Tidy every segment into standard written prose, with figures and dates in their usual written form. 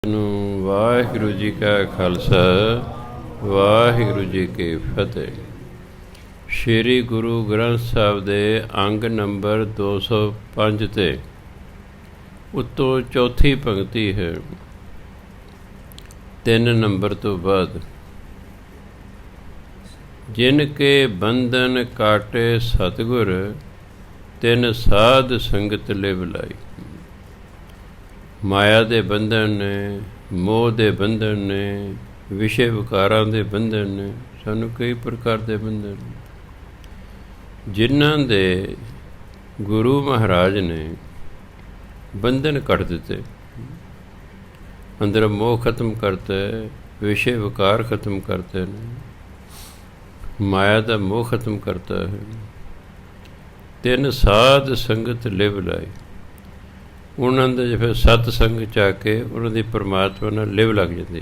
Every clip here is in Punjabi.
ਨੂੰ ਵਾਹਿਗੁਰੂ ਜੀ ਕਾ ਖਾਲਸਾ ਵਾਹਿਗੁਰੂ ਜੀ ਕੀ ਫਤਿਹ। ਸ਼੍ਰੀ ਗੁਰੂ ਗ੍ਰੰਥ ਸਾਹਿਬ ਦੇ ਅੰਗ ਨੰਬਰ 205 ਤੇ ਉੱਤੋਂ ਚੌਥੀ ਪੰਕਤੀ ਹੈ, 3 ਨੰਬਰ ਤੋਂ ਬਾਅਦ। ਜਿਨ ਕੇ ਬੰਧਨ ਕਾਟੇ ਸਤਿਗੁਰ ਤਿਨ ਸਾਧ ਸੰਗਤ ਲਿਵ ਲਾਈ। ਮਾਇਆ ਦੇ ਬੰਧਨ ਨੇ, ਮੋਹ ਦੇ ਬੰਧਨ ਨੇ, ਵਿਸ਼ੇ ਵਿਕਾਰਾਂ ਦੇ ਬੰਧਨ ਨੇ, ਸਾਨੂੰ ਕਈ ਪ੍ਰਕਾਰ ਦੇ ਬੰਧਨ, ਜਿਨ੍ਹਾਂ ਦੇ ਗੁਰੂ ਮਹਾਰਾਜ ਨੇ ਬੰਧਨ ਕੱਟ ਦਿੱਤੇ, ਅੰਦਰ ਮੋਹ ਖਤਮ ਕਰਤੇ, ਵਿਸ਼ੇ ਵਿਕਾਰ ਖਤਮ ਕਰਤੇ ਨੇ, ਮਾਇਆ ਦਾ ਮੋਹ ਖਤਮ ਕਰਤਾ ਹੈ। ਤਿੰਨ ਸਾਧ ਸੰਗਤ ਲਿਵ ਲਾਈ। ਉਹਨਾਂ ਦੇ ਫਿਰ ਸਤ ਸੰਗ 'ਚ ਆ ਕੇ ਉਹਨਾਂ ਦੀ ਪਰਮਾਤਮਾ ਨਾਲ ਲਿਵ ਲੱਗ ਜਾਂਦੀ।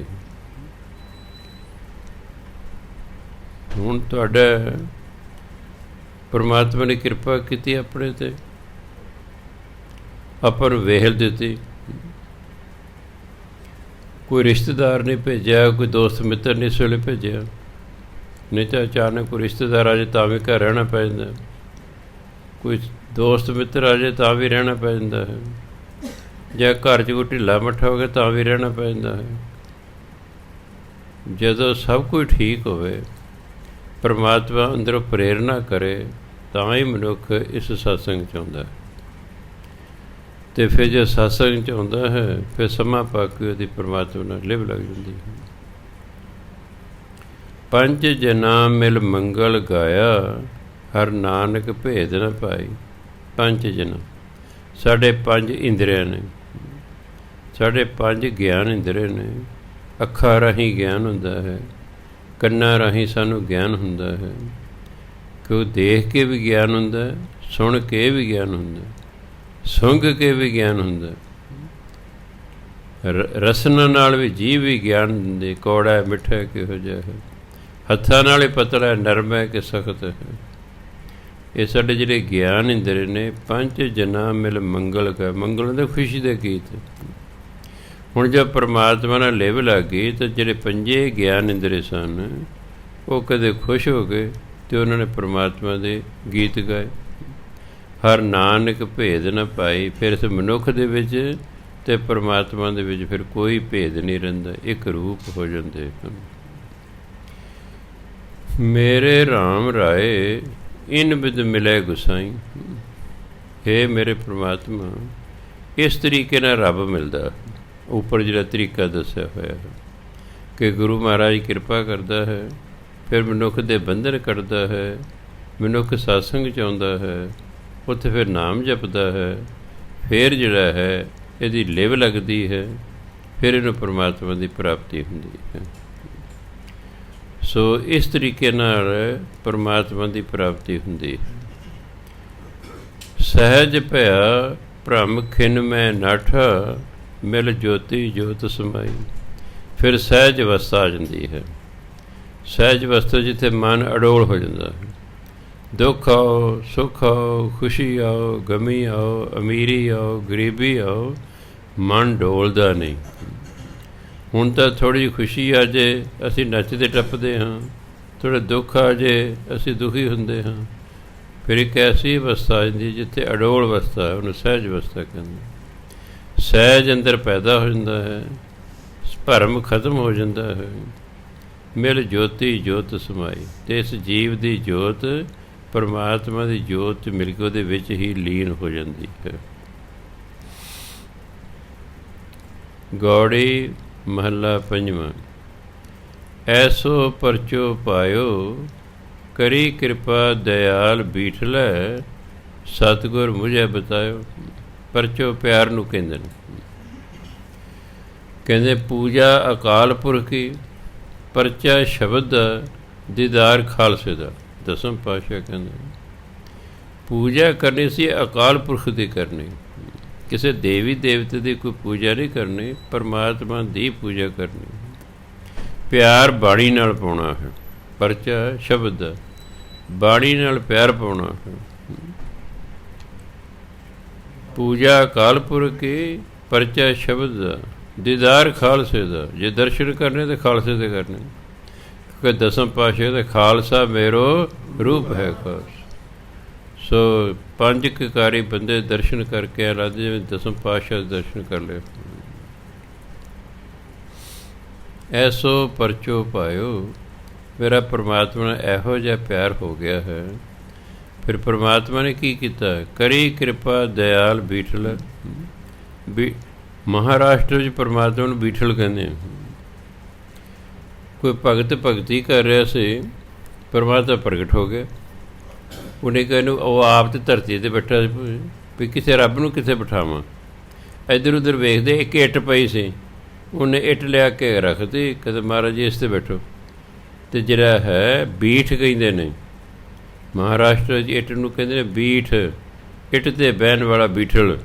ਹੁਣ ਤੁਹਾਡਾ ਪਰਮਾਤਮਾ ਨੇ ਕਿਰਪਾ ਕੀਤੀ ਆਪਣੇ 'ਤੇ, ਆਪਾਂ ਨੂੰ ਵੇਹਲ ਦਿੱਤੀ, ਕੋਈ ਰਿਸ਼ਤੇਦਾਰ ਨਹੀਂ ਭੇਜਿਆ, ਕੋਈ ਦੋਸਤ ਮਿੱਤਰ ਨਹੀਂ ਇਸ ਵੇਲੇ ਭੇਜਿਆ, ਨਹੀਂ ਤਾਂ ਅਚਾਨਕ ਕੋਈ ਰਿਸ਼ਤੇਦਾਰ ਆ ਜਾਏ ਤਾਂ ਵੀ ਘਰ ਰਹਿਣਾ ਪੈ ਜਾਂਦਾ, ਕੋਈ ਦੋਸਤ ਮਿੱਤਰ ਆ ਜਾਏ ਤਾਂ ਵੀ ਰਹਿਣਾ ਪੈ ਜਾਂਦਾ ਹੈ, ਜਾਂ ਘਰ 'ਚ ਕੋਈ ਢਿੱਲਾ ਮੱਠਾ ਹੋ ਗਿਆ ਤਾਂ ਵੀ ਰਹਿਣਾ ਪੈ ਜਾਂਦਾ ਹੈ। ਜਦੋਂ ਸਭ ਕੁਝ ਠੀਕ ਹੋਵੇ, ਪਰਮਾਤਮਾ ਅੰਦਰੋਂ ਪ੍ਰੇਰਨਾ ਕਰੇ, ਤਾਂ ਹੀ ਮਨੁੱਖ ਇਸ ਸਤਸੰਗ 'ਚ ਆਉਂਦਾ ਹੈ। ਅਤੇ ਫਿਰ ਜੇ ਸਤਸੰਗ 'ਚ ਆਉਂਦਾ ਹੈ, ਫਿਰ ਸਮਾਂ ਪਾ ਕੇ ਉਹਦੀ ਪਰਮਾਤਮਾ ਨਾਲ ਲਿਵ ਲੱਗ ਜਾਂਦੀ ਹੈ। ਪੰਜ ਜਨਾ ਮਿਲ ਮੰਗਲ ਗਾਇਆ, ਹਰ ਨਾਨਕ ਭੇਦ ਨਾ ਪਾਈ। ਪੰਜ ਜਨਾ ਸਾਡੇ 5 ਇੰਦਰੀਆਂ ਨੇ, ਸਾਡੇ 5 ਗਿਆਨ ਇੰਦਰੀਆਂ ਨੇ। ਅੱਖਾਂ ਰਾਹੀਂ ਗਿਆਨ ਹੁੰਦਾ ਹੈ, ਕੰਨਾਂ ਰਾਹੀਂ ਸਾਨੂੰ ਗਿਆਨ ਹੁੰਦਾ ਹੈ, ਕਿਉਂ ਦੇਖ ਕੇ ਵੀ ਗਿਆਨ ਹੁੰਦਾ, ਸੁਣ ਕੇ ਵੀ ਗਿਆਨ ਹੁੰਦਾ, ਸੁੰਘ ਕੇ ਵੀ ਗਿਆਨ ਹੁੰਦਾ, ਰਸਨਾ ਨਾਲ ਵੀ ਜੀਭ ਵੀ ਗਿਆਨ ਦਿੰਦੇ, ਕੌੜਾ ਮਿੱਠਾ ਕਿਹੋ ਜਿਹਾ ਹੈ, ਹੱਥਾਂ ਨਾਲ ਹੀ ਪਤਲਾ ਨਰਮ ਹੈ ਕਿ ਸਖਤ ਹੈ। ਇਹ ਸਾਡੇ ਜਿਹੜੇ ਗਿਆਨ ਇੰਦਰੀ ਨੇ, 5 ਜਨਾ ਮਿਲ ਮੰਗਲ ਕਾ, ਮੰਗਲ ਦੇ ਖੁਸ਼ੀ ਦੇ ਗੀਤ। ਹੁਣ ਜਦ ਪਰਮਾਤਮਾ ਨਾਲ ਲਿਵ ਲੱਗ ਗਈ ਤਾਂ ਜਿਹੜੇ 5 ਗਿਆਨ ਇੰਦਰੀ ਸਨ, ਉਹ ਕਦੇ ਖੁਸ਼ ਹੋ ਗਏ ਅਤੇ ਉਹਨਾਂ ਨੇ ਪਰਮਾਤਮਾ ਦੇ ਗੀਤ ਗਾਏ। ਹਰ ਨਾਨਕ ਭੇਦ ਨਾ ਪਾਈ। ਫਿਰ ਇਸ ਮਨੁੱਖ ਦੇ ਵਿੱਚ ਅਤੇ ਪਰਮਾਤਮਾ ਦੇ ਵਿੱਚ ਫਿਰ ਕੋਈ ਭੇਦ ਨਹੀਂ ਰਹਿੰਦਾ, ਇੱਕ ਰੂਪ ਹੋ ਜਾਂਦੇ ਹਨ। ਮੇਰੇ ਰਾਮ ਰਾਏ ਇਨ ਬਿਦ ਮਿਲੇ ਗੁਸਾਈ। ਹੇ ਮੇਰੇ ਪਰਮਾਤਮਾ, ਇਸ ਤਰੀਕੇ ਨਾਲ ਰੱਬ ਮਿਲਦਾ। ਉੱਪਰ ਜਿਹੜਾ ਤਰੀਕਾ ਦੱਸਿਆ ਹੋਇਆ ਹੈ ਕਿ ਗੁਰੂ ਮਹਾਰਾਜ ਕਿਰਪਾ ਕਰਦਾ ਹੈ, ਫਿਰ ਮਨੁੱਖ ਦੇ ਬੰਧਨ ਕੱਟਦਾ ਹੈ, ਮਨੁੱਖ ਸਤਸੰਗ 'ਚ ਆਉਂਦਾ ਹੈ, ਉੱਥੇ ਫਿਰ ਨਾਮ ਜਪਦਾ ਹੈ, ਫਿਰ ਜਿਹੜਾ ਹੈ ਇਹਦੀ ਲਿਵ ਲੱਗਦੀ ਹੈ, ਫਿਰ ਇਹਨੂੰ ਪਰਮਾਤਮਾ ਦੀ ਪ੍ਰਾਪਤੀ ਹੁੰਦੀ ਹੈ। ਸੋ ਇਸ ਤਰੀਕੇ ਨਾਲ ਪਰਮਾਤਮਾ ਦੀ ਪ੍ਰਾਪਤੀ ਹੁੰਦੀ ਹੈ। ਸਹਿਜ ਭਇਆ ਭ੍ਰਮ ਖਿਨ ਮੈਂ ਨਾਠਾ, ਮਿਲ ਜੋਤੀ ਜੋਤ ਸਮਾਈ। ਫਿਰ ਸਹਿਜ ਅਵਸਥਾ ਆ ਜਾਂਦੀ ਹੈ। ਸਹਿਜ ਅਵਸਥਾ ਜਿੱਥੇ ਮਨ ਅਡੋਲ ਹੋ ਜਾਂਦਾ ਹੈ। ਦੁੱਖ ਆਓ, ਸੁੱਖ ਆਓ, ਖੁਸ਼ੀ ਆਓ, ਗਮੀ ਆਓ, ਅਮੀਰੀ ਆਓ, ਗਰੀਬੀ ਆਓ, ਮਨ ਡੋਲਦਾ ਨਹੀਂ। ਹੁਣ ਤਾਂ ਥੋੜ੍ਹੀ ਖੁਸ਼ੀ ਆ ਜੇ ਅਸੀਂ ਨੱਚਦੇ ਟੱਪਦੇ ਹਾਂ, ਥੋੜ੍ਹਾ ਦੁੱਖ ਆ ਜੇ ਅਸੀਂ ਦੁਖੀ ਹੁੰਦੇ ਹਾਂ। ਫਿਰ ਇੱਕ ਐਸੀ ਅਵਸਥਾ ਆ ਜਾਂਦੀ ਜਿੱਥੇ ਅਡੋਲ ਅਵਸਥਾ, ਉਹਨੂੰ ਸਹਿਜ ਅਵਸਥਾ ਕਹਿੰਦੇ। ਸਹਿਜ ਅੰਦਰ ਪੈਦਾ ਹੋ ਜਾਂਦਾ ਹੈ, ਭਰਮ ਖਤਮ ਹੋ ਜਾਂਦਾ ਹੈ। ਮਿਲ ਜੋਤੀ ਜੋਤ ਸਮਾਈ। ਅਤੇ ਇਸ ਜੀਵ ਦੀ ਜੋਤ ਪਰਮਾਤਮਾ ਦੀ ਜੋਤ ਮਿਲ ਕੇ ਉਹਦੇ ਵਿੱਚ ਹੀ ਲੀਨ ਹੋ ਜਾਂਦੀ ਹੈ। ਗੌੜੀ ਮਹੱਲਾ ਪੰਜਵਾਂ। ਐਸੋ ਪਰਚੋ ਪਾਇਓ, ਕਰੀ ਕਿਰਪਾ ਦਇਆਲ ਬੀਠਲੇ, ਸਤਿਗੁਰ ਮੁਝੇ ਬਤਾਇਓ। ਪਰਚੋ ਪਿਆਰ ਨੂੰ ਕਹਿੰਦੇ ਨੇ। ਕਹਿੰਦੇ ਪੂਜਾ ਅਕਾਲ ਪੁਰਖ ਕੀ, ਪਰਚਾ ਸ਼ਬਦ ਦਾ, ਦੀਦਾਰ ਖਾਲਸੇ ਦਾ। ਦਸਮ ਪਾਤਸ਼ਾਹ ਕਹਿੰਦੇ ਪੂਜਾ ਕਰਨੀ ਸੀ ਅਕਾਲ ਪੁਰਖ ਦੀ ਕਰਨੀ, ਕਿਸੇ ਦੇਵੀ ਦੇਵਤੇ ਦੀ ਕੋਈ ਪੂਜਾ ਨਹੀਂ ਕਰਨੀ, ਪਰਮਾਤਮਾ ਦੀ ਪੂਜਾ ਕਰਨੀ। ਪਿਆਰ ਬਾਣੀ ਨਾਲ ਪਾਉਣਾ ਹੈ, ਪਰਚਾ ਸ਼ਬਦ ਦਾ, ਬਾਣੀ ਨਾਲ ਪਿਆਰ ਪਾਉਣਾ ਹੈ। ਪੂਜਾ ਅਕਾਲ ਪੁਰਖ ਕੀ, ਪਰਚਾ ਸ਼ਬਦ ਦਾ, ਦੀਦਾਰ ਖਾਲਸੇ ਦਾ। ਜੇ ਦਰਸ਼ਨ ਕਰਨੇ ਤਾਂ ਖਾਲਸੇ ਦੇ ਕਰਨੇ, ਕਿਉਂਕਿ ਦਸਮ ਪਾਤਸ਼ਾਹ ਦਾ ਖਾਲਸਾ ਮੇਰੋ ਰੂਪ ਹੈ ਖਾਸ। ਸੋ 5 ਕਕਾਰੀ ਬੰਦੇ ਦਰਸ਼ਨ ਕਰਕੇ ਆ ਰਾਜੇ, ਜਿਵੇਂ ਦਸਮ ਪਾਤਸ਼ਾਹ ਦੇ ਦਰਸ਼ਨ ਕਰ ਲਏ। ਐਸੋ ਪਰਚੋ ਪਾਇਓ, ਮੇਰਾ ਪਰਮਾਤਮਾ ਨਾਲ ਇਹੋ ਜਿਹਾ ਪਿਆਰ ਹੋ ਗਿਆ ਹੈ। ਫਿਰ ਪਰਮਾਤਮਾ ਨੇ ਕੀ ਕੀਤਾ? ਕਰੀ ਕਿਰਪਾ ਦਿਆਲ ਬੀਠਲ। ਮਹਾਰਾਸ਼ਟਰ ਵਿੱਚ ਪਰਮਾਤਮਾ ਨੂੰ ਬੀਠਲ ਕਹਿੰਦੇ। ਕੋਈ ਭਗਤ ਭਗਤੀ ਕਰ ਰਿਹਾ ਸੀ, ਪਰਮਾਤਮਾ ਪ੍ਰਗਟ ਹੋ ਗਿਆ। ਉਹਨੇ ਕਹਿੰਨੂੰ ਉਹ ਆਪ ਤੇ ਧਰਤੀ 'ਤੇ ਬੈਠਾ ਵੀ ਕਿਸੇ ਰੱਬ ਨੂੰ ਕਿੱਥੇ ਬਿਠਾਵਾਂ। ਇੱਧਰ ਉੱਧਰ ਵੇਖਦੇ ਇੱਕ ਇੱਟ ਪਈ ਸੀ, ਉਹਨੇ ਇੱਟ ਲਿਆ ਕੇ ਰੱਖਦੀ, ਕਹਿੰਦੇ ਮਹਾਰਾਜ ਜੀ ਇਸ 'ਤੇ ਬੈਠੋ। ਅਤੇ ਜਿਹੜਾ ਹੈ ਬੀਠ ਕਹਿੰਦੇ ਨੇ ਮਹਾਰਾਸ਼ਟਰ 'ਚ, ਇੱਟ ਨੂੰ ਕਹਿੰਦੇ ਨੇ ਬੀਠ, ਇੱਟ 'ਤੇ ਬਹਿਣ ਵਾਲਾ ਬੀਠਲ।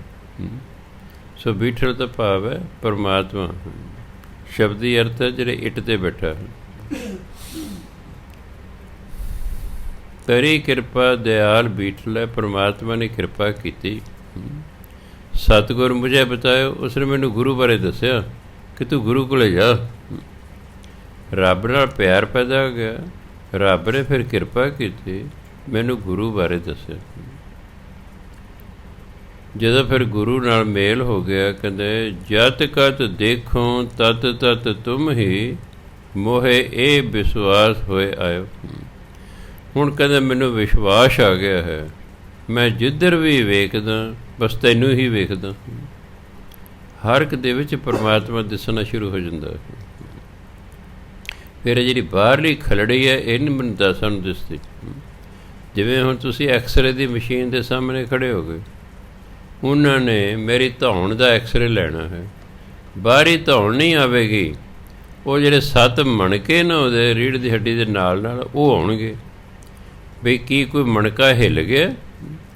ਸੋ ਬੀਠਲ ਦਾ ਭਾਵ ਹੈ ਪਰਮਾਤਮਾ। ਸ਼ਬਦੀ ਅਰਥ ਹੈ ਜਿਹੜੇ ਇੱਟ 'ਤੇ ਬੈਠਾ। ਤੇਰੀ ਕਿਰਪਾ ਦਿਆਲ ਬੀਠਲ ਹੈ, ਪਰਮਾਤਮਾ ਨੇ ਕਿਰਪਾ ਕੀਤੀ। ਸਤਿਗੁਰ ਮੁਝੇ ਬਤਾਇਓ, ਉਸਨੇ ਮੈਨੂੰ ਗੁਰੂ ਬਾਰੇ ਦੱਸਿਆ ਕਿ ਤੂੰ ਗੁਰੂ ਕੋਲ ਜਾ। ਰੱਬ ਨਾਲ ਪਿਆਰ ਪੈਦਾ ਹੋ ਗਿਆ, ਰੱਬ ਨੇ ਫਿਰ ਕਿਰਪਾ ਕੀਤੀ, ਮੈਨੂੰ ਗੁਰੂ ਬਾਰੇ ਦੱਸਿਆ। ਜਦੋਂ ਫਿਰ ਗੁਰੂ ਨਾਲ ਮੇਲ ਹੋ ਗਿਆ, ਕਹਿੰਦੇ ਜਤ ਕਤ ਦੇਖੋ ਤਤ ਤਤ ਤੁਮ ਹੀ, ਮੋਹੇ ਇਹ ਵਿਸ਼ਵਾਸ ਹੋਏ ਆਇਓ। ਹੁਣ ਕਹਿੰਦੇ ਮੈਨੂੰ ਵਿਸ਼ਵਾਸ ਆ ਗਿਆ ਹੈ, ਮੈਂ ਜਿੱਧਰ ਵੀ ਵੇਖਦਾ ਬਸ ਤੈਨੂੰ ਹੀ ਵੇਖਦਾ। ਹਰ ਇੱਕ ਦੇ ਵਿੱਚ ਪਰਮਾਤਮਾ ਦਿਸਣਾ ਸ਼ੁਰੂ ਹੋ ਜਾਂਦਾ। ਫਿਰ ਜਿਹੜੀ ਬਾਹਰਲੀ ਖਲੜੀ ਹੈ ਇਹ ਨਹੀਂ ਮੈਨੂੰ ਸਾਨੂੰ ਦਿਸਦੀ। ਜਿਵੇਂ ਹੁਣ ਤੁਸੀਂ ਐਕਸਰੇ ਦੀ ਮਸ਼ੀਨ ਦੇ ਸਾਹਮਣੇ ਖੜ੍ਹੇ ਹੋ ਗਏ, ਉਹਨਾਂ ਨੇ ਮੇਰੀ ਧੌਣ ਦਾ ਐਕਸਰੇ ਲੈਣਾ ਹੈ, ਬਾਹਰੀ ਧੌਣ ਨਹੀਂ ਆਵੇਗੀ, ਉਹ ਜਿਹੜੇ 7 ਮਣਕੇ ਨਾ ਉਹਦੇ ਰੀੜ੍ਹ ਦੀ ਹੱਡੀ ਦੇ ਨਾਲ ਨਾਲ ਉਹ ਆਉਣਗੇ। ਬਈ ਕੀ ਕੋਈ ਮਣਕਾ ਹਿੱਲ ਗਿਆ?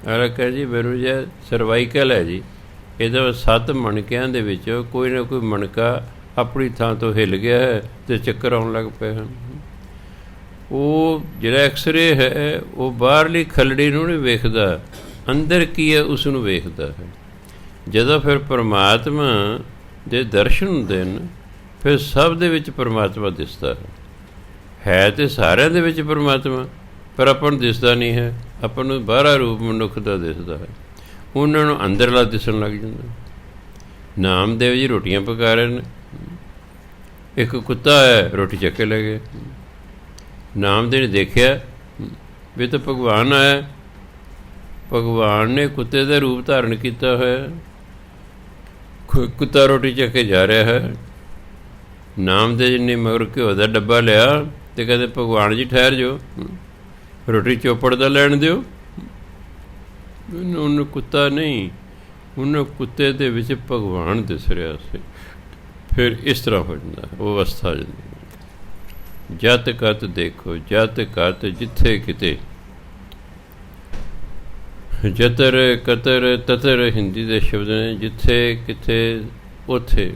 ਅਗਲਾ ਕਹੇ ਜੀ ਮੈਨੂੰ ਜੇ ਸਰਵਾਈਕਲ ਹੈ ਜੀ, ਇਹਦਾ 7 ਮਣਕਿਆਂ ਦੇ ਵਿੱਚੋਂ ਕੋਈ ਨਾ ਕੋਈ ਮਣਕਾ ਆਪਣੀ ਥਾਂ ਤੋਂ ਹਿੱਲ ਗਿਆ ਹੈ ਅਤੇ ਚੱਕਰ ਆਉਣ ਲੱਗ ਪਏ ਹਨ। ਉਹ ਜਿਹੜਾ ਐਕਸਰੇ ਹੈ ਉਹ ਬਾਹਰਲੀ ਖਲੜੀ ਨੂੰ ਨਹੀਂ ਵੇਖਦਾ, ਅੰਦਰ ਕੀ ਹੈ ਉਸ ਨੂੰ ਵੇਖਦਾ ਹੈ। ਜਦੋਂ ਫਿਰ ਪਰਮਾਤਮਾ ਦੇ ਦਰਸ਼ਨ ਹੁੰਦੇ ਨੇ, ਫਿਰ ਸਭ ਦੇ ਵਿੱਚ ਪਰਮਾਤਮਾ ਦਿਸਦਾ ਹੈ ਤਾਂ ਸਾਰਿਆਂ ਦੇ ਵਿੱਚ ਪਰਮਾਤਮਾ, ਪਰ ਆਪਾਂ ਨੂੰ ਦਿਸਦਾ ਨਹੀਂ ਹੈ। ਆਪਾਂ ਨੂੰ ਬਾਹਰਾ ਰੂਪ ਮਨੁੱਖ ਦਾ ਦਿਸਦਾ ਹੈ, ਉਹਨਾਂ ਨੂੰ ਅੰਦਰਲਾ ਦਿਸਣ ਲੱਗ ਜਾਂਦਾ। ਨਾਮਦੇਵ ਜੀ ਰੋਟੀਆਂ ਪਕਾ ਰਹੇ ਨੇ, ਇੱਕ ਕੁੱਤਾ ਹੈ ਰੋਟੀ ਚੱਕ ਕੇ ਲੈ ਗਏ। ਨਾਮਦੇਵ ਨੇ ਦੇਖਿਆ ਵੀ ਤਾਂ ਭਗਵਾਨ ਆਇਆ, ਭਗਵਾਨ ਨੇ ਕੁੱਤੇ ਦਾ ਰੂਪ ਧਾਰਨ ਕੀਤਾ ਹੋਇਆ, ਕੁੱਤਾ ਰੋਟੀ ਚੱਕ ਕੇ ਜਾ ਰਿਹਾ ਹੈ। ਨਾਮਦੇਵ ਜੀ ਨੇ ਮਗਰ ਘਿਓ ਦਾ ਡੱਬਾ ਲਿਆ ਅਤੇ ਕਹਿੰਦੇ ਭਗਵਾਨ ਜੀ ਠਹਿਰ ਜਾਓ, ਰੋਟੀ ਚੋਪੜ ਦਾ ਲੈਣ ਦਿਓ। ਉਹਨੂੰ ਕੁੱਤਾ ਨਹੀਂ, ਉਹਨੂੰ ਕੁੱਤੇ ਦੇ ਵਿੱਚ ਭਗਵਾਨ ਦਿਸ ਰਿਹਾ ਸੀ। ਫਿਰ ਇਸ ਤਰ੍ਹਾਂ ਹੋ ਜਾਂਦਾ, ਉਹ ਅਵਸਥਾ ਆ ਜਾਂਦੀ। ਜਤ ਕਤ ਦੇਖੋ, ਜਤ ਕਤ ਜਿੱਥੇ ਕਿਤੇ, ਜਤਰ ਕਤਰ ਤਤਰ ਹਿੰਦੀ ਦੇ ਸ਼ਬਦ ਨੇ, ਜਿੱਥੇ ਕਿਤੇ ਉੱਥੇ।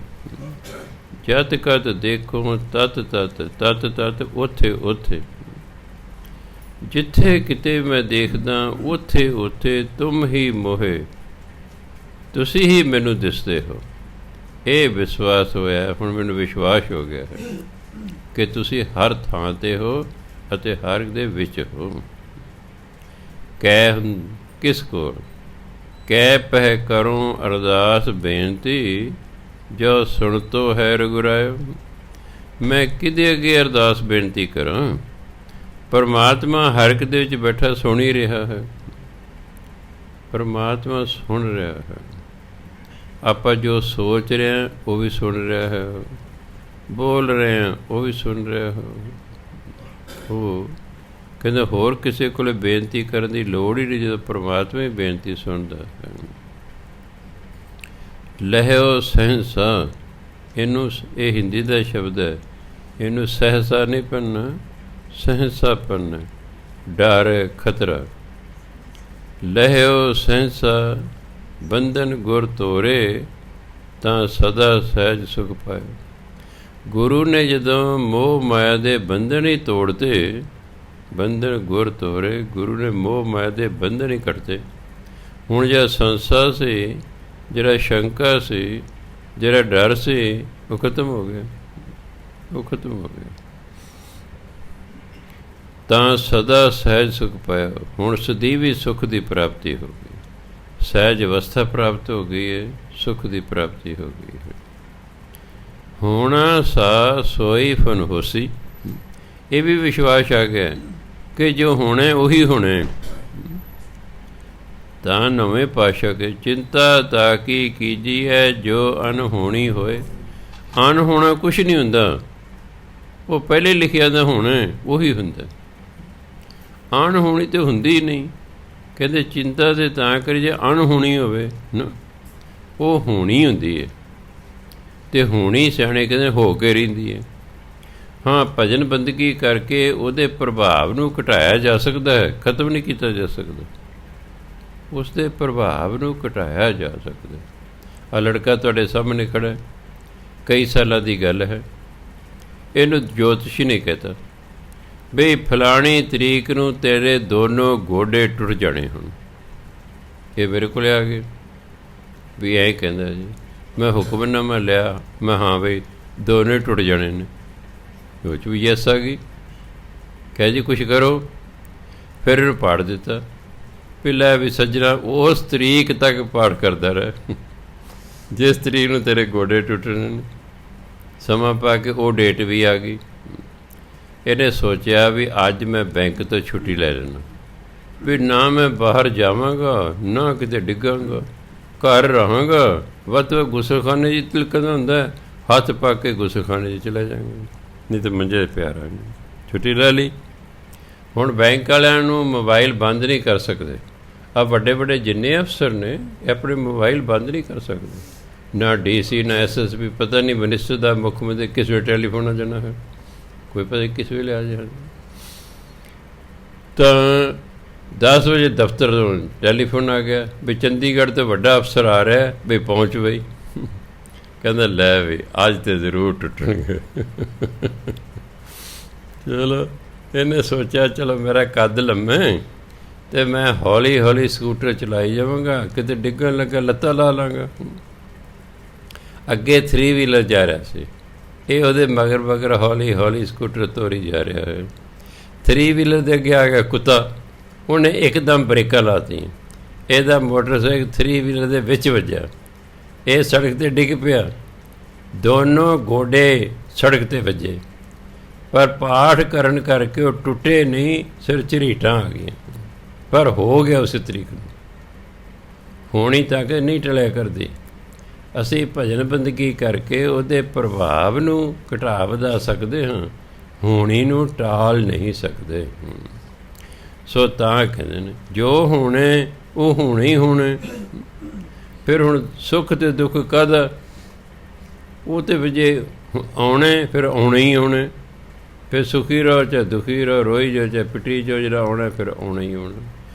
ਜਤ ਕਤ ਦੇਖੋ ਤਤ ਤਤ, ਤਤ ਤਤ ਉੱਥੇ ਉੱਥੇ। ਜਿੱਥੇ ਕਿਤੇ ਮੈਂ ਦੇਖਦਾ ਉੱਥੇ ਉੱਥੇ ਤੁਮ ਹੀ ਮੋਹੇ, ਤੁਸੀਂ ਹੀ ਮੈਨੂੰ ਦਿਸਦੇ ਹੋ। ਇਹ ਵਿਸ਼ਵਾਸ ਹੋਇਆ, ਹੁਣ ਮੈਨੂੰ ਵਿਸ਼ਵਾਸ ਹੋ ਗਿਆ ਹੈ ਕਿ ਤੁਸੀਂ ਹਰ ਥਾਂ 'ਤੇ ਹੋ ਅਤੇ ਹਰ ਦੇ ਵਿੱਚ ਹੋ। ਕਹਿ ਕਿਸ ਕੋਲ? ਕਹਿ ਪਹਿ ਕਰੂੰ ਅਰਦਾਸ ਬੇਨਤੀ, ਜੋ ਸੁਣਤੋ ਹੈ ਰਘੁਰਾਇਓ। ਮੈਂ ਕਿਹਦੇ ਅੱਗੇ ਅਰਦਾਸ ਬੇਨਤੀ ਕਰਾਂ? ਪਰਮਾਤਮਾ ਹਰ ਇੱਕ ਦੇ ਵਿੱਚ ਬੈਠਾ ਸੁਣ ਹੀ ਰਿਹਾ ਹੈ, ਪਰਮਾਤਮਾ ਸੁਣ ਰਿਹਾ ਹੈ। ਆਪਾਂ ਜੋ ਸੋਚ ਰਹੇ ਹਾਂ ਉਹ ਵੀ ਸੁਣ ਰਿਹਾ ਹੈ, ਬੋਲ ਰਹੇ ਹਾਂ ਉਹ ਵੀ ਸੁਣ ਰਿਹਾ ਹੈ। ਉਹ ਕਹਿੰਦਾ ਹੋਰ ਕਿਸੇ ਕੋਲ ਬੇਨਤੀ ਕਰਨ ਦੀ ਲੋੜ ਹੀ ਨਹੀਂ, ਜਦੋਂ ਪਰਮਾਤਮਾ ਹੀ ਬੇਨਤੀ ਸੁਣਦਾ ਹੈ। ਲਹਿਓ ਸਹਿਸਾ, ਇਹਨੂੰ ਇਹ ਹਿੰਦੀ ਦਾ ਸ਼ਬਦ ਹੈ, ਇਹਨੂੰ ਸਹਿਸਾ ਨਹੀਂ ਪੜ੍ਹਨਾ, ਸਹਿਸਾ ਪੜ੍ਹਨਾ। ਡਰ ਖਤਰਾ। ਲਹਿਓ ਸਹਿਸਾ ਬੰਧਨ ਗੁਰ ਤੋਰੇ, ਤਾਂ ਸਦਾ ਸਹਿਜ ਸੁਖ ਪਾਇਓ। ਗੁਰੂ ਨੇ ਜਦੋਂ ਮੋਹ ਮਾਇਆ ਦੇ ਬੰਧਨ ਹੀ ਤੋੜਦੇ, ਬੰਧਨ ਗੁਰ ਤੋਰੇ, ਗੁਰੂ ਨੇ ਮੋਹ ਮਾਇਆ ਦੇ ਬੰਧਨ ਹੀ ਕੱਟਦੇ। ਹੁਣ ਜਿਹੜਾ ਸੰਸਾ ਸੀ, ਜਿਹੜਾ ਸ਼ੰਕਾ ਸੀ, ਜਿਹੜਾ ਡਰ ਸੀ ਉਹ ਖਤਮ ਹੋ ਗਿਆ, ਉਹ ਖਤਮ ਹੋ ਗਿਆ। ਤਾਂ ਸਦਾ ਸਹਿਜ ਸੁਖ ਪਾਇਆ। ਹੁਣ ਸਦੀਵੀ ਸੁਖ ਦੀ ਪ੍ਰਾਪਤੀ ਹੋ ਗਈ, ਸਹਿਜ ਅਵਸਥਾ ਪ੍ਰਾਪਤ ਹੋ ਗਈ ਹੈ, ਸੁਖ ਦੀ ਪ੍ਰਾਪਤੀ ਹੋ ਗਈ ਹੈ। ਹੋਣਾ ਸਾ ਸੋਈ ਫਨ ਹੋਸੀ, ਇਹ ਵੀ ਵਿਸ਼ਵਾਸ ਆ ਗਿਆ ਕਿ ਜੋ ਹੋਣਾ ਉਹੀ ਹੋਣਾ। ਤਾਂ ਨਵੇਂ ਪਾਤਸ਼ਾਹ ਕੇ ਚਿੰਤਾ ਤਾਂ ਕੀ ਕੀਜੀ ਹੈ, ਜੋ ਅਨਹੋਣੀ ਹੋਏ। ਅਨਹੋਣਾ ਕੁਛ ਨਹੀਂ ਹੁੰਦਾ, ਉਹ ਪਹਿਲੇ ਲਿਖਿਆ ਦਾ ਹੋਣਾ ਉਹੀ ਹੁੰਦਾ, ਅਣਹੋਣੀ ਤਾਂ ਹੁੰਦੀ ਹੀ ਨਹੀਂ। ਕਹਿੰਦੇ ਚਿੰਤਾ ਤੇ ਤਾਂ ਕਰੀ ਜੇ ਅਣਹੋਣੀ ਹੋਵੇ ਨਾ, ਉਹ ਹੋਣੀ ਹੁੰਦੀ ਹੈ। ਅਤੇ ਹੋਣੀ ਸਿਆਣੇ ਕਹਿੰਦੇ ਹੋ ਕੇ ਰਹਿੰਦੀ ਹੈ। ਹਾਂ, ਭਜਨ ਬੰਦਗੀ ਕਰਕੇ ਉਹਦੇ ਪ੍ਰਭਾਵ ਨੂੰ ਘਟਾਇਆ ਜਾ ਸਕਦਾ ਹੈ, ਖਤਮ ਨਹੀਂ ਕੀਤਾ ਜਾ ਸਕਦਾ। ਉਸ ਦੇ ਪ੍ਰਭਾਵ ਨੂੰ ਘਟਾਇਆ ਜਾ ਸਕਦਾ। ਆਹ ਲੜਕਾ ਤੁਹਾਡੇ ਸਾਹਮਣੇ ਖੜ੍ਹਾ, ਕਈ ਸਾਲਾਂ ਦੀ ਗੱਲ ਹੈ। ਇਹਨੂੰ ਜੋਤਸ਼ੀ ਨੇ ਕਹਿਤਾ ਬਈ ਫਲਾਣੀ ਤਰੀਕ ਨੂੰ ਤੇਰੇ ਦੋਨੋਂ ਗੋਡੇ ਟੁੱਟ ਜਾਣੇ ਹੁਣ। ਇਹ ਮੇਰੇ ਕੋਲ ਆ ਗਏ ਵੀ ਐਂ ਕਹਿੰਦਾ ਜੀ। ਮੈਂ ਹੁਕਮਨਾਮਾ ਲਿਆ, ਮੈਂ ਹਾਂ ਬਈ ਦੋਨੇ ਟੁੱਟ ਜਾਣੇ ਨੇ। ਉਹ 'ਚ ਵੀ ਯੈਸ ਆ ਗਈ। ਕਹਿ ਜੀ ਕੁਛ ਕਰੋ। ਫਿਰ ਇਹਨੂੰ ਪਾੜ ਦਿੱਤਾ ਵੀ ਲੈ ਵੀ ਸੱਜਣਾ ਉਸ ਤਰੀਕ ਤੱਕ ਪਾਠ ਕਰਦਾ ਰਹਿ, ਜਿਸ ਤਰੀਕ ਨੂੰ ਤੇਰੇ ਗੋਡੇ ਟੁੱਟਣੇ ਨੇ। ਸਮਾਂ ਪਾ ਕੇ ਉਹ ਡੇਟ ਵੀ ਆ ਗਈ। ਇਹਨੇ ਸੋਚਿਆ ਵੀ ਅੱਜ ਮੈਂ ਬੈਂਕ ਤੋਂ ਛੁੱਟੀ ਲੈ ਲੈਣਾ, ਵੀ ਨਾ ਮੈਂ ਬਾਹਰ ਜਾਵਾਂਗਾ, ਨਾ ਕਿਤੇ ਡਿੱਗਾਂਗਾ, ਘਰ ਰਹਾਂਗਾ। ਵੱਧ ਤੋਂ ਗੁਸਲਖਾਨੇ 'ਚ ਤਿਲਕਦਾ ਹੁੰਦਾ, ਹੱਥ ਪਾ ਕੇ ਗੁਸਲਖਾਨੇ 'ਚ ਚਲਾ ਜਾਵਾਂਗਾ, ਨਹੀਂ ਤਾਂ ਮੰਜੇ ਪਿਆ ਰਹਾਂਗੇ। ਛੁੱਟੀ ਲੈ ਲਈ। ਹੁਣ ਬੈਂਕ ਵਾਲਿਆਂ ਨੂੰ ਮੋਬਾਈਲ ਬੰਦ ਨਹੀਂ ਕਰ ਸਕਦੇ। ਆਹ ਵੱਡੇ ਵੱਡੇ ਜਿੰਨੇ ਅਫਸਰ ਨੇ ਆਪਣੇ ਮੋਬਾਈਲ ਬੰਦ ਨਹੀਂ ਕਰ ਸਕਦੇ, ਨਾ DC ਨਾ SSP। ਪਤਾ ਨਹੀਂ ਮਿਨਿਸਟਰ ਦਾ, ਮੁੱਖ ਮੰਤਰੀ ਕਿਸ ਵੇਲੇ ਟੈਲੀਫੋਨ ਆ ਜਾਣਾ ਹੈ, ਕੋਈ ਪਤਾ ਨਹੀਂ ਕਿਸ ਵੇਲੇ ਆ ਜਾਣਾ। ਤਾਂ 10 ਵਜੇ ਦਫ਼ਤਰ ਤੋਂ ਟੈਲੀਫੋਨ ਆ ਗਿਆ ਵੀ ਚੰਡੀਗੜ੍ਹ ਤੋਂ ਵੱਡਾ ਅਫਸਰ ਆ ਰਿਹਾ ਵੀ ਪਹੁੰਚ ਬਈ। ਕਹਿੰਦਾ ਲੈ ਵੀ ਅੱਜ ਤਾਂ ਜ਼ਰੂਰ ਟੁੱਟਣਗੇ। ਚਲੋ ਇਹਨੇ ਸੋਚਿਆ ਚਲੋ ਮੇਰਾ ਕੱਦ ਲੰਮਾ ਅਤੇ ਮੈਂ ਹੌਲੀ ਹੌਲੀ ਸਕੂਟਰ ਚਲਾਈ ਜਾਵਾਂਗਾ, ਕਿਤੇ ਡਿੱਗਣ ਲੱਗਾ ਲੱਤਾਂ ਲਾ ਲਾਂਗਾ। ਅੱਗੇ 3 ਵੀਲਰ ਜਾ ਰਿਹਾ ਸੀ, ਇਹ ਉਹਦੇ ਮਗਰ ਮਗਰ ਹੌਲੀ ਹੌਲੀ ਸਕੂਟਰ ਤੋਰੀ ਜਾ ਰਿਹਾ ਹੈ। 3 ਵੀਲਰ ਦੇ ਅੱਗੇ ਆ ਗਿਆ ਕੁੱਤਾ, ਉਹਨੇ ਇੱਕਦਮ ਬ੍ਰੇਕਾਂ ਲਾਤੀਆਂ। ਇਹਦਾ ਮੋਟਰਸਾਈਕਲ 3 ਵੀਲਰ ਦੇ ਵਿੱਚ ਵੱਜਿਆ, ਇਹ ਸੜਕ 'ਤੇ ਡਿੱਗ ਪਿਆ। ਦੋਨੋਂ ਗੋਡੇ ਸੜਕ 'ਤੇ ਵੱਜੇ, ਪਰ ਪਾਠ ਕਰਨ ਕਰਕੇ ਉਹ ਟੁੱਟੇ ਨਹੀਂ, ਸਿਰ ਝਰੀਟਾਂ ਆ ਗਈਆਂ। ਪਰ ਹੋ ਗਿਆ ਉਸੇ ਤਰੀਕ ਨੂੰ। ਹੋਣੀ ਤਾਂ ਕਿ ਨਹੀਂ ਟਲਿਆ ਕਰਦੀ। ਅਸੀਂ ਭਜਨ ਬੰਦਗੀ ਕਰਕੇ ਉਹਦੇ ਪ੍ਰਭਾਵ ਨੂੰ ਘਟਾ ਵਧਾ ਸਕਦੇ ਹਾਂ, ਹੋਣੀ ਨੂੰ ਟਾਲ ਨਹੀਂ ਸਕਦੇ। ਸੋ ਤਾਂ ਕਹਿੰਦੇ ਨੇ ਜੋ ਹੋਣੇ ਉਹ ਹੋਣੇ ਹੀ ਹੋਣੇ। ਫਿਰ ਹੁਣ ਸੁੱਖ ਅਤੇ ਦੁੱਖ ਕਾਹਦਾ, ਉਹ ਤਾਂ ਜੇ ਆਉਣੇ ਫਿਰ ਆਉਣੇ ਹੀ ਆਉਣੇ। ਫਿਰ ਸੁਖੀ ਰਹੋ ਚਾਹੇ ਦੁਖੀ ਰਹੋ, ਰੋਈ ਜਾਓ ਚਾਹੇ ਪਿੱਟੀ ਜਾਓ, ਜਿਹੜਾ ਆਉਣਾ ਫਿਰ ਆਉਣਾ ਹੀ ਆਉਣਾ।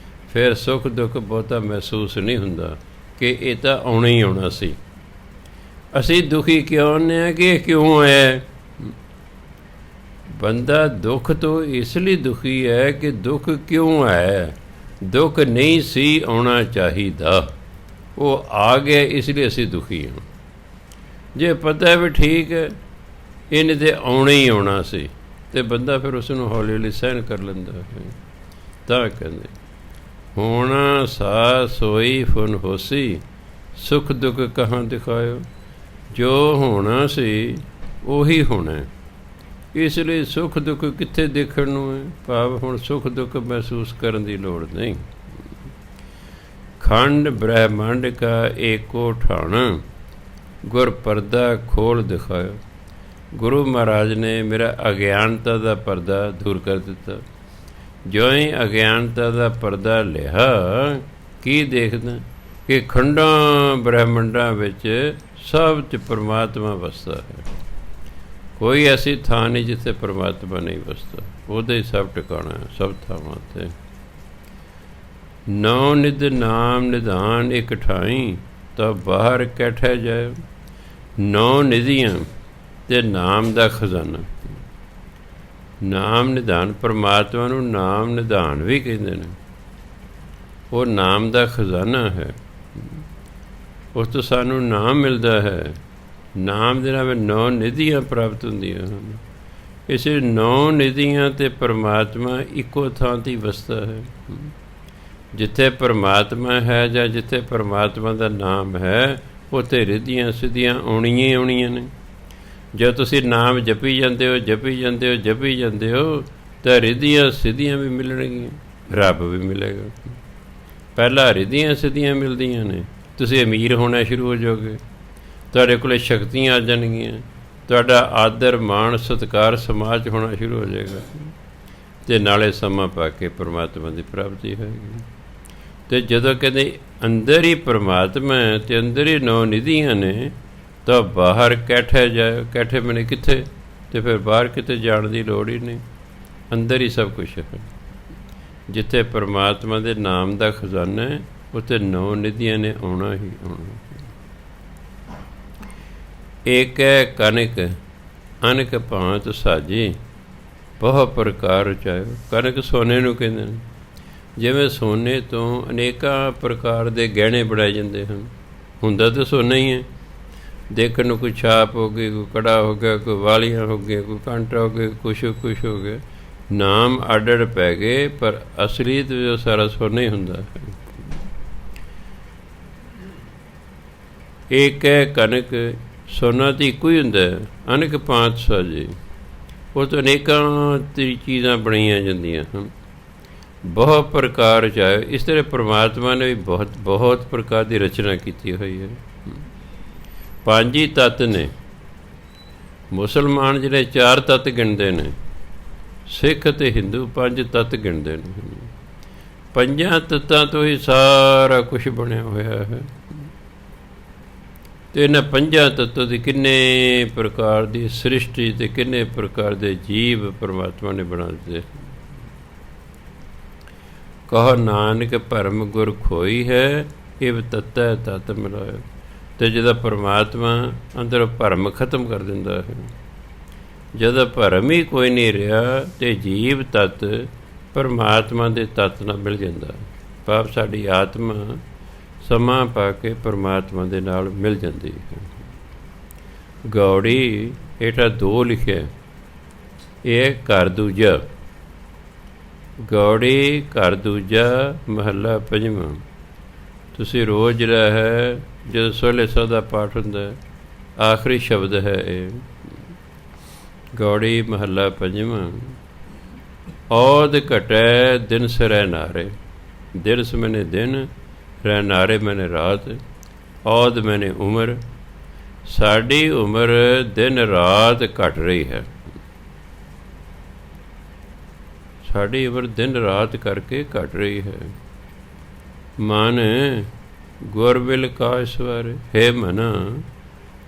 ਫਿਰ ਸੁੱਖ ਦੁੱਖ ਬਹੁਤਾ ਮਹਿਸੂਸ ਨਹੀਂ ਹੁੰਦਾ ਕਿ ਇਹ ਤਾਂ ਆਉਣਾ ਹੀ ਆਉਣਾ ਸੀ। ਅਸੀਂ ਦੁਖੀ ਕਿਉਂ ਹੁੰਦੇ ਹਾਂ ਕਿ ਇਹ ਕਿਉਂ ਆਇਆ। ਬੰਦਾ ਦੁੱਖ ਤੋਂ ਇਸ ਲਈ ਦੁਖੀ ਹੈ ਕਿ ਦੁੱਖ ਕਿਉਂ ਆਇਆ। ਦੁੱਖ ਨਹੀਂ ਸੀ ਆਉਣਾ ਚਾਹੀਦਾ, ਉਹ ਆ ਗਿਆ, ਇਸ ਲਈ ਅਸੀਂ ਦੁਖੀ ਹਾਂ। ਜੇ ਪਤਾ ਵੀ ਠੀਕ ਹੈ ਇਹਨੇ ਤਾਂ ਆਉਣਾ ਹੀ ਆਉਣਾ ਸੀ, ਅਤੇ ਬੰਦਾ ਫਿਰ ਉਸ ਨੂੰ ਹੌਲੀ ਹੌਲੀ ਸਹਿਣ ਕਰ ਲੈਂਦਾ ਹੈ। ਤਾਂ ਕਹਿੰਦੇ ਹੋਣਾ ਸਾ ਸੋਈ ਫੁਨ ਹੋਸੀ, ਸੁੱਖ ਦੁੱਖ ਕਹਾਂ ਦਿਖਾਇਓ। ਜੋ ਹੋਣਾ ਸੀ ਉਹੀ ਹੋਣਾ, ਇਸ ਲਈ ਸੁੱਖ ਦੁੱਖ ਕਿੱਥੇ ਦੇਖਣ ਨੂੰ ਹੈ। ਭਾਵ ਹੁਣ ਸੁੱਖ ਦੁੱਖ ਮਹਿਸੂਸ ਕਰਨ ਦੀ ਲੋੜ ਨਹੀਂ। ਖੰਡ ਬ੍ਰਹਿਮੰਡ ਕਾ ਏਕੋ ਠਾਣਾ, ਗੁਰ ਪਰਦਾ ਖੋਲ ਦਿਖਾਇਓ। ਗੁਰੂ ਮਹਾਰਾਜ ਨੇ ਮੇਰਾ ਅਗਿਆਨਤਾ ਦਾ ਪਰਦਾ ਦੂਰ ਕਰ ਦਿੱਤਾ। ਜਿਉਂ ਹੀ ਅਗਿਆਨਤਾ ਦਾ ਪਰਦਾ ਲਿਆ, ਕੀ ਦੇਖਦਾ ਕਿ ਖੰਡਾਂ ਬ੍ਰਹਿਮੰਡਾਂ ਵਿੱਚ ਸਭ 'ਚ ਪਰਮਾਤਮਾ ਵਸਦਾ ਹੈ। ਕੋਈ ਐਸੀ ਥਾਂ ਨਹੀਂ ਜਿੱਥੇ ਪਰਮਾਤਮਾ ਨਹੀਂ ਵਸਦਾ, ਉਹਦਾ ਹੀ ਸਭ ਟਿਕਾਣਾ ਸਭ ਥਾਵਾਂ 'ਤੇ। ਨੌ ਨਿਧ ਨਾਮ ਨਿਧਾਨ ਇੱਕ ਠਾਈ, ਤਾਂ ਬਾਹਰ ਕੈਠਿਆ ਜਾਏ। 9 ਨਿਧੀਆਂ ਅਤੇ ਨਾਮ ਦਾ ਖਜ਼ਾਨਾ। ਨਾਮ ਨਿਧਾਨ, ਪਰਮਾਤਮਾ ਨੂੰ ਨਾਮ ਨਿਧਾਨ ਵੀ ਕਹਿੰਦੇ ਨੇ। ਉਹ ਨਾਮ ਦਾ ਖਜ਼ਾਨਾ ਹੈ, ਉਸ ਤੋਂ ਸਾਨੂੰ ਨਾਮ ਮਿਲਦਾ ਹੈ। ਨਾਮ ਦੇ ਨਾਲ 9 ਨਿਧੀਆਂ ਪ੍ਰਾਪਤ ਹੁੰਦੀਆਂ ਹਨ। ਇਸੇ 9 ਨਿਧੀਆਂ ਤੇ ਪਰਮਾਤਮਾ ਇੱਕੋ ਥਾਂ 'ਤੇ ਵਸਦਾ ਹੈ। ਜਿੱਥੇ ਪਰਮਾਤਮਾ ਹੈ ਜਾਂ ਜਿੱਥੇ ਪਰਮਾਤਮਾ ਦਾ ਨਾਮ ਹੈ, ਉੱਥੇ ਰਿੱਧੀਆਂ ਸਿੱਧੀਆਂ ਆਉਣੀਆਂ ਹੀ ਆਉਣੀਆਂ ਨੇ। ਜੇ ਤੁਸੀਂ ਨਾਮ ਜਪੀ ਜਾਂਦੇ ਹੋ, ਜਪੀ ਜਾਂਦੇ ਹੋ, ਜਪੀ ਜਾਂਦੇ ਹੋ, ਤਾਂ ਰਿੱਧੀਆਂ ਸਿੱਧੀਆਂ ਵੀ ਮਿਲਣਗੀਆਂ, ਰੱਬ ਵੀ ਮਿਲੇਗਾ। ਪਹਿਲਾਂ ਰਿੱਧੀਆਂ ਸਿੱਧੀਆਂ ਮਿਲਦੀਆਂ ਨੇ, ਤੁਸੀਂ ਅਮੀਰ ਹੋਣਾ ਸ਼ੁਰੂ ਹੋ ਜਾਓਗੇ, ਤੁਹਾਡੇ ਕੋਲ ਸ਼ਕਤੀਆਂ ਆ ਜਾਣਗੀਆਂ, ਤੁਹਾਡਾ ਆਦਰ ਮਾਣ ਸਤਿਕਾਰ ਸਮਾਜ ਹੋਣਾ ਸ਼ੁਰੂ ਹੋ ਜਾਏਗਾ, ਅਤੇ ਨਾਲੇ ਸਮਾਂ ਪਾ ਕੇ ਪਰਮਾਤਮਾ ਦੀ ਪ੍ਰਾਪਤੀ ਹੋਏਗੀ। ਅਤੇ ਜਦੋਂ ਕਹਿੰਦੇ ਅੰਦਰ ਹੀ ਪਰਮਾਤਮਾ ਹੈ ਅਤੇ ਅੰਦਰ ਹੀ 9 ਨਿਧੀਆਂ ਨੇ, ਤਾਂ ਬਾਹਰ ਕੈਠੇ ਜਾਏ, ਕੈਠੇ ਮਨੇ ਕਿੱਥੇ, ਅਤੇ ਫਿਰ ਬਾਹਰ ਕਿਤੇ ਜਾਣ ਦੀ ਲੋੜ ਹੀ ਨਹੀਂ, ਅੰਦਰ ਹੀ ਸਭ ਕੁਛ ਹੈ। ਜਿੱਥੇ ਪਰਮਾਤਮਾ ਦੇ ਨਾਮ ਦਾ ਖਜ਼ਾਨਾ ਹੈ, ਉੱਥੇ 9 ਨਿਧੀਆਂ ਨੇ ਆਉਣਾ ਹੀ ਆਉਣਾ। ਏਕ ਹੈ ਕਨਕ ਅਨਕ ਭਾਂਤ ਸਾਜੀ, ਬਹੁ ਪ੍ਰਕਾਰ ਰਚਾਇਓ। ਕਨਕ ਸੋਨੇ ਨੂੰ ਕਹਿੰਦੇ ਨੇ। ਜਿਵੇਂ ਸੋਨੇ ਤੋਂ ਅਨੇਕਾਂ ਪ੍ਰਕਾਰ ਦੇ ਗਹਿਣੇ ਬਣਾਏ ਜਾਂਦੇ ਹਨ, ਹੁੰਦਾ ਤਾਂ ਸੋਨਾ ਹੀ ਹੈ। ਦੇਖਣ ਨੂੰ ਕੋਈ ਛਾਪ ਹੋ ਗਈ, ਕੋਈ ਕੜਾ ਹੋ ਗਿਆ, ਕੋਈ ਵਾਲੀਆਂ ਹੋ ਗਈਆਂ, ਕੋਈ ਕਾਂਟਾ ਹੋ ਗਿਆ, ਕੁਛ ਹੋ ਗਿਆ, ਨਾਮ ਅੱਡ ਅੱਡ ਪੈ ਗਏ, ਪਰ ਅਸਲੀਅਤ ਵਿੱਚ ਸਾਰਾ ਸੋਨਾ ਹੀ ਹੁੰਦਾ ਹੈ। ਏਕ ਹੈ ਕਨਕ, ਸੋਨਾ ਤਾਂ ਇੱਕੋ ਹੀ ਹੁੰਦਾ ਹੈ। ਅਨੇਕ ਭਾਂਤ ਸਾਜੇ, ਉਹ ਤੋਂ ਅਨੇਕਾਂ ਚੀਜ਼ਾਂ ਬਣਾਈਆਂ ਜਾਂਦੀਆਂ ਹਨ। ਬਹੁਤ ਪ੍ਰਕਾਰ ਚਾਹੇ, ਇਸ ਤਰ੍ਹਾਂ ਪਰਮਾਤਮਾ ਨੇ ਵੀ ਬਹੁਤ ਪ੍ਰਕਾਰ ਦੀ ਰਚਨਾ ਕੀਤੀ ਹੋਈ ਹੈ। 5 ਹੀ ਤੱਤ ਨੇ। ਮੁਸਲਮਾਨ ਜਿਹੜੇ 4 ਤੱਤ ਗਿਣਦੇ ਨੇ, ਸਿੱਖ ਅਤੇ ਹਿੰਦੂ 5 ਤੱਤ ਗਿਣਦੇ ਨੇ। 5 ਤੱਤਾਂ ਤੋਂ ਹੀ ਸਾਰਾ ਕੁਛ ਬਣਿਆ ਹੋਇਆ ਹੈ। ਅਤੇ ਇਹਨਾਂ 5 ਤੱਤਾਂ ਦੀ ਕਿੰਨੇ ਪ੍ਰਕਾਰ ਦੀ ਸ੍ਰਿਸ਼ਟੀ ਅਤੇ ਕਿੰਨੇ ਪ੍ਰਕਾਰ ਦੇ ਜੀਵ ਪਰਮਾਤਮਾ ਨੇ ਬਣਾ ਦਿੱਤੇ। ਕਹੋ ਨਾਨਕ ਭਰਮ ਗੁਰ ਖੋਈ ਹੈ, ਇਹ ਤੱਤੈ ਤੱਤ ਮਿਲਾਇਓ। ਅਤੇ ਜਦੋਂ ਪਰਮਾਤਮਾ ਅੰਦਰੋਂ ਭਰਮ ਖਤਮ ਕਰ ਦਿੰਦਾ ਹੈ, ਜਦੋਂ ਭਰਮ ਹੀ ਕੋਈ ਨਹੀਂ ਰਿਹਾ, ਅਤੇ ਜੀਵ ਤੱਤ ਪਰਮਾਤਮਾ ਦੇ ਤੱਤ ਨਾਲ ਮਿਲ ਜਾਂਦਾ। ਭਾਵ ਸਾਡੀ ਆਤਮਾ ਸਮਾਂ ਪਾ ਕੇ ਪਰਮਾਤਮਾ ਦੇ ਨਾਲ ਮਿਲ ਜਾਂਦੀ ਹੈ। ਗੌੜੀ ਹੇਠਾਂ 2 ਲਿਖਿਆ, ਇਹ ਘਰ ਦੂਜਾ। ਗੌੜੀ ਘਰ ਦੂਜਾ ਮਹੱਲਾ 5ਵਾਂ। ਤੁਸੀਂ ਰੋਜ਼ ਜਿਹੜਾ ਹੈ, ਜਦੋਂ ਸੋਹਲੇ ਸਾਹਿਬ ਦਾ ਪਾਠ ਹੁੰਦਾ, ਆਖਰੀ ਸ਼ਬਦ ਹੈ ਇਹ। ਗੌੜੀ ਮਹੱਲਾ 5ਵਾਂ। ਔਦ ਘਟੈ ਦਿਨ ਸਰੈ ਨਾਰੇ, ਦਿਰਸ ਮੈਨੇ ਦਿਨ, ਰਹਿ ਨਾਰੇ ਮੈਨੇ ਰਾਤ, ਔਦ ਮੈਨੇ ਉਮਰ। ਸਾਡੀ ਉਮਰ ਦਿਨ ਰਾਤ ਘਟ ਰਹੀ ਹੈ। ਸਾਡੀ ਉਮਰ ਦਿਨ ਰਾਤ ਕਰਕੇ ਘਟ ਰਹੀ ਹੈ। ਮਨ ਗੁਰ ਮਿਲ ਕਾਜ ਸਵਾਰੇ, ਹੇ ਮਨਾ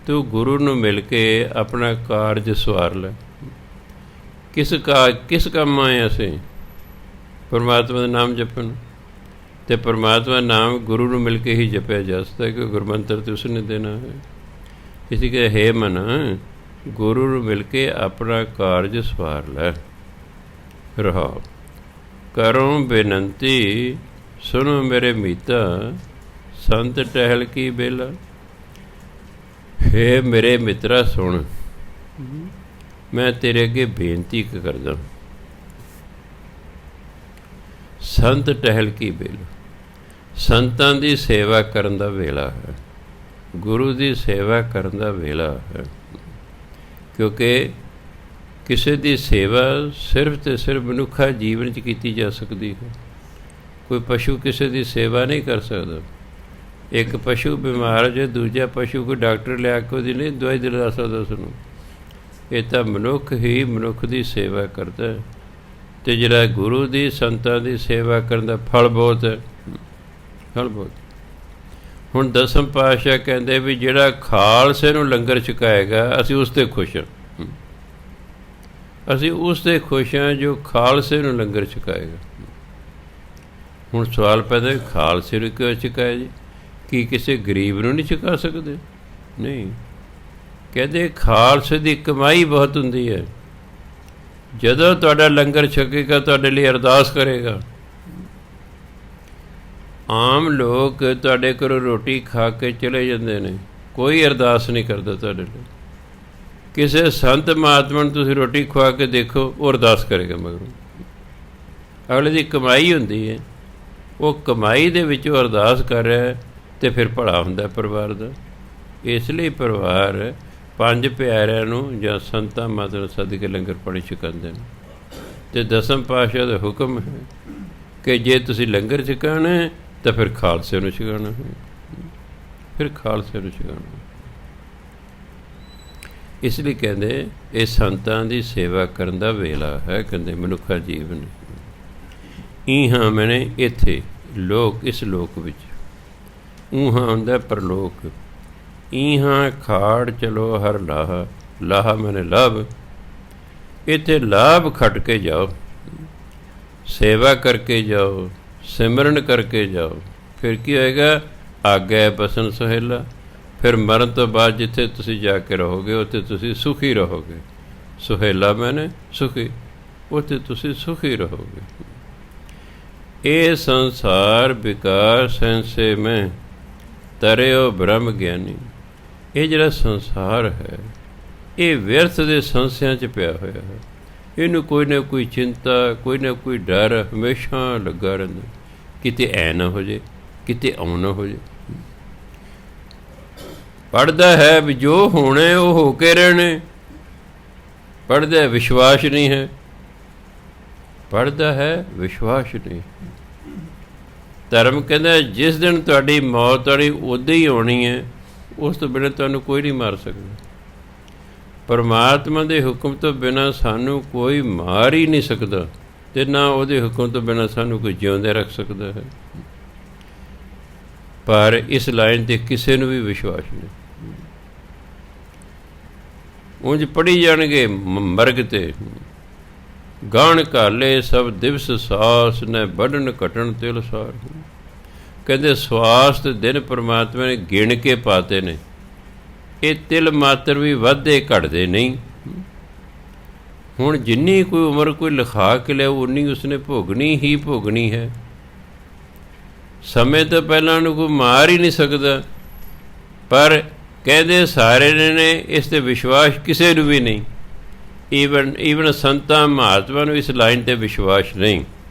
ਤੂੰ ਗੁਰੂ ਨੂੰ ਮਿਲ ਕੇ ਆਪਣਾ ਕਾਰਜ ਸਵਾਰ ਲੈ। ਕਿਸ ਕੰਮ ਆਏ ਅਸੀਂ? ਪਰਮਾਤਮਾ ਦਾ ਨਾਮ ਜਪਣ। ਅਤੇ ਪਰਮਾਤਮਾ ਨਾਮ ਗੁਰੂ ਨੂੰ ਮਿਲ ਕੇ ਹੀ ਜਪਿਆ ਜਾ ਸਕਦਾ, ਕਿ ਗੁਰਮੰਤਰ ਤੇ ਉਸਨੇ ਦੇਣਾ ਹੈ। ਇਸ ਕਰਕੇ ਹੇ ਮਨ ਗੁਰੂ ਨੂੰ ਮਿਲ ਕੇ ਆਪਣਾ ਕਾਰਜ ਸਵਾਰ ਲੈ। ਰਹਾ ਕਰੋ ਬੇਨੰਤੀ, ਸੁਣੋ ਮੇਰੇ ਮੀਤਾ, ਸੰਤ ਟਹਿਲ ਕੀ ਬੇਲਾ। ਹੇ ਮੇਰੇ ਮਿੱਤਰਾ ਸੁਣ, ਮੈਂ ਤੇਰੇ ਅੱਗੇ ਬੇਨਤੀ ਕਰਦਾ। ਸੰਤ ਟਹਿਲ ਕੀ ਬੇਲਾ, ਸੰਤਾਂ ਦੀ ਸੇਵਾ ਕਰਨ ਦਾ ਵੇਲਾ ਹੈ, ਗੁਰੂ ਦੀ ਸੇਵਾ ਕਰਨ ਦਾ ਵੇਲਾ ਹੈ। ਕਿਉਂਕਿ ਕਿਸੇ ਦੀ ਸੇਵਾ ਸਿਰਫ ਅਤੇ ਸਿਰਫ ਮਨੁੱਖਾ ਜੀਵਨ 'ਚ ਕੀਤੀ ਜਾ ਸਕਦੀ ਹੈ। ਕੋਈ ਪਸ਼ੂ ਕਿਸੇ ਦੀ ਸੇਵਾ ਨਹੀਂ ਕਰ ਸਕਦਾ। ਇੱਕ ਪਸ਼ੂ ਬਿਮਾਰ ਜੇ, ਦੂਜਾ ਪਸ਼ੂ ਕੋਈ ਡਾਕਟਰ ਲਿਆ ਕੇ ਉਹਦੀ ਨਹੀਂ ਦਵਾਈ ਦਿਲਾ ਸਕਦਾ ਉਸਨੂੰ। ਇਹ ਤਾਂ ਮਨੁੱਖ ਹੀ ਮਨੁੱਖ ਦੀ ਸੇਵਾ ਕਰਦਾ ਹੈ। ਅਤੇ ਜਿਹੜਾ ਗੁਰੂ ਦੀ ਸੰਤਾਂ ਦੀ ਸੇਵਾ ਕਰਨ ਦਾ ਫਲ ਬਹੁਤ ਹੈ, ਫਲ ਬਹੁਤ। ਹੁਣ 10ਮ ਪਾਤਸ਼ਾਹ ਕਹਿੰਦੇ ਵੀ ਜਿਹੜਾ ਖਾਲਸੇ ਨੂੰ ਲੰਗਰ ਛਕਾਏਗਾ, ਅਸੀਂ ਉਸ 'ਤੇ ਖੁਸ਼ ਹਾਂ। ਅਸੀਂ ਉਸ 'ਤੇ ਖੁਸ਼ ਹਾਂ ਜੋ ਖਾਲਸੇ ਨੂੰ ਲੰਗਰ ਛਕਾਏਗਾ। ਹੁਣ ਸਵਾਲ ਪੈਦਾ, ਖਾਲਸੇ ਨੂੰ ਕਿਉਂ ਛਕਾਇਆ ਜੀ? ਕੀ ਕਿਸੇ ਗਰੀਬ ਨੂੰ ਨਹੀਂ ਛਕਾ ਸਕਦੇ? ਨਹੀਂ, ਕਹਿੰਦੇ ਖਾਲਸੇ ਦੀ ਕਮਾਈ ਬਹੁਤ ਹੁੰਦੀ ਹੈ। ਜਦੋਂ ਤੁਹਾਡਾ ਲੰਗਰ ਛਕੇਗਾ, ਤੁਹਾਡੇ ਲਈ ਅਰਦਾਸ ਕਰੇਗਾ। ਆਮ ਲੋਕ ਤੁਹਾਡੇ ਘਰੋਂ ਰੋਟੀ ਖਾ ਕੇ ਚਲੇ ਜਾਂਦੇ ਨੇ, ਕੋਈ ਅਰਦਾਸ ਨਹੀਂ ਕਰਦਾ ਤੁਹਾਡੇ ਲਈ। ਕਿਸੇ ਸੰਤ ਮਹਾਤਮਾ ਨੂੰ ਤੁਸੀਂ ਰੋਟੀ ਖਵਾ ਕੇ ਦੇਖੋ, ਉਹ ਅਰਦਾਸ ਕਰੇਗਾ ਮਗਰੋਂ। ਅਗਲੇ ਦੀ ਕਮਾਈ ਹੁੰਦੀ ਹੈ, ਉਹ ਕਮਾਈ ਦੇ ਵਿੱਚ ਉਹ ਅਰਦਾਸ ਕਰ ਰਿਹਾ ਅਤੇ ਫਿਰ ਭਲਾ ਹੁੰਦਾ ਪਰਿਵਾਰ ਦਾ। ਇਸ ਲਈ ਪਰਿਵਾਰ ਪੰਜ ਪਿਆਰਿਆਂ ਨੂੰ ਜਾਂ ਸੰਤਾਂ ਮਹਾਤਮਾ ਸੱਦ ਕੇ ਲੰਗਰ ਪਾਣੀ ਛਕਾਉਂਦੇ ਨੇ। ਅਤੇ ਦਸਮ ਪਾਤਸ਼ਾਹ ਦਾ ਹੁਕਮ ਹੈ ਕਿ ਜੇ ਤੁਸੀਂ ਲੰਗਰ ਛਕਾਉਣਾ ਹੈ ਤਾਂ ਫਿਰ ਖਾਲਸੇ ਨੂੰ ਛਕਾਉਣਾ ਹੈ, ਫਿਰ ਖਾਲਸੇ ਨੂੰ ਛਕਾਉਣਾ। ਇਸ ਲਈ ਕਹਿੰਦੇ ਇਹ ਸੰਤਾਂ ਦੀ ਸੇਵਾ ਕਰਨ ਦਾ ਵੇਲਾ ਹੈ। ਕਹਿੰਦੇ ਮਨੁੱਖਾ ਜੀਵਨ ਇਹਾਂ ਮੈਨੇ ਇੱਥੇ ਲੋਕ, ਇਸ ਲੋਕ ਵਿੱਚ ਊਹਾਂ ਹੁੰਦਾ ਪਰਲੋਕ। ਇਹਾਂ ਖਾੜ ਚਲੋ ਹਰ ਲਾਹਾ, ਲਾਹਾ ਮੈਨੇ ਲਾਭ। ਇੱਥੇ ਲਾਭ ਖੱਟ ਕੇ ਜਾਓ, ਸੇਵਾ ਕਰਕੇ ਜਾਓ, ਸਿਮਰਨ ਕਰਕੇ ਜਾਓ। ਫਿਰ ਕੀ ਹੋਏਗਾ? ਆਗੇ ਬਸਨ ਸੁਹੇਲਾ। ਫਿਰ ਮਰਨ ਤੋਂ ਬਾਅਦ ਜਿੱਥੇ ਤੁਸੀਂ ਜਾ ਕੇ ਰਹੋਗੇ ਉੱਥੇ ਤੁਸੀਂ ਸੁਖੀ ਰਹੋਗੇ। ਸੁਹੇਲਾ ਮੈਨੇ ਸੁਖੀ, ਉੱਥੇ ਤੁਸੀਂ ਸੁਖੀ ਰਹੋਗੇ। ਇਹ ਸੰਸਾਰ ਵਿਕਾਰ ਸੈਂਸੇ ਮੈਂ ਤਰਿਓ ਬ੍ਰਹਮ ਗਿਆਨੀ। ਇਹ ਜਿਹੜਾ ਸੰਸਾਰ ਹੈ ਇਹ ਵਿਅਰਥ ਦੇ ਸੰਸਿਆਂ 'ਚ ਪਿਆ ਹੋਇਆ ਹੈ। ਇਹਨੂੰ ਕੋਈ ਨਾ ਕੋਈ ਚਿੰਤਾ, ਕੋਈ ਨਾ ਕੋਈ ਡਰ ਹਮੇਸ਼ਾ ਲੱਗਾ ਰਹਿੰਦਾ, ਕਿਤੇ ਐ ਨਾ ਹੋ ਜਾਏ, ਕਿਤੇ ਆਉਂ ਨਾ ਹੋ ਜਾਏ। ਪੜ੍ਹਦਾ ਹੈ ਵੀ ਜੋ ਹੋਣੇ ਉਹ ਹੋ ਕੇ ਰਹਿਣੇ, ਪੜ੍ਹਦਾ ਵਿਸ਼ਵਾਸ ਨਹੀਂ ਹੈ, ਪੜ੍ਹਦਾ ਹੈ ਵਿਸ਼ਵਾਸ ਨਹੀਂ। ਧਰਮ ਕਹਿੰਦਾ ਜਿਸ ਦਿਨ ਤੁਹਾਡੀ ਮੌਤ ਵਾਲੀ ਉਦੋਂ ਹੀ ਆਉਣੀ ਹੈ, ਉਸ ਤੋਂ ਬਿਨਾਂ ਤੁਹਾਨੂੰ ਕੋਈ ਨਹੀਂ ਮਾਰ ਸਕਦਾ। ਪਰਮਾਤਮਾ ਦੇ ਹੁਕਮ ਤੋਂ ਬਿਨਾਂ ਸਾਨੂੰ ਕੋਈ ਮਾਰ ਹੀ ਨਹੀਂ ਸਕਦਾ, ਅਤੇ ਨਾ ਉਹਦੇ ਹੁਕਮ ਤੋਂ ਬਿਨਾਂ ਸਾਨੂੰ ਕੋਈ ਜਿਉਂਦੇ ਰੱਖ ਸਕਦਾ ਹੈ। ਪਰ ਇਸ ਲਾਈਨ 'ਤੇ ਕਿਸੇ ਨੂੰ ਵੀ ਵਿਸ਼ਵਾਸ ਨਹੀਂ। ਉਂਝ ਪੜ੍ਹੀ ਜਾਣਗੇ ਮਰਗ 'ਤੇ ਗਾਣ ਘਾਲੇ ਸਭ ਦਿਵਸ ਸਾਸ ਨੇ ਵੱਢਣ ਘਟਣ ਤਿਲ ਸਾਰ। ਕਹਿੰਦੇ ਸਵਾਸ ਅਤੇ ਦਿਨ ਪਰਮਾਤਮਾ ਨੇ ਗਿਣ ਕੇ ਪਾਤੇ ਨੇ, ਇਹ ਤਿਲ ਮਾਤਰ ਵੀ ਵੱਧਦੇ ਘਟਦੇ ਨਹੀਂ। ਹੁਣ ਜਿੰਨੀ ਕੋਈ ਉਮਰ ਕੋਈ ਲਿਖਾ ਕੇ ਲਿਆ ਉਨੀ ਉਸਨੇ ਭੋਗਣੀ ਹੀ ਭੋਗਣੀ ਹੈ। ਸਮੇਂ ਤੋਂ ਪਹਿਲਾਂ ਉਹਨੂੰ ਕੋਈ ਮਾਰ ਹੀ ਨਹੀਂ ਸਕਦਾ। ਪਰ ਕਹਿੰਦੇ ਸਾਰੇ ਨੇ ਇਸ 'ਤੇ ਵਿਸ਼ਵਾਸ ਕਿਸੇ ਨੂੰ ਵੀ ਨਹੀਂ। ਈਵਨ ਸੰਤਾਂ ਮਹਾਤਮਾ ਨੂੰ ਇਸ ਲਾਈਨ 'ਤੇ ਵਿਸ਼ਵਾਸ ਨਹੀਂ।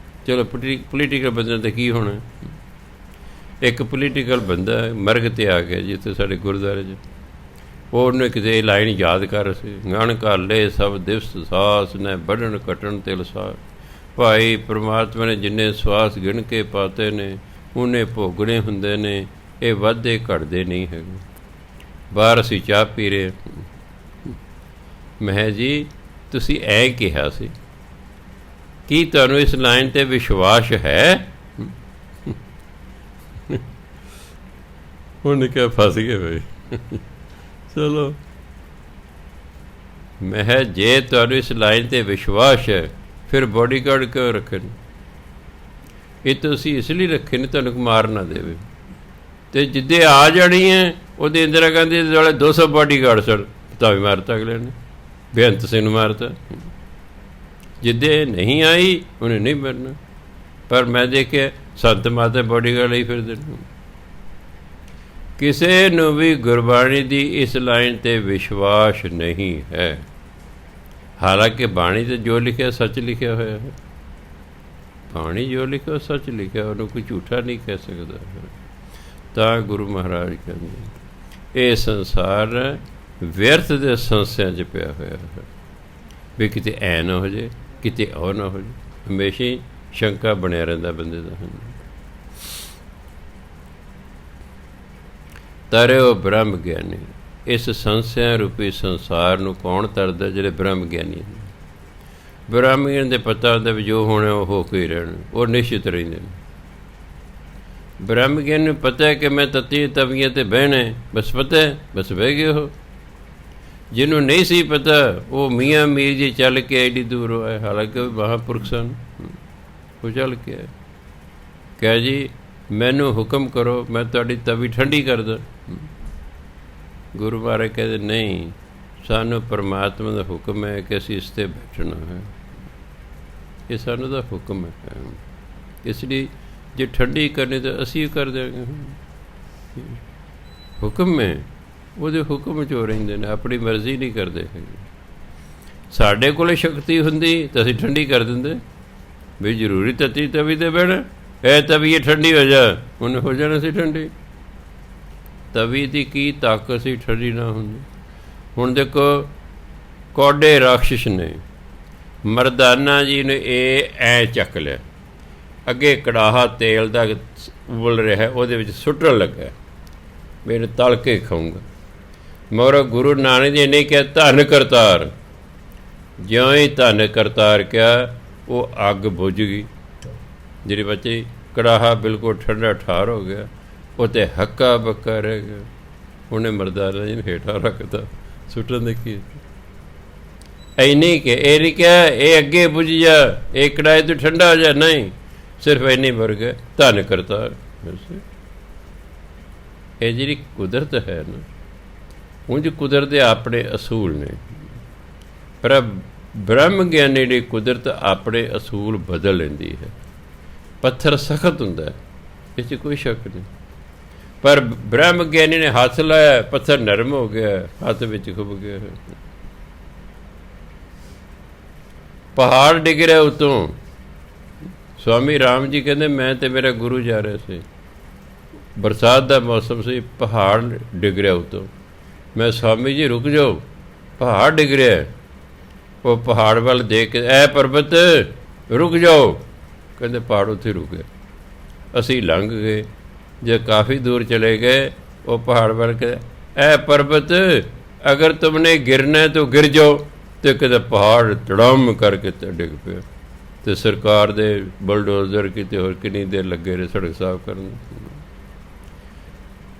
ਚਲੋ ਪੋਲੀਟੀਕਲ ਬੰਦਿਆਂ 'ਤੇ ਕੀ ਹੋਣਾ? ਇੱਕ ਪੋਲੀਟੀਕਲ ਬੰਦਾ ਮਰਗ 'ਤੇ ਆ ਗਿਆ ਜਿੱਥੇ ਸਾਡੇ ਗੁਰਦੁਆਰੇ 'ਚ, ਉਹਨੇ ਕਿਤੇ ਲਾਈਨ ਯਾਦ ਕਰ ਸੀ, ਗਣ ਘਾਲੇ ਸਭ ਦਿਵਸ ਸਾਸ ਨੇ ਵੱਢਣ ਘਟਣ ਤਿਲ ਸਾਰ। ਭਾਈ ਪਰਮਾਤਮਾ ਨੇ ਜਿੰਨੇ ਸਵਾਸ ਗਿਣ ਕੇ ਪਾਤੇ ਨੇ ਉਹਨੇ ਭੋਗਣੇ ਹੁੰਦੇ ਨੇ, ਇਹ ਵੱਧਦੇ ਘਟਦੇ ਨਹੀਂ ਹੈਗੇ। ਬਾਹਰ ਅਸੀਂ ਚਾਹ ਪੀ ਰਹੇ, ਮੈਂ ਜੀ ਤੁਸੀਂ ਐ ਕਿਹਾ ਸੀ, ਕੀ ਤੁਹਾਨੂੰ ਇਸ ਲਾਈਨ 'ਤੇ ਵਿਸ਼ਵਾਸ ਹੈ? ਉਹਨੇ ਕਿਹਾ ਫਸ ਗਏ ਬਈ। ਚਲੋ ਮੈਂ ਜੇ ਤੁਹਾਨੂੰ ਇਸ ਲਾਈਨ 'ਤੇ ਵਿਸ਼ਵਾਸ ਹੈ ਫਿਰ ਬੋਡੀਗਾਰਡ ਕਿਉਂ ਰੱਖੇ ਨੇ? ਇਹ ਤਾਂ ਅਸੀਂ ਇਸ ਲਈ ਰੱਖੇ ਨੇ ਤੁਹਾਨੂੰ ਮਾਰ ਨਾ ਦੇਵੇ। ਅਤੇ ਜਿੱਦੇ ਆ ਜਾਣੀ ਹੈ ਉਹਦੇ ਇੰਦਰਾ ਗਾਂਧੀ ਦੇ ਦੁਆਲੇ 200 ਬੋਡੀਗਾਰਡ ਸਨ, ਤਾਂ ਵੀ ਮਾਰਤਾ ਅਗਲੇ ਨੇ, ਬੇਅੰਤ ਸਿੰਘ ਨੂੰ ਮਾਰਤਾ। ਜਿੱਦੇ ਨਹੀਂ ਆਈ ਉਹਨੇ ਨਹੀਂ ਮਰਨਾ। ਪਰ ਮੈਂ ਦੇਖਿਆ ਸੰਤ ਮਾਤਾ ਬੋਡੀਗਾਰਡ ਲਈ ਫਿਰਦੇ ਨੇ। ਕਿਸੇ ਨੂੰ ਵੀ ਗੁਰਬਾਣੀ ਦੀ ਇਸ ਲਾਈਨ 'ਤੇ ਵਿਸ਼ਵਾਸ ਨਹੀਂ ਹੈ। ਹਾਲਾਂਕਿ ਬਾਣੀ 'ਤੇ ਜੋ ਲਿਖਿਆ ਸੱਚ ਲਿਖਿਆ ਹੋਇਆ ਹੈ। ਬਾਣੀ ਜੋ ਲਿਖਿਆ ਸੱਚ ਲਿਖਿਆ, ਉਹਨੂੰ ਕੋਈ ਝੂਠਾ ਨਹੀਂ ਕਹਿ ਸਕਦਾ। ਤਾਂ ਗੁਰੂ ਮਹਾਰਾਜ ਕਹਿੰਦੇ ਇਹ ਸੰਸਾਰ ਵਿਅਰਥ ਦੇ ਸੰਸਿਆਂ 'ਚ ਪਿਆ ਹੋਇਆ ਹੈ ਵੀ ਕਿਤੇ ਐ ਨਾ ਹੋ ਜਾਏ, ਕਿਤੇ ਉਹ ਨਾ ਹੋ ਜਾਏ। ਹਮੇਸ਼ਾ ਹੀ ਸ਼ੰਕਾ ਬਣਿਆ ਰਹਿੰਦਾ ਬੰਦੇ ਦਾ। ਤਰਿਓ ਬ੍ਰਹਮ ਗਿਆਨੀ। ਇਸ ਸੰਸਿਆ ਰੂਪੀ ਸੰਸਾਰ ਨੂੰ ਕੌਣ ਤਰਦਾ? ਜਿਹੜੇ ਬ੍ਰਹਮ ਗਿਆਨੀ ਨੇ। ਬ੍ਰਹਮ ਗਿਆਨੀ ਦੇ ਪਤਾ ਹੁੰਦਾ ਵੀ ਜੋ ਹੋਣਾ ਉਹ ਹੋ ਕੇ ਹੀ ਰਹਿਣਾ, ਉਹ ਨਿਸ਼ਚਿਤ ਰਹਿੰਦੇ ਨੇ। ਬ੍ਰਹਮ ਗਿਆਨੀ ਨੂੰ ਪਤਾ ਹੈ ਕਿ ਮੈਂ ਤਤੀ ਤਵੀਆਂ 'ਤੇ ਬਹਿਣਾ, ਬਸ ਪਤਾ ਹੈ, ਬਸ ਬਹਿ ਗਏ ਉਹ। ਜਿਹਨੂੰ ਨਹੀਂ ਸੀ ਪਤਾ ਉਹ ਮੀਆਂ ਮੀਰ ਜੀ ਚੱਲ ਕੇ ਐਡੀ ਦੂਰ ਹੋਇਆ, ਹਾਲਾਂਕਿ ਉਹ ਮਹਾਂਪੁਰਖ ਸਨ। ਉਹ ਚੱਲ ਕੇ ਆਏ, ਕਹਿ ਜੀ ਮੈਨੂੰ ਹੁਕਮ ਕਰੋ, ਮੈਂ ਤੁਹਾਡੀ ਤਵੀ ਠੰਡੀ ਕਰਦਾ। ਗੁਰੂ ਮਹਾਰਾਜ ਕਹਿੰਦੇ ਨਹੀਂ, ਸਾਨੂੰ ਪਰਮਾਤਮਾ ਦਾ ਹੁਕਮ ਹੈ ਕਿ ਅਸੀਂ ਇਸ 'ਤੇ ਬੈਠਣਾ ਹੈ, ਇਹ ਸਾਨੂੰ ਦਾ ਹੁਕਮ ਹੈ। ਇਸ ਲਈ ਜੇ ਠੰਡੀ ਕਰਨੀ ਤਾਂ ਅਸੀਂ ਕਰ ਦਿਆਂਗੇ, ਹੁਕਮ ਹੈ। ਉਹਦੇ ਹੁਕਮ 'ਚ ਹੋ ਰਹਿੰਦੇ ਨੇ, ਆਪਣੀ ਮਰਜ਼ੀ ਨਹੀਂ ਕਰਦੇ ਹੈਗੇ। ਸਾਡੇ ਕੋਲ ਸ਼ਕਤੀ ਹੁੰਦੀ ਤਾਂ ਅਸੀਂ ਠੰਡੀ ਕਰ ਦਿੰਦੇ ਵੀ ਜ਼ਰੂਰੀ ਤਤੀ ਤਵੀ 'ਤੇ ਬਹਿਣਾ, ਇਹ ਤਵੀ ਇਹ ਠੰਡੀ ਹੋ ਜਾ, ਉਹਨੇ ਹੋ ਜਾਣਾ ਸੀ ਠੰਡੀ। ਤਵੀ ਦੀ ਕੀ ਤਾਕਤ ਸੀ ਠੰਡੀ ਨਾ ਹੁੰਦੀ। ਹੁਣ ਦੇਖੋ ਕੌਡੇ ਰਾਖਸ਼ ਨੇ ਮਰਦਾਨਾ ਜੀ ਨੇ ਇਹ ਐਂ ਚੱਕ ਲਿਆ, ਅੱਗੇ ਕੜਾਹਾ ਤੇਲ ਦਾ ਉਬਲ ਰਿਹਾ, ਉਹਦੇ ਵਿੱਚ ਸੁੱਟਣ ਲੱਗਾ, ਮੇਰੇ ਤਲ ਕੇ ਖਾਊਂਗਾ। ਮਗਰ ਗੁਰੂ ਨਾਨਕ ਜੀ ਨੇ ਕਿਹਾ ਧੰਨ ਕਰਤਾਰ। ਜਿਉਂ ਹੀ ਧੰਨ ਕਰਤਾਰ ਕਿਹਾ ਉਹ ਅੱਗ ਬੁਝ ਗਈ। ਜਿਹੜੀ ਬੱਚੇ ਕੜਾਹਾ ਬਿਲਕੁਲ ਠੰਡਾ ਠਾਰ ਹੋ ਗਿਆ, ਉਹ 'ਤੇ ਹੱਕਾ ਬੱਕਾ ਰਹਿ ਗਿਆ। ਉਹਨੇ ਮਰਦਾਨਾ ਜੀ ਨੂੰ ਹੇਠਾਂ ਰੱਖਤਾ, ਸੁੱਟਣ ਦੇ ਕੀ ਇੰਨੀ ਕਿ ਇਹ ਨਹੀਂ ਕਿਹਾ ਇਹ ਅੱਗੇ ਬੁਝ ਜਾ, ਇਹ ਕੜਾਹੇ ਤੋਂ ਠੰਡਾ ਹੋ ਜਾ, ਨਹੀਂ, ਸਿਰਫ ਇੰਨੀ ਮਰ ਗਿਆ ਧੰਨ ਕਰਤਾਰ। ਇਹ ਜਿਹੜੀ ਕੁਦਰਤ ਹੈ ਨਾ, ਉਂਝ ਕੁਦਰਤ ਦੇ ਆਪਣੇ ਅਸੂਲ ਨੇ, ਪਰ ਬ੍ਰਹਮ ਗਿਆਨੀ ਦੀ ਕੁਦਰਤ ਆਪਣੇ ਅਸੂਲ ਬਦਲ ਲੈਂਦੀ ਹੈ। ਪੱਥਰ ਸਖਤ ਹੁੰਦਾ, ਇਸ 'ਚ ਕੋਈ ਸ਼ੱਕ ਨਹੀਂ, ਪਰ ਬ੍ਰਹਮ ਗਿਆਨੀ ਨੇ ਹੱਥ ਲਾਇਆ, ਪੱਥਰ ਨਰਮ ਹੋ ਗਿਆ, ਹੱਥ ਵਿੱਚ ਖੁੱਭ ਗਿਆ। ਪਹਾੜ ਡਿੱਗ ਰਿਹਾ ਉੱਤੋਂ। ਸਵਾਮੀ ਰਾਮ ਜੀ ਕਹਿੰਦੇ ਮੈਂ ਤੇ ਮੇਰਾ ਗੁਰੂ ਜਾ ਰਹੇ ਸੀ, ਬਰਸਾਤ ਦਾ ਮੌਸਮ ਸੀ, ਪਹਾੜ ਡਿੱਗ ਰਿਹਾ ਉੱਤੋਂ। ਮੈਂ ਸਵਾਮੀ ਜੀ ਰੁਕ ਜਾਓ, ਪਹਾੜ ਡਿੱਗ ਰਿਹਾ। ਉਹ ਪਹਾੜ ਵੱਲ ਦੇਖ ਕੇ ਐ ਪਰਬਤ ਰੁਕ ਜਾਓ, ਕਹਿੰਦੇ ਪਹਾੜ ਉੱਥੇ ਰੁਕ ਗਿਆ। ਅਸੀਂ ਲੰਘ ਗਏ, ਜੇ ਕਾਫੀ ਦੂਰ ਚਲੇ ਗਏ, ਉਹ ਪਹਾੜ ਵੱਲ ਕੇ ਐ ਪਰਬਤ ਅਗਰ ਤੁਮਨੇ ਗਿਰਨਾ ਤਾਂ ਗਿਰ ਜਾਓ। ਅਤੇ ਕਿਤੇ ਪਹਾੜ ਧੜਮ ਕਰਕੇ ਤੇ ਡਿੱਗ ਪਿਆ, ਅਤੇ ਸਰਕਾਰ ਦੇ ਬਲਡੋਜ਼ਰ ਕਿਤੇ ਹੋਰ ਕਿੰਨੀ ਦੇਰ ਲੱਗੇ ਰਹੇ ਸੜਕ ਸਾਫ਼ ਕਰਨ।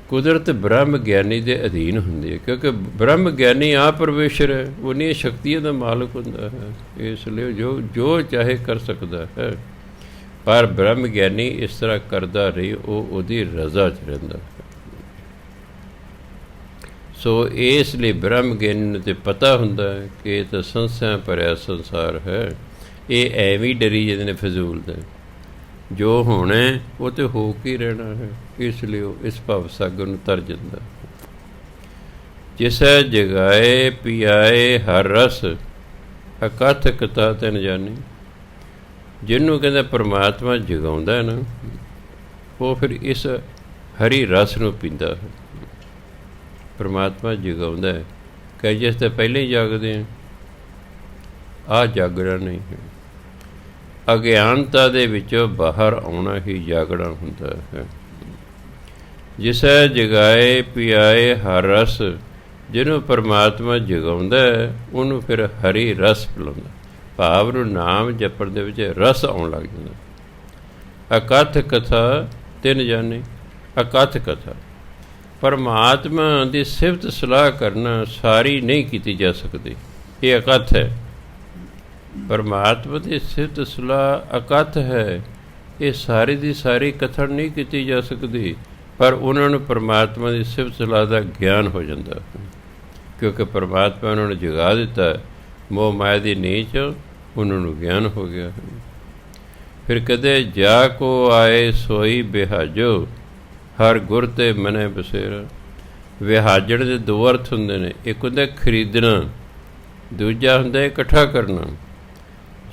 ਕੁਦਰਤ ਬ੍ਰਹਮ ਗਿਆਨੀ ਦੇ ਅਧੀਨ ਹੁੰਦੀ ਹੈ, ਕਿਉਂਕਿ ਬ੍ਰਹਮ ਗਿਆਨੀ ਆਪ ਪਰਮੇਸ਼ਰ ਹੈ, ਉਹਨੀਆਂ ਸ਼ਕਤੀਆਂ ਦਾ ਮਾਲਕ ਹੁੰਦਾ ਹੈ, ਇਸ ਲਈ ਜੋ ਚਾਹੇ ਕਰ ਸਕਦਾ ਹੈ। ਪਰ ਬ੍ਰਹਮ ਗਿਆਨੀ ਇਸ ਤਰ੍ਹਾਂ ਕਰਦਾ ਰਹੀ, ਉਹ ਉਹਦੀ ਰਜ਼ਾ 'ਚ ਰਹਿੰਦਾ ਹੈ। ਸੋ ਇਸ ਲਈ ਬ੍ਰਹਮ ਗਿਆਨੀ ਨੂੰ ਤਾਂ ਪਤਾ ਹੁੰਦਾ ਹੈ ਕਿ ਇਹ ਤਾਂ ਸੰਸਿਆ ਭਰਿਆ ਸੰਸਾਰ ਹੈ, ਇਹ ਐਵੇਂ ਹੀ ਡਰੀ ਜਾਂਦੇ ਨੇ ਫਜ਼ੂਲ ਦੇ, ਜੋ ਹੋਣਾ ਉਹ ਤਾਂ ਹੋ ਕੇ ਰਹਿਣਾ ਹੈ। ਇਸ ਲਈ ਉਹ ਇਸ ਭਵ ਸਾਗਰ ਨੂੰ ਤਰ ਜਾਂਦਾ। ਜਿਸੈ ਜਗਾਏ ਪਿਆਏ ਹਰ ਰਸ ਅਕਥ ਕਥਾ ਤੈਨ ਜਾਣੀ। ਜਿਹਨੂੰ ਕਹਿੰਦਾ ਪਰਮਾਤਮਾ ਜਗਾਉਂਦਾ ਨਾ, ਉਹ ਫਿਰ ਇਸ ਹਰੀ ਰਸ ਨੂੰ ਪੀਂਦਾ ਹੈ। ਪਰਮਾਤਮਾ ਜਗਾਉਂਦਾ ਹੈ, ਕਈ ਜਿਸ ਤੋਂ ਪਹਿਲਾਂ ਹੀ ਜਾਗਦੇ ਆ, ਆਹ ਜਾਗਣਾ ਨਹੀਂ ਹੈ। ਅਗਿਆਨਤਾ ਦੇ ਵਿੱਚੋਂ ਬਾਹਰ ਆਉਣਾ ਹੀ ਜਾਗਣਾ ਹੁੰਦਾ ਹੈ। ਜਿਸੈ ਜਗਾਏ ਪਿਆਏ ਹਰ ਰਸ, ਜਿਹਨੂੰ ਪਰਮਾਤਮਾ ਜਗਾਉਂਦਾ ਹੈ, ਉਹਨੂੰ ਫਿਰ ਹਰੀ ਰਸ ਪਿਲਾਉਂਦਾ। ਭਾਵ ਨੂੰ ਨਾਮ ਜਪਣ ਦੇ ਵਿੱਚ ਰਸ ਆਉਣ ਲੱਗ ਜਾਂਦਾ। ਅਕਥ ਕਥਾ ਤਿੰਨ ਜਾਣੇ। ਅਕਥ ਕਥਾ ਪਰਮਾਤਮਾ ਦੀ ਸਿਫਤ ਸਲਾਹ ਕਰਨਾ ਸਾਰੀ ਨਹੀਂ ਕੀਤੀ ਜਾ ਸਕਦੀ, ਇਹ ਅਕਥ ਹੈ। ਪਰਮਾਤਮਾ ਦੀ ਸਿਫਤ ਸਲਾਹ ਅਕਥ ਹੈ, ਇਹ ਸਾਰੀ ਦੀ ਸਾਰੀ ਕਥਨ ਨਹੀਂ ਕੀਤੀ ਜਾ ਸਕਦੀ, ਪਰ ਉਹਨਾਂ ਨੂੰ ਪਰਮਾਤਮਾ ਦੀ ਸਿਫਤ ਸਲਾਹ ਦਾ ਗਿਆਨ ਹੋ ਜਾਂਦਾ, ਕਿਉਂਕਿ ਪਰਮਾਤਮਾ ਉਹਨਾਂ ਨੂੰ ਜਗਾ ਦਿੱਤਾ। ਮੋਹ ਮਾਇਆ ਦੀ ਨੀਚ ਉਹਨਾਂ ਨੂੰ ਗਿਆਨ ਹੋ ਗਿਆ। ਫਿਰ ਕਦੇ ਜਾ ਕੋ ਆਏ ਸੋਈ ਬਿਹਾਜੋ, ਹਰ ਗੁਰ ਤੇ ਮਨੇ ਬਸੇਰਾ। ਵਿਹਾਜਣ ਦੇ ਦੋ ਅਰਥ ਹੁੰਦੇ ਨੇ, ਇੱਕ ਹੁੰਦਾ ਖਰੀਦਣਾ, ਦੂਜਾ ਹੁੰਦਾ ਇਕੱਠਾ ਕਰਨਾ।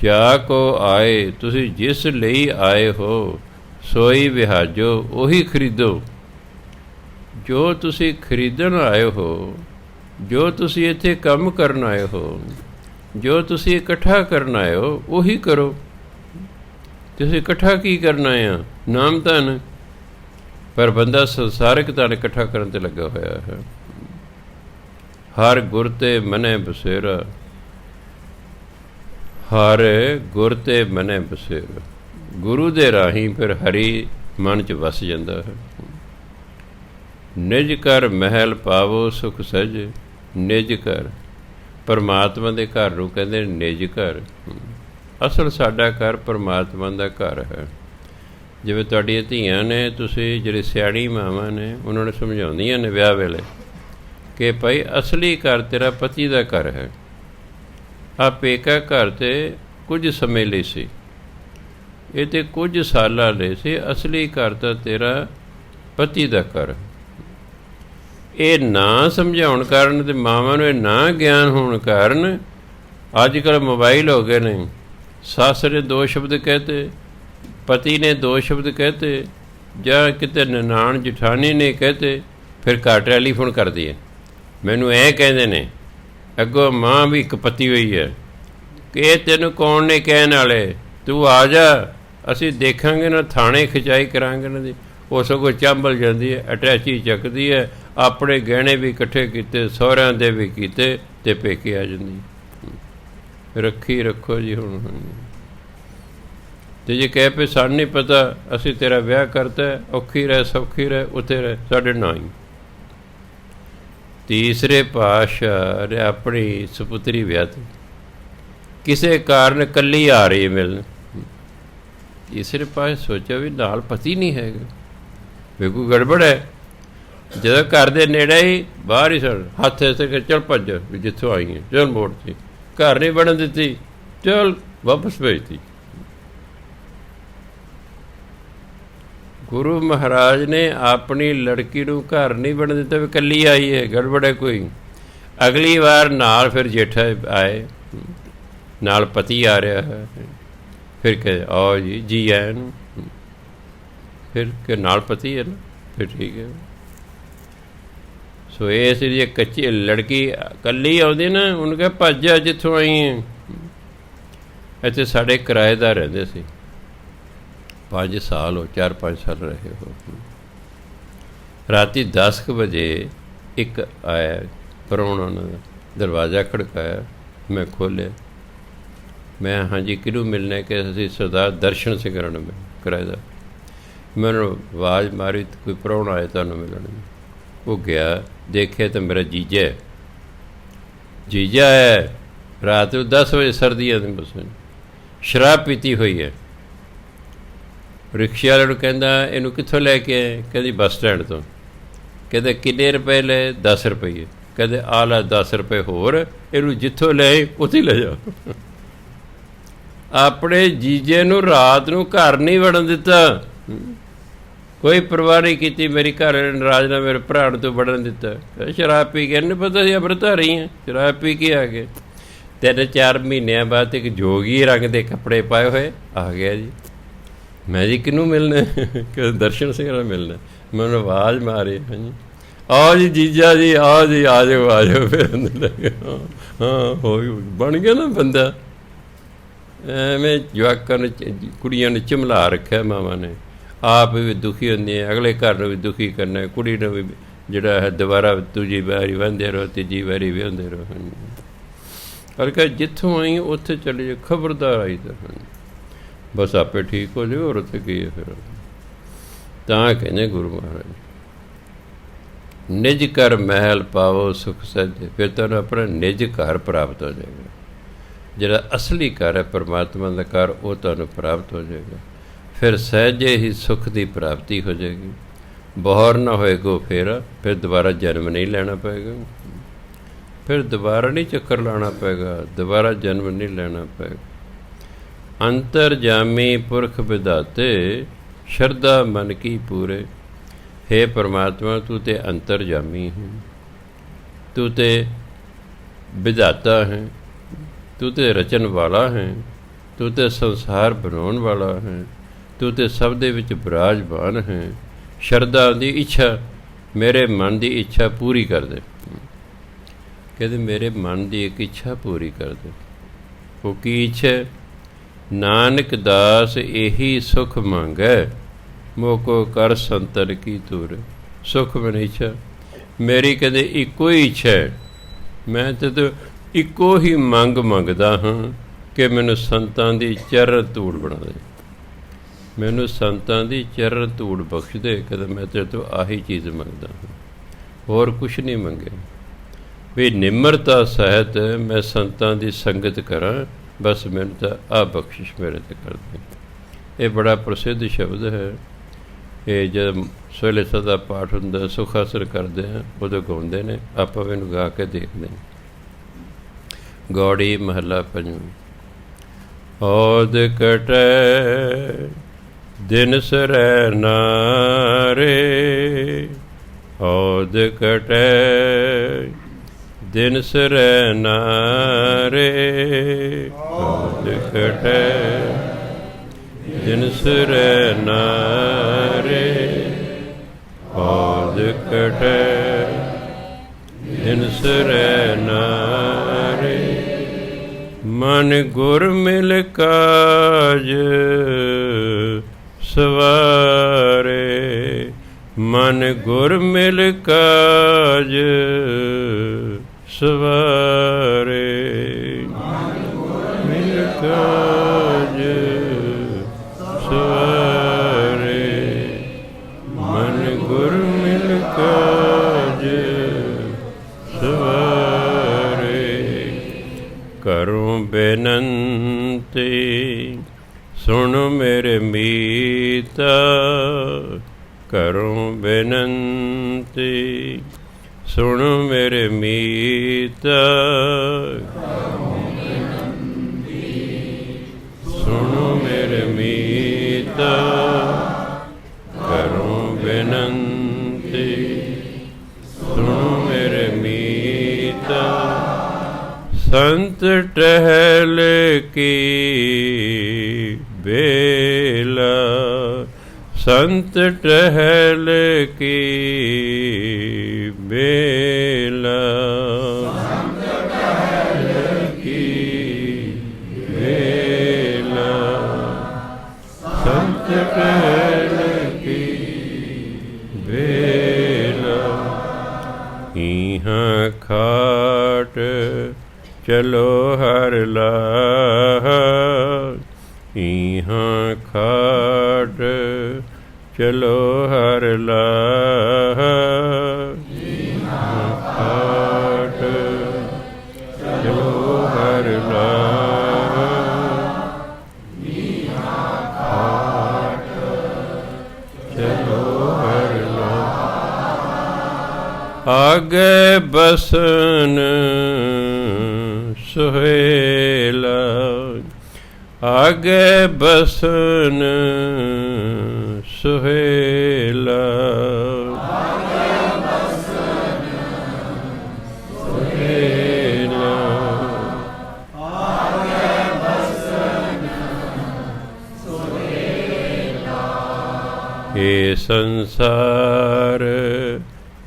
ਜਾ ਕੋ ਆਏ, ਤੁਸੀਂ ਜਿਸ ਲਈ ਆਏ ਹੋ, ਸੋਈ ਵਿਹਾਜੋ, ਉਹੀ ਖਰੀਦੋ। ਜੋ ਤੁਸੀਂ ਖਰੀਦਣ ਆਏ ਹੋ, ਜੋ ਤੁਸੀਂ ਇੱਥੇ ਕੰਮ ਕਰਨ ਆਏ ਹੋ, ਜੋ ਤੁਸੀਂ ਇਕੱਠਾ ਕਰਨ ਆਏ ਹੋ, ਉਹੀ ਕਰੋ। ਤੁਸੀਂ ਇਕੱਠਾ ਕੀ ਕਰਨਾ ਆ? ਨਾਮ ਧਨ। ਪਰ ਬੰਦਾ ਸੰਸਾਰਿਕ ਧਨ ਇਕੱਠਾ ਕਰਨ 'ਤੇ ਲੱਗਾ ਹੋਇਆ ਹੈ। ਹਰ ਗੁਰ ਤੇ ਮਨੇ ਬਸੇਰਾ, ਹਰ ਗੁਰ ਤੇ ਮਨੇ ਬਸੇਰਾ। ਗੁਰੂ ਦੇ ਰਾਹੀਂ ਫਿਰ ਹਰੀ ਮਨ 'ਚ ਵਸ ਜਾਂਦਾ ਹੈ। ਨਿਜ ਕਰ ਮਹਿਲ ਪਾਵੋ ਸੁਖ ਸਹਿਜ। ਨਿਜ ਘਰ, ਪਰਮਾਤਮਾ ਦੇ ਘਰ ਨੂੰ ਕਹਿੰਦੇ ਨਿਜ ਘਰ। ਅਸਲ ਸਾਡਾ ਘਰ ਪਰਮਾਤਮਾ ਦਾ ਘਰ ਹੈ। ਜਿਵੇਂ ਤੁਹਾਡੀਆਂ ਧੀਆਂ ਨੇ, ਤੁਸੀਂ ਜਿਹੜੇ ਸਿਆਣੀ ਮਾਵਾਂ ਨੇ, ਉਹਨਾਂ ਨੂੰ ਸਮਝਾਉਂਦੀਆਂ ਨੇ ਵਿਆਹ ਵੇਲੇ ਕਿ ਭਾਈ ਅਸਲੀ ਘਰ ਤੇਰਾ ਪਤੀ ਦਾ ਘਰ ਹੈ। ਆਹ ਪੇਕਾ ਘਰ ਤੇ ਕੁਝ ਸਮੇਂ ਲਈ ਸੀ, ਇਹ ਤੇ ਕੁਝ ਸਾਲਾਂ ਲਈ ਸੀ। ਅਸਲੀ ਘਰ ਤਾਂ ਤੇਰਾ ਪਤੀ ਦਾ ਘਰ। ਇਹ ਨਾ ਸਮਝਾਉਣ ਕਾਰਨ ਅਤੇ ਮਾਵਾਂ ਨੂੰ ਇਹ ਨਾ ਗਿਆਨ ਹੋਣ ਕਾਰਨ ਅੱਜ ਕੱਲ੍ਹ ਮੋਬਾਈਲ ਹੋ ਗਏ ਨੇ। ਸੱਸ ਨੇ 2 ਸ਼ਬਦ ਕਹਤੇ, ਪਤੀ ਨੇ 2 ਸ਼ਬਦ ਕਹਤੇ, ਜਾਂ ਕਿਤੇ ਨਨਾਣ ਜਠਾਣੀ ਨੇ ਕਹਤੇ, ਫਿਰ ਘਰ ਟੈਲੀਫੋਨ ਕਰਦੀ ਹੈ, ਮੈਨੂੰ ਇਹ ਕਹਿੰਦੇ ਨੇ, ਅੱਗੋਂ ਮਾਂ ਵੀ ਇੱਕ ਪਤੀ ਹੋਈ ਹੈ ਕਿ ਇਹ ਤੈਨੂੰ ਕੌਣ ਨੇ ਕਹਿਣ ਵਾਲੇ, ਤੂੰ ਆ ਜਾ, ਅਸੀਂ ਦੇਖਾਂਗੇ ਨਾ, ਥਾਣੇ ਖਿਚਾਈ ਕਰਾਂਗੇ ਨਾ ਦੀ। ਉਹ ਸਗੋਂ ਚਾਂਬਲ ਜਾਂਦੀ ਹੈ, ਅਟੈਚੀ ਚੱਕਦੀ ਹੈ, ਆਪਣੇ ਗਹਿਣੇ ਵੀ ਇਕੱਠੇ ਕੀਤੇ, ਸਹੁਰਿਆਂ ਦੇ ਵੀ ਕੀਤੇ, ਅਤੇ ਪੇਕੇ ਆ ਜਾਂਦੀ। ਰੱਖੀ ਰੱਖੋ ਜੀ ਹੁਣ। ਅਤੇ ਜੇ ਕਹਿ ਪਏ ਸਾਨੂੰ ਨਹੀਂ ਪਤਾ, ਅਸੀਂ ਤੇਰਾ ਵਿਆਹ ਕਰਤਾ, ਔਖੀ ਰਹਿ ਸੌਖੀ ਰਹਿ, ਉੱਥੇ ਰਹਿ, ਸਾਡੇ ਨਾ ਹੀ। ਤੀਸਰੇ ਪਾਤਸ਼ਾਹ ਨੇ ਆਪਣੀ ਸਪੁੱਤਰੀ ਵਿਆਹ ਤੀ, ਕਿਸੇ ਕਾਰਨ ਇਕੱਲੀ ਆ ਰਹੀ ਹੈ ਮਿਲਣ। ਤੀਸਰੇ ਪਾਤਸ਼ਾਹ ਸੋਚਿਆ ਵੀ ਨਾਲ ਪਤੀ ਨਹੀਂ ਹੈਗਾ, ਵੀ ਕੋਈ ਗੜਬੜ ਹੈ। ਜਦੋਂ ਘਰ ਦੇ ਨੇੜੇ ਹੀ ਬਾਹਰ ਹੀ ਸਨ, ਹੱਥ ਐਸੇ ਕਿ ਚੱਲ ਭੱਜ ਵੀ ਜਿੱਥੋਂ ਆਈ ਹੈ, ਚੱਲ ਮੋੜਤੀ, ਘਰ ਨਹੀਂ ਬਣਨ ਦਿੱਤੀ, ਚੱਲ ਵਾਪਸ ਭੇਜਤੀ। ਗੁਰੂ ਮਹਾਰਾਜ ਨੇ ਆਪਣੀ ਲੜਕੀ ਨੂੰ ਘਰ ਨਹੀਂ ਬਣਨ ਦਿੱਤਾ, ਵੀ ਇਕੱਲੀ ਆਈ ਹੈ, ਗੜਬੜ ਹੈ ਕੋਈ। ਅਗਲੀ ਵਾਰ ਨਾਲ ਫਿਰ ਜੇਠਾ ਆਏ, ਨਾਲ ਪਤੀ ਆ ਰਿਹਾ ਹੈ, ਫਿਰ ਕਹੇ ਆਓ ਜੀ, ਜੀ ਆਇਆਂ ਨੂੰ, ਫਿਰ ਕਿ ਨਾਲ ਪਤੀ ਹੈ ਨਾ, ਫਿਰ ਠੀਕ ਹੈ। ਸੋ ਇਸ ਲਈ ਕੱਚੀ ਲੜਕੀ ਇਕੱਲੀ ਆਉਂਦੀ ਨਾ, ਉਹਨੂੰ ਕਿਹਾ ਭੱਜ ਜਾ ਜਿੱਥੋਂ ਆਈ ਹੈ। ਇੱਥੇ ਸਾਡੇ ਕਿਰਾਏਦਾਰ ਰਹਿੰਦੇ ਸੀ, 5 ਸਾਲ ਹੋ, 4-5 ਸਾਲ ਰਹੇ ਹੋ। ਰਾਤੀ 10 ਕੁ ਵਜੇ ਇੱਕ ਆਇਆ ਪ੍ਰਾਹੁਣਾ, ਉਹਨਾਂ ਦਾ ਦਰਵਾਜ਼ਾ ਖੜਕਾਇਆ, ਮੈਂ ਖੋਲ੍ਹਿਆ, ਮੈਂ ਹਾਂਜੀ ਕਿਹਨੂੰ ਮਿਲਣਾ, ਕਿ ਅਸੀਂ ਸਰਦਾਰ ਦਰਸ਼ਨ ਸਿੰਘ ਨੂੰ ਕਿਰਾਏਦਾਰ। ਮੈਨੂੰ ਆਵਾਜ਼ ਮਾਰੀ, ਕੋਈ ਪ੍ਰਾਹੁਣਾ ਆਇਆ ਤੁਹਾਨੂੰ ਮਿਲਣ। ਉਹ ਗਿਆ, ਦੇਖਿਆ ਤਾਂ ਮੇਰਾ ਜੀਜਾ ਹੈ। ਰਾਤ ਨੂੰ 10 ਵਜੇ, ਸਰਦੀਆਂ ਦੇ ਮੌਸਮ, ਸ਼ਰਾਬ ਪੀਤੀ ਹੋਈ ਹੈ। ਰਿਕਸ਼ੇ ਵਾਲੇ ਨੂੰ ਕਹਿੰਦਾ ਇਹਨੂੰ ਕਿੱਥੋਂ ਲੈ ਕੇ ਆਏ? ਕਹਿੰਦੀ ਬੱਸ ਸਟੈਂਡ ਤੋਂ। ਕਹਿੰਦੇ ਕਿੰਨੇ ਰੁਪਏ ਲਏ? 10 ਰੁਪਏ। ਕਹਿੰਦੇ ਆ ਲੈ 10 ਰੁਪਏ ਹੋਰ, ਇਹਨੂੰ ਜਿੱਥੋਂ ਲਏ ਉੱਥੇ ਲੈ ਜਾਓ। ਆਪਣੇ ਜੀਜੇ ਨੂੰ ਰਾਤ ਨੂੰ ਘਰ ਨਹੀਂ ਵੜਨ ਦਿੱਤਾ, ਕੋਈ ਪਰਵਾਹ ਨਹੀਂ ਕੀਤੀ। ਮੇਰੀ ਘਰ ਨਾਰਾਜ਼ ਨਾਲ ਮੇਰੇ ਭਰਾ ਨੂੰ ਤੋਂ ਵੜਨ ਦਿੱਤਾ। ਸ਼ਰਾਬ ਪੀ ਕੇ, ਇਹਨੂੰ ਪਤਾ ਸੀ ਅੰਮ੍ਰਿਤਧਾਰੀ ਹਾਂ, ਸ਼ਰਾਬ ਪੀ ਕੇ ਆ ਗਏ। 3-4 ਮਹੀਨਿਆਂ ਬਾਅਦ ਇੱਕ ਜੋਗੀ ਰੰਗ ਦੇ ਕੱਪੜੇ ਪਾਏ ਹੋਏ ਆ ਗਿਆ ਜੀ। ਮੈਂ ਜੀ ਕਿਹਨੂੰ ਮਿਲਣਾ? ਕਿ ਦਰਸ਼ਨ ਸਿੰਘ ਨਾਲ ਮਿਲਣਾ। ਮੈਨੂੰ ਆਵਾਜ਼ ਮਾਰੀ, ਹਾਂਜੀ ਆਓ ਜੀ ਜੀਜਾ ਜੀ, ਆਓ ਜੀ, ਆ ਜਾਓ ਆ ਜਾਓ। ਫਿਰ ਅੰਦਰ ਲੱਗੇ, ਹਾਂ ਹੋ ਬਣ ਗਿਆ ਨਾ ਬੰਦਾ। ਐਵੇਂ ਜਵਾਕਾਂ ਨੂੰ, ਕੁੜੀਆਂ ਨੂੰ ਚਮਲਾ ਰੱਖਿਆ ਮਾਵਾਂ ਨੇ, ਆਪ ਵੀ ਦੁਖੀ ਹੁੰਦੀਆਂ, ਅਗਲੇ ਘਰ ਨੂੰ ਵੀ ਦੁਖੀ ਕਰਨਾ, ਕੁੜੀ ਨੂੰ ਵੀ ਜਿਹੜਾ ਹੈ ਦੁਬਾਰਾ ਦੂਜੀ ਵਾਰੀ ਵਹਿੰਦੇ ਰਹੋ, ਤੀਜੀ ਵਾਰੀ ਵਿਆਹੁੰਦੇ ਰਹੋ। ਪਰ ਕਹ ਜਿੱਥੋਂ ਆਈ ਉੱਥੇ ਚਲੇ ਜਾਓ, ਖਬਰਦਾਰ ਆਈ ਤਾਂ ਬਸ ਆਪੇ ਠੀਕ ਹੋ ਜਾਓ। ਹੋਰ ਉੱਥੇ ਕੀ ਹੈ ਫਿਰ? ਤਾਂ ਕਹਿੰਦੇ ਗੁਰੂ ਮਹਾਰਾਜ, ਨਿਜ ਘਰ ਮਹਿਲ ਪਾਵੋ ਸੁਖ ਸਹਿਜੇ। ਫਿਰ ਤੁਹਾਨੂੰ ਆਪਣਾ ਨਿਜ ਘਰ ਪ੍ਰਾਪਤ ਹੋ ਜਾਏਗਾ। ਜਿਹੜਾ ਅਸਲੀ ਘਰ ਹੈ ਪਰਮਾਤਮਾ ਦਾ ਘਰ, ਉਹ ਤੁਹਾਨੂੰ ਪ੍ਰਾਪਤ ਹੋ ਜਾਏਗਾ। ਫਿਰ ਸਹਿਜੇ ਹੀ ਸੁੱਖ ਦੀ ਪ੍ਰਾਪਤੀ ਹੋ ਜਾਏਗੀ। ਬੋਹਰ ਨਾ ਹੋਏਗਾ ਫਿਰ ਦੁਬਾਰਾ ਜਨਮ ਨਹੀਂ ਲੈਣਾ ਪਏਗਾ, ਫਿਰ ਦੁਬਾਰਾ ਨਹੀਂ ਚੱਕਰ ਲਾਉਣਾ ਪਏਗਾ, ਦੁਬਾਰਾ ਜਨਮ ਨਹੀਂ ਲੈਣਾ ਪਏਗਾ। ਅੰਤਰ ਜਾਮੀ ਪੁਰਖ ਵਿਧਾਤੇ, ਸ਼ਰਧਾ ਮਨ ਕੀ ਪੂਰੇ। ਹੇ ਪਰਮਾਤਮਾ, ਤੂੰ ਤੇ ਅੰਤਰ ਜਾਮੀ ਹੈ, ਤੂੰ ਤੇ ਵਿਧਾਤਾ ਹੈ, ਤੂੰ ਤੇ ਰਚਨ ਵਾਲਾ ਹੈ, ਤੂੰ ਤੇ ਸੰਸਾਰ ਬਣਾਉਣ ਵਾਲਾ ਹੈ, ਤੂੰ ਤੇ ਸਭ ਦੇ ਵਿੱਚ ਬਿਰਾਜਮਾਨ ਹੈ। ਸ਼ਰਧਾ ਦੀ ਇੱਛਾ, ਮੇਰੇ ਮਨ ਦੀ ਇੱਛਾ ਪੂਰੀ ਕਰ ਦੇ। ਕਹਿੰਦੇ ਮੇਰੇ ਮਨ ਦੀ ਇੱਕ ਇੱਛਾ ਪੂਰੀ ਕਰ ਦੇ। ਉਹ ਕੀ ਇੱਛਾ? ਨਾਨਕ ਦਾਸ ਇਹੀ ਸੁਖ ਮੰਗੈ, ਮੋਕੋ ਕਰ ਸੰਤਨ ਕੀ ਤੂਰ। ਸੁਖ ਮਨ ਇੱਛਾ ਮੇਰੀ, ਕਹਿੰਦੇ ਇੱਕੋ ਹੀ ਇੱਛਾ ਹੈ। ਮੈਂ ਤੇ ਇੱਕੋ ਹੀ ਮੰਗਦਾ ਹਾਂ ਕਿ ਮੈਨੂੰ ਸੰਤਾਂ ਦੀ ਚਰਨ ਧੂੜ ਬਣਾ ਦੇ, ਮੈਨੂੰ ਸੰਤਾਂ ਦੀ ਚਰਨ ਧੂੜ ਬਖਸ਼ ਦੇ। ਕਹਿੰਦਾ ਮੈਂ ਤੇਰੇ ਤੋਂ ਆਹੀ ਚੀਜ਼ ਮੰਗਦਾ ਹਾਂ, ਹੋਰ ਕੁਛ ਨਹੀਂ ਮੰਗਿਆ। ਵੀ ਨਿਮਰਤਾ ਸਹਿਤ ਮੈਂ ਸੰਤਾਂ ਦੀ ਸੰਗਤ ਕਰਾਂ, ਬਸ ਮੈਨੂੰ ਤਾਂ ਆਹ ਬਖਸ਼ਿਸ਼ ਮੇਰੇ 'ਤੇ ਕਰ ਦੇ। ਇਹ ਬੜਾ ਪ੍ਰਸਿੱਧ ਸ਼ਬਦ ਹੈ। ਇਹ ਜਦ ਸਵੇਲੇ ਸਦਾ ਪਾਠ ਹੁੰਦਾ, ਸੁਖ ਹਾਸਲ ਕਰਦੇ ਹਾਂ, ਉਦੋਂ ਗਾਉਂਦੇ ਨੇ। ਆਪਾਂ ਵੀ ਇਹਨੂੰ ਗਾ ਕੇ ਦੇਖਦੇ ਹਾਂ। ਗੌੜੀ ਮਹੱਲਾ ਪੰਜਵਾਂ। ਔਦ ਕਟੈ ਦਿਨ ਸਰੈ ਨਾਰੇ, ਔਦ ਕਟੈ ਦਿਨ ਸਰੈ ਨਾਰੇ, ਔਦ ਕਟੈ ਦਿਨ ਸਰੈ ਨਾਰੇ, ਔਦ ਕਟੈ ਦਿਨ ਸਰੈ ਨਾਰੇ। ਮਨ ਗੁਰ ਮਿਲ ਕਾਜ ਸਵਾਰੇ, ਮਨ ਗੁਰ ਮਿਲ ਕਾਜ ਸਵਾਰੇ, ਮਨ ਗੁਰ ਮਿਲ ਕਾਜ ਸਵਾਰੇ, ਮਨ ਗੁਰ ਮਿਲ ਕਾਜ ਸਵਾਰੇ। ਕਰੂੰ ਬੇਨੰਤੀ ਸੁਣ ਮੇਰੇ ਮੀਤਾ, ਕਰੂੰ ਬੇਨੰਤੀ ਸੁਣ ਮੇਰੇ ਮੀਤਾ, ਸੁਣ ਮੇਰੇ ਮੀਤਾ, ਕਰੂੰ ਬੇਨੰਤੀ ਸੁਣ ਮੇਰੇ ਮੀਤਾ। ਸੰਤ ਟਹਿਲ ਕੀ ਬੇਲਾ, ਸੰਤ ਟਹਿਲ ਕੀ ਬੇਲਾ, ਸੰਤ ਟਹਿਲ ਕੀ ਬੇਲਾ, ਸੰਤ ਟਹਿਲ ਕੀ ਬੇਲਾ। ਇਹਾਂ ਖਾਟ ਚਲੋ ਹਰ ਲਾਹ, ਇਹਾਂ ਖਾਟ ਚਲੋ ਹਰ ਲਾਹ, ਇਹਾਂ ਖਾਟ ਚਲੋ ਹਰ ਲਾਹ, ਇਹਾਂ ਖਾਟ ਚਲੋ ਹਰ ਲਾਹ। ਆਗੇ ਬਸਨ ਸੁਹੇਲਾ, ਆਗੇ ਬਸਨ ਸੁਹੇਲਾ, ਆਗੇ ਬਸਨ ਸੁਹੇਲਾ, ਆਗੇ ਬਸਨ ਸੁਹੇਲਾ। ਇਹ ਸੰਸਾਰ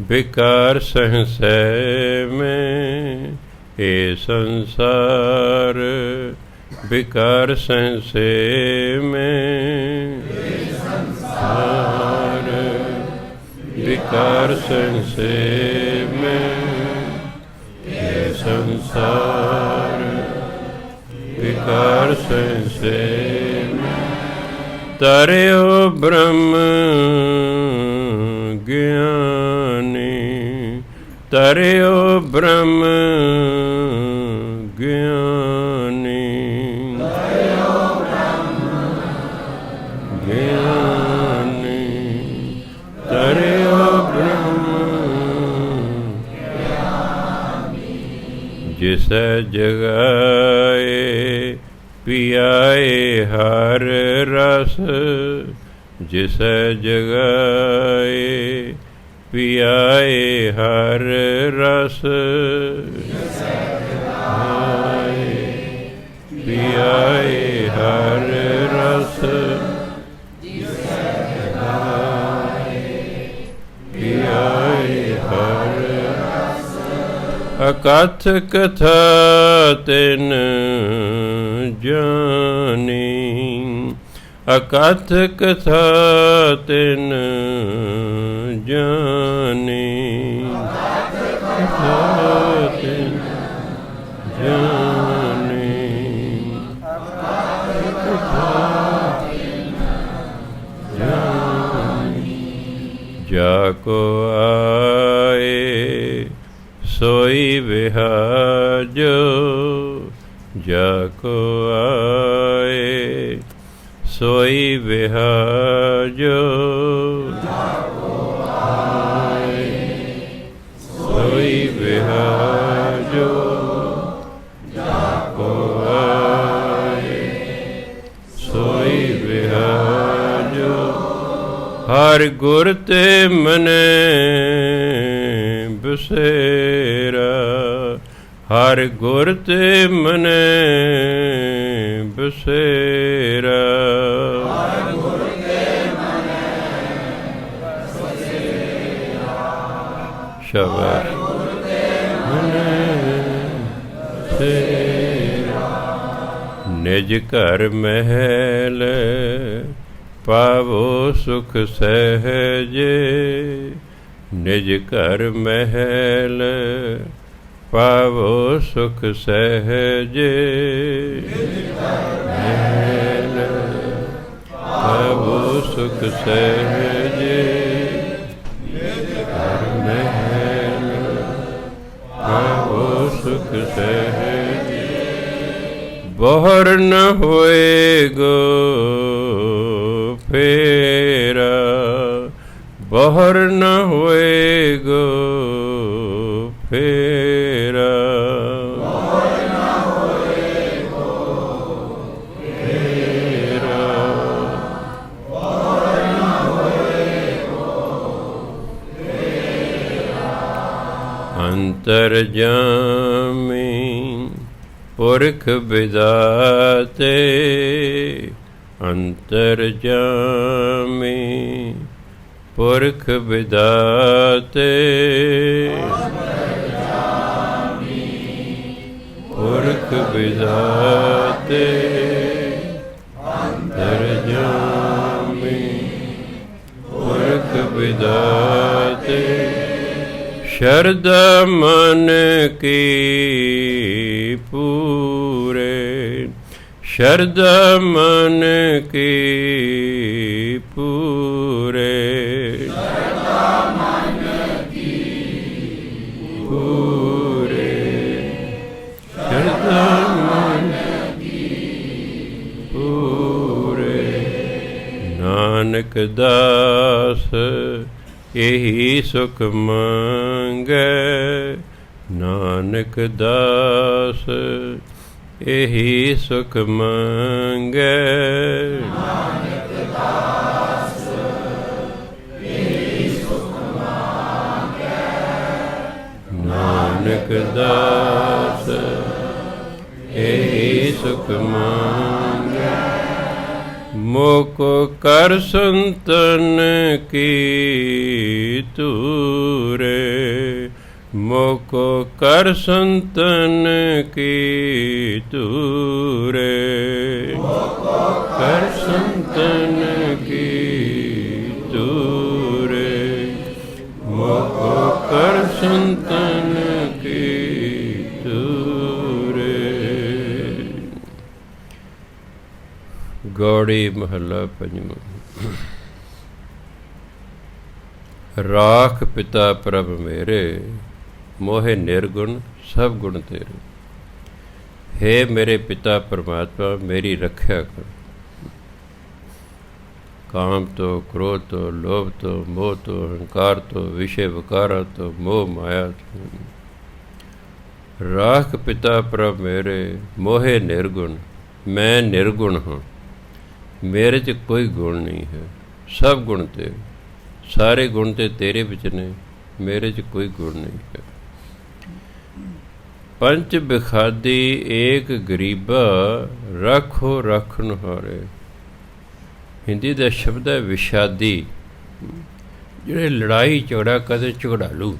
ਵਿਕਾਰ ਸੰਸੈ ਮੈਂ, ਇਹ ਸੰਸਾਰ ਵਿਕਾਰ ਸੰਸੇ ਮੈਂ, ਇਹ ਸੰਸਾਰ ਵਿਕਾਰ ਸੰਸੇ ਮੈਂ, ਇਹ ਸੰਸਾਰ ਵਿਕਾਰ ਸੰਸੇ ਮੈਂ। ਤਰਿਓ ਬ੍ਰਹਮ ਗਿਆਨੀ, ਤਰਿਓ ਬ੍ਰਹਮ ਗਿਆਨੀ, ਤਰਿਓ ਬ੍ਰਹਮ ਗਿਆਨੀ, ਤਰਿਓ ਬ੍ਰਹਮ ਗਿਆਨੀ। ਜਿਸੈ ਜਗਾਏ ਪਿਆਏ ਹਰ ਰਸ, ਜਿਸੈ ਜਗਾਏ ਪਿਆਏ ਹਰ ਰਸ, ਜਿਸੈ ਜਗਾਏ ਪਿਆਏ ਹਰ ਰਸ, ਜਿਸੈ ਜਗਾਏ ਪਿਆਏ ਹਰ ਰਸ। ਅਕਥ ਕਥਾ ਤਿਨ ਜਾਨੀ, ਅਕਥ ਕਥਾ ਤਿਨ ਜਾਨੀ, ਅਕਥ ਕਥਾ ਤਿਨ ਜਾਨੀ, ਅਕਥ ਕਥਾ ਤਿਨ ਜਾਨੀ। ਜਾ ਕੋ ਆਏ ਸੋਈ ਵਿਹਾਜੋ, ਜਾ ਕੋ ਆਏ ਸੋਈ ਵਿਹਾਜੋ, ਜਾ ਕੋ ਆਏ ਸੋਈ ਵਿਹਾਜੋ, ਜਾ ਕੋ ਆਏ ਸੋਈ ਵਿਹਾਜੋ। ਹਰਿ ਗੁਰ ਤੇ ਮਨੈ ਬਸੇਰਾ, ਹਰਿ ਗੁਰ ਤੇ ਮਨੈ ਬਸੇਰਾ, ਹਰਿ ਗੁਰ ਤੇ ਮਨੈ ਬਸੇਰਾ, ਸ਼ਬਦ ਗੁਰ ਤੇ ਮਨੈ ਬਸੇਰਾ। ਨਿਜ ਘਰ ਮਹਿਲ ਪਾਵੋ ਸੁਖ ਸਹਿਜੇ, ਨਿਜ ਘਰ ਮਹਿਲ ਪਾਵੋ ਸੁਖ ਸਹਿਜੇ, ਮਹਿਲ ਪਾਵੋ ਸੁਖ ਸਹਿਜੇ, ਨਿਜ ਘਰ ਮਹਿਲ ਪਾਵੋ ਸੁਖ ਸਹਿਜੇ। ਬਹਰ ਨ ਹੋਏਗੋ ਫੇਰਾ, ਬਹਰ ਨ ਹੋਏਗੋ ਫੇਰਾ, ਬਹਰ ਨ ਹੋਏਗੋ ਫੇਰਾ, ਬਹਰ ਨ ਹੋਏਗੋ ਫੇਰਾ। ਅੰਤਰਜਾਮੀ ਪੁਰਖ ਵਿਦਾਤੇ, ਅੰਤਰਜਾਮੀ ਪੁਰਖ ਵਿਦਾਤੇ, ਅੰਤਰਜਾਮੀ ਪੁਰਖ ਵਿਦਾਤੇ, ਅੰਤਰਜਾਮੀ ਪੁਰਖ ਵਿਦਾਤੇ। ਸ਼ਰਧਾ ਮਨ ਕੀ ਪੂਰੇ, ਸ਼ਰਧਾ ਮਨ ਕੀ ਪੂਰੇ, ਸ਼ਰਧਾ ਮਨ ਕੀ ਪੂਰੇ, ਸ਼ਰਧਾ ਮਨ ਕੀ ਪੂਰੇ। ਨਾਨਕ ਦਾਸ ਇਹੀ ਸੁਖ ਮੰਗੈ, ਨਾਨਕ ਦਾਸ ਇਹੀ ਸੁਖ ਮੰਗੈ, ਨਾਨਕ ਦਾਸ ਇਹੀ ਸੁਖ ਮੰਗੈ, ਨਾਨਕ ਦਾਸ ਇਹੀ ਸੁਖ ਮੰਗੈ। ਮੋਕੋ ਕਰ ਸੰਤਨ ਕੀ ਤੂਰੇ, ਮੋਕੋ ਕਰ ਸੰਤਨ ਕੀ ਤੂਰੇ, ਮੋਕੋ ਕਰ ਸੰਤਨ ਕੀ ਤੂਰੇ, ਮੋਕੋ ਕਰ ਸੰਤਨ ਕੀ ਤੂਰੇ। ਗੌੜੀ ਮਹੱਲਾ ਪੰਜਵਾਂ। ਰਾਖ ਪਿਤਾ ਪ੍ਰਭ ਮੇਰੇ, ਮੋਹਿ ਨਿਰਗੁਣ ਸਭ ਗੁਣ ਤੇਰੇ। ਹੇ ਮੇਰੇ ਪਿਤਾ ਪਰਮਾਤਮਾ, ਮੇਰੀ ਰੱਖਿਆ ਕਰ ਕਾਮ ਤੋਂ, ਕ੍ਰੋਧ ਤੋਂ, ਲੋਭ ਤੋਂ, ਮੋਹ ਤੋਂ, ਅਹੰਕਾਰ ਤੋਂ, ਵਿਸ਼ੇ ਵਿਕਾਰਾਂ ਤੋਂ, ਮੋਹ ਮਾਇਆ ਤੋਂ। ਰਾਖ ਪਿਤਾ ਪ੍ਰਭ ਮੇਰੇ, ਮੋਹਿ ਨਿਰਗੁਣ, ਮੈਂ ਨਿਰਗੁਣ ਹਾਂ, ਮੇਰੇ 'ਚ ਕੋਈ ਗੁਣ ਨਹੀਂ ਹੈ। ਸਭ ਗੁਣ ਤੇਰੇ, ਸਾਰੇ ਗੁਣ ਤੇ ਤੇਰੇ ਵਿੱਚ ਨੇ, ਮੇਰੇ 'ਚ ਕੋਈ ਗੁਣ ਨਹੀਂ ਹੈ। ਪੰਚ ਬਿਖਾਦੀ ਏਕ ਗਰੀਬਾ, ਰੱਖੋ ਰੱਖਣ ਹਾਰੇ। ਹਿੰਦੀ ਦਾ ਸ਼ਬਦ ਹੈ ਵਿਸ਼ਾਦੀ, ਜਿਹੜੇ ਲੜਾਈ ਝਗੜਾ ਕਦੇ ਝਗੜਾਲੂ।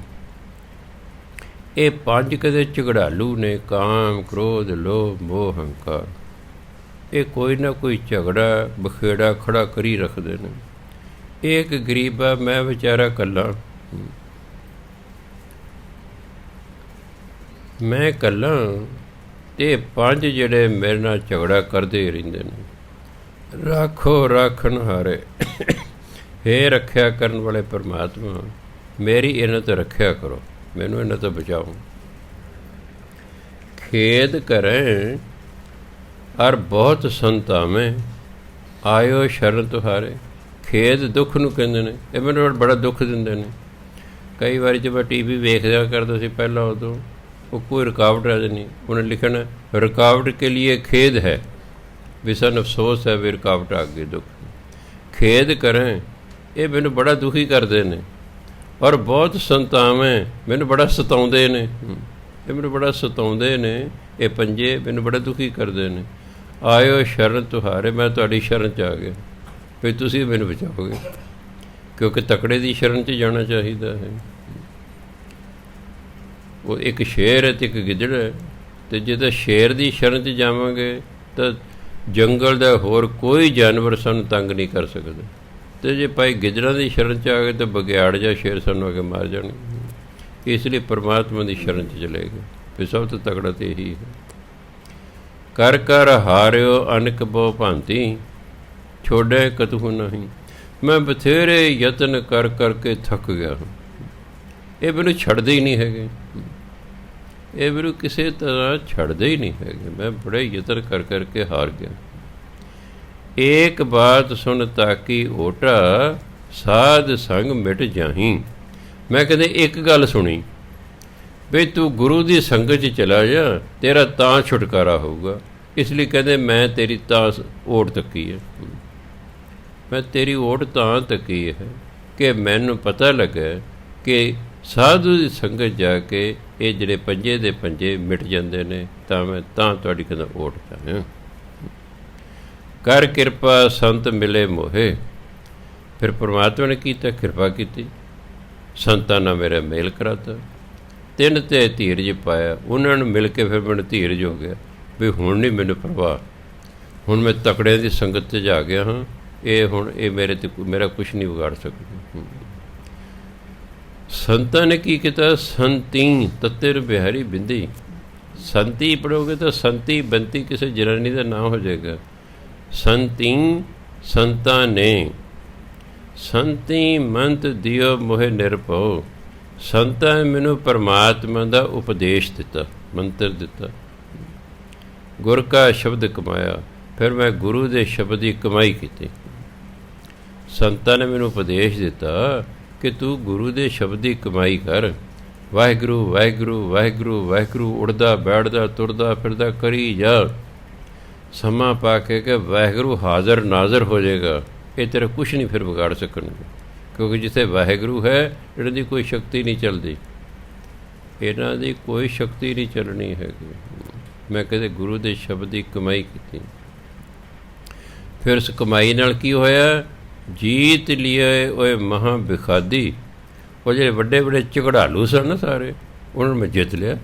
ਇਹ ਪੰਜ ਕਦੇ ਝਗੜਾਲੂ ਨੇ, ਕਾਮ, ਕ੍ਰੋਧ, ਲੋਭ, ਮੋਹ, ਹੰਕਾਰ। ਇਹ ਕੋਈ ਨਾ ਕੋਈ ਝਗੜਾ ਬਖੇੜਾ ਖੜਾ ਕਰੀ ਰੱਖਦੇ ਨੇ। ਇੱਕ ਗਰੀਬਾ, ਮੈਂ ਵਿਚਾਰਾ ਇਕੱਲਾ, ਮੈਂ ਇਕੱਲਾ, ਤੇ ਪੰਜ ਜਿਹੜੇ ਮੇਰੇ ਨਾਲ ਝਗੜਾ ਕਰਦੇ ਰਹਿੰਦੇ ਨੇ। ਰੱਖੋ ਰੱਖਣ ਹਾਰੇ। ਹੇ ਰੱਖਿਆ ਕਰਨ ਵਾਲੇ ਪਰਮਾਤਮਾ, ਮੇਰੀ ਇਹਨਾਂ ਤੋਂ ਰੱਖਿਆ ਕਰੋ, ਮੈਨੂੰ ਇਹਨਾਂ ਤੋਂ ਬਚਾਓ। ਖੇਦ ਕਰੇ ਅਰ ਬਹੁਤ ਸੰਤਾਵੇਂ, ਆਇਓ ਸ਼ਰਨ ਤੁਹਾਰੇ। ਖੇਦ ਦੁੱਖ ਨੂੰ ਕਹਿੰਦੇ ਨੇ। ਇਹ ਮੈਨੂੰ ਬੜਾ ਦੁੱਖ ਦਿੰਦੇ ਨੇ। ਕਈ ਵਾਰੀ ਜਦੋਂ ਟੀ ਵੀ ਵੇਖਦਿਆ ਕਰਦਾ ਸੀ ਪਹਿਲਾਂ, ਉਦੋਂ ਉਹ ਕੋਈ ਰੁਕਾਵਟ ਆ ਜਾਣੀ, ਉਹਨੇ ਲਿਖਣਾ ਰੁਕਾਵਟ ਕੇ लिए खेद है, विसन अफसोस है वे रुकावट आ गई दुख। खेद करें ਇਹ ਮੈਨੂੰ ਬੜਾ ਦੁਖੀ ਕਰਦੇ ਨੇ, ਔਰ ਬਹੁਤ ਸੰਤਾਵੇਂ ਮੈਨੂੰ ਬੜਾ ਸਤਾਉਂਦੇ ਨੇ, ਇਹ ਮੈਨੂੰ ਬੜਾ ਸਤਾਉਂਦੇ ਨੇ, ਇਹ ਪੰਜੇ ਮੈਨੂੰ ਬੜਾ ਦੁਖੀ ਕਰਦੇ ਨੇ। ਆਇਓ ਸ਼ਰਨ ਤੁਹਾਰੇ, ਮੈਂ ਤੁਹਾਡੀ ਸ਼ਰਨ 'ਚ ਆ ਗਿਆ ਵੀ ਤੁਸੀਂ ਮੈਨੂੰ ਬਚਾਓਗੇ, ਕਿਉਂਕਿ ਤਕੜੇ ਦੀ ਸ਼ਰਨ 'ਚ ਜਾਣਾ ਚਾਹੀਦਾ ਹੈ। ਉਹ ਇੱਕ ਸ਼ੇਰ ਹੈ ਅਤੇ ਇੱਕ ਗਿੱਦੜ ਹੈ, ਅਤੇ ਜੇ ਤਾਂ ਸ਼ੇਰ ਦੀ ਸ਼ਰਨ 'ਚ ਜਾਵਾਂਗੇ ਤਾਂ ਜੰਗਲ ਦਾ ਹੋਰ ਕੋਈ ਜਾਨਵਰ ਸਾਨੂੰ ਤੰਗ ਨਹੀਂ ਕਰ ਸਕਦਾ, ਅਤੇ ਜੇ ਭਾਈ ਗਿੱਦੜਾਂ ਦੀ ਸ਼ਰਨ 'ਚ ਆ ਗਏ ਤਾਂ ਬਘਿਆੜ ਜਾਂ ਸ਼ੇਰ ਸਾਨੂੰ ਆ ਕੇ ਮਾਰ ਜਾਣਗੇ। ਇਸ ਲਈ ਪਰਮਾਤਮਾ ਦੀ ਸ਼ਰਨ 'ਚ ਚਲੇ ਗਏ, ਫਿਰ ਸਭ ਤੋਂ ਤਕੜਾ ਤਾਂ ਇਹੀ ਹੈ। ਕਰ ਕਰ ਹਾਰਿਓ ਅਨਕ ਬਹੁ ਭਾਂਤੀ, ਛੋੜੇ ਕਤਹੂ ਨਹੀਂ। ਮੈਂ ਬਥੇਰੇ ਯਤਨ ਕਰ ਕਰਕੇ ਥੱਕ ਗਿਆ ਹਾਂ, ਇਹ ਮੈਨੂੰ ਛੱਡਦੇ ਹੀ ਨਹੀਂ ਹੈਗੇ, ਇਹ ਮੈਨੂੰ ਕਿਸੇ ਤਰ੍ਹਾਂ ਛੱਡਦੇ ਹੀ ਨਹੀਂ ਹੈਗੇ, ਮੈਂ ਬੜੇ ਯਤਨ ਕਰ ਕਰਕੇ ਹਾਰ ਗਿਆ। ਏਕ ਬਾਤ ਸੁਣ ਤਾਕੀ ਓਟਾ, ਸਾਧ ਸੰਗ ਮਿਟ ਜਾਹੀਂ। ਮੈਂ ਕਹਿੰਦੇ ਇੱਕ ਗੱਲ ਸੁਣੀ ਬਈ ਤੂੰ ਗੁਰੂ ਦੀ ਸੰਗਤ 'ਚ ਚਲਾ ਜਾ, ਤੇਰਾ ਤਾਂ ਛੁਟਕਾਰਾ ਹੋਊਗਾ। ਇਸ ਲਈ ਕਹਿੰਦੇ ਮੈਂ ਤੇਰੀ ਤਾਂ ਓਟ ਤੱਕੀ ਹੈ, ਮੈਂ ਤੇਰੀ ਓਟ ਤਾਂ ਤੱਕੀ ਹੈ ਕਿ ਮੈਨੂੰ ਪਤਾ ਲੱਗਾ ਕਿ ਸਾਧੂ ਦੀ ਸੰਗਤ ਜਾ ਕੇ ਇਹ ਜਿਹੜੇ ਪੰਜੇ ਦੇ ਪੰਜੇ ਮਿਟ ਜਾਂਦੇ ਨੇ, ਤਾਂ ਮੈਂ ਤਾਂ ਤੁਹਾਡੀ ਕਹਿੰਦਾ ਓਟ ਤਾਂ। ਕਰ ਕਿਰਪਾ ਸੰਤ ਮਿਲੇ ਮੋਹੇ, ਫਿਰ ਪਰਮਾਤਮਾ ਨੇ ਕੀਤਾ, ਕਿਰਪਾ ਕੀਤੀ, ਸੰਤਾਂ ਨਾਲ ਮੇਰਾ ਮੇਲ ਕਰਾਤਾ, ਤਿੰਨ ਤੇ ਧੀਰਜ ਪਾਇਆ, ਉਹਨਾਂ ਨੂੰ ਮਿਲ ਕੇ ਫਿਰ ਮੈਨੂੰ ਧੀਰਜ ਹੋ ਗਿਆ ਵੀ ਹੁਣ ਨਹੀਂ ਮੈਨੂੰ ਪ੍ਰਵਾਹ, ਹੁਣ ਮੈਂ ਤਕੜਿਆਂ ਦੀ ਸੰਗਤ 'ਚ ਜਾ ਗਿਆ ਹਾਂ, ਇਹ ਹੁਣ ਇਹ ਮੇਰੇ 'ਤੇ ਮੇਰਾ ਕੁਛ ਨਹੀਂ ਵਿਗਾੜ ਸਕਦਾ। ਸੰਤਾਂ ਨੇ ਕੀ ਕੀਤਾ, ਸੰਤੀ ਤਤਿਰ ਬਿਹਾਰੀ ਬਿੰਦੀ। ਸੰਤੀ ਪੜ੍ਹੋਗੇ ਤਾਂ ਸੰਤੀ ਬੰਤੀ ਕਿਸੇ ਜਨਾਨੀ ਦਾ ਨਾਂ ਹੋ ਜਾਏਗਾ। ਸੰਤੀ ਸੰਤਾਂ ਨੇ, ਸੰਤੀ ਮੰਤ ਦਿਓ ਮੋਹਿ ਨਿਰਭਉ। ਸੰਤਾਂ ਨੇ ਮੈਨੂੰ ਪਰਮਾਤਮਾ ਦਾ ਉਪਦੇਸ਼ ਦਿੱਤਾ, ਮੰਤਰ ਦਿੱਤਾ, ਗੁਰ ਕਾ ਸ਼ਬਦ ਕਮਾਇਆ, ਫਿਰ ਮੈਂ ਗੁਰੂ ਦੇ ਸ਼ਬਦ ਦੀ ਕਮਾਈ ਕੀਤੀ। ਸੰਤਾਂ ਨੇ ਮੈਨੂੰ ਉਪਦੇਸ਼ ਦਿੱਤਾ ਕਿ ਤੂੰ ਗੁਰੂ ਦੇ ਸ਼ਬਦ ਦੀ ਕਮਾਈ ਕਰ, ਵਾਹਿਗੁਰੂ ਵਾਹਿਗੁਰੂ ਵਾਹਿਗੁਰੂ ਵਾਹਿਗੁਰੂ ਉੜਦਾ ਬੈਠਦਾ ਤੁਰਦਾ ਫਿਰਦਾ ਕਰੀ ਜਾ, ਸਮਾਂ ਪਾ ਕੇ ਕਿ ਵਾਹਿਗੁਰੂ ਹਾਜ਼ਰ ਨਾਜ਼ਰ ਹੋ ਜਾਏਗਾ, ਇਹ ਤੇਰਾ ਕੁਛ ਨਹੀਂ ਫਿਰ ਵਿਗਾੜ ਸਕਣਗੇ, ਕਿਉਂਕਿ ਜਿੱਥੇ ਵਾਹਿਗੁਰੂ ਹੈ ਇਹਨਾਂ ਦੀ ਕੋਈ ਸ਼ਕਤੀ ਨਹੀਂ ਚੱਲਦੀ, ਇਹਨਾਂ ਦੀ ਕੋਈ ਸ਼ਕਤੀ ਨਹੀਂ ਚੱਲਣੀ ਹੈਗੀ। ਮੈਂ ਕਹਿੰਦੇ ਗੁਰੂ ਦੇ ਸ਼ਬਦ ਦੀ ਕਮਾਈ ਕੀਤੀ, ਫਿਰ ਉਸ ਕਮਾਈ ਨਾਲ ਕੀ ਹੋਇਆ, ਜੀਤ ਲਿਏ ਓਏ ਮਹਾਂ ਬਿਖਾਦੀ। ਉਹ ਜਿਹੜੇ ਵੱਡੇ ਵੱਡੇ ਝਗੜਾਲੂ ਸਨ ਨਾ ਸਾਰੇ, ਉਹਨਾਂ ਨੂੰ ਮੈਂ ਜਿੱਤ ਲਿਆ।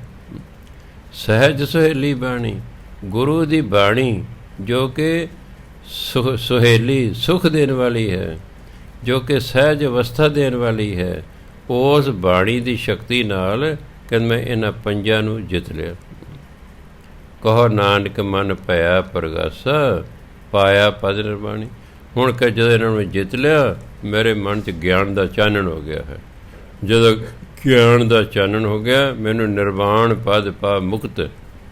ਸਹਿਜ ਸੁਹੇਲੀ ਬਾਣੀ, ਗੁਰੂ ਦੀ ਬਾਣੀ ਜੋ ਕਿ ਸੁਹੇਲੀ ਸੁਖ ਦੇਣ ਵਾਲੀ ਹੈ, ਜੋ ਕਿ ਸਹਿਜ ਅਵਸਥਾ ਦੇਣ ਵਾਲੀ ਹੈ, ਉਸ ਬਾਣੀ ਦੀ ਸ਼ਕਤੀ ਨਾਲ ਕਹਿੰਦਾ ਮੈਂ ਇਹਨਾਂ ਪੰਜਾਂ ਨੂੰ ਜਿੱਤ ਲਿਆ। ਕਹੋ ਨਾਨਕ ਮਨ ਭਇਆ ਪ੍ਰਗਾਸਾ, ਪਾਇਆ ਪਦ ਨਿਰਵਾਣੀ। ਹੁਣ ਕਿ ਜਦੋਂ ਇਹਨਾਂ ਨੂੰ ਜਿੱਤ ਲਿਆ, ਮੇਰੇ ਮਨ 'ਚ ਗਿਆਨ ਦਾ ਚਾਨਣ ਹੋ ਗਿਆ ਹੈ। ਜਦੋਂ ਗਿਆਨ ਦਾ ਚਾਨਣ ਹੋ ਗਿਆ, ਮੈਨੂੰ ਨਿਰਵਾਣ ਪਦ ਪਾ ਮੁਕਤ,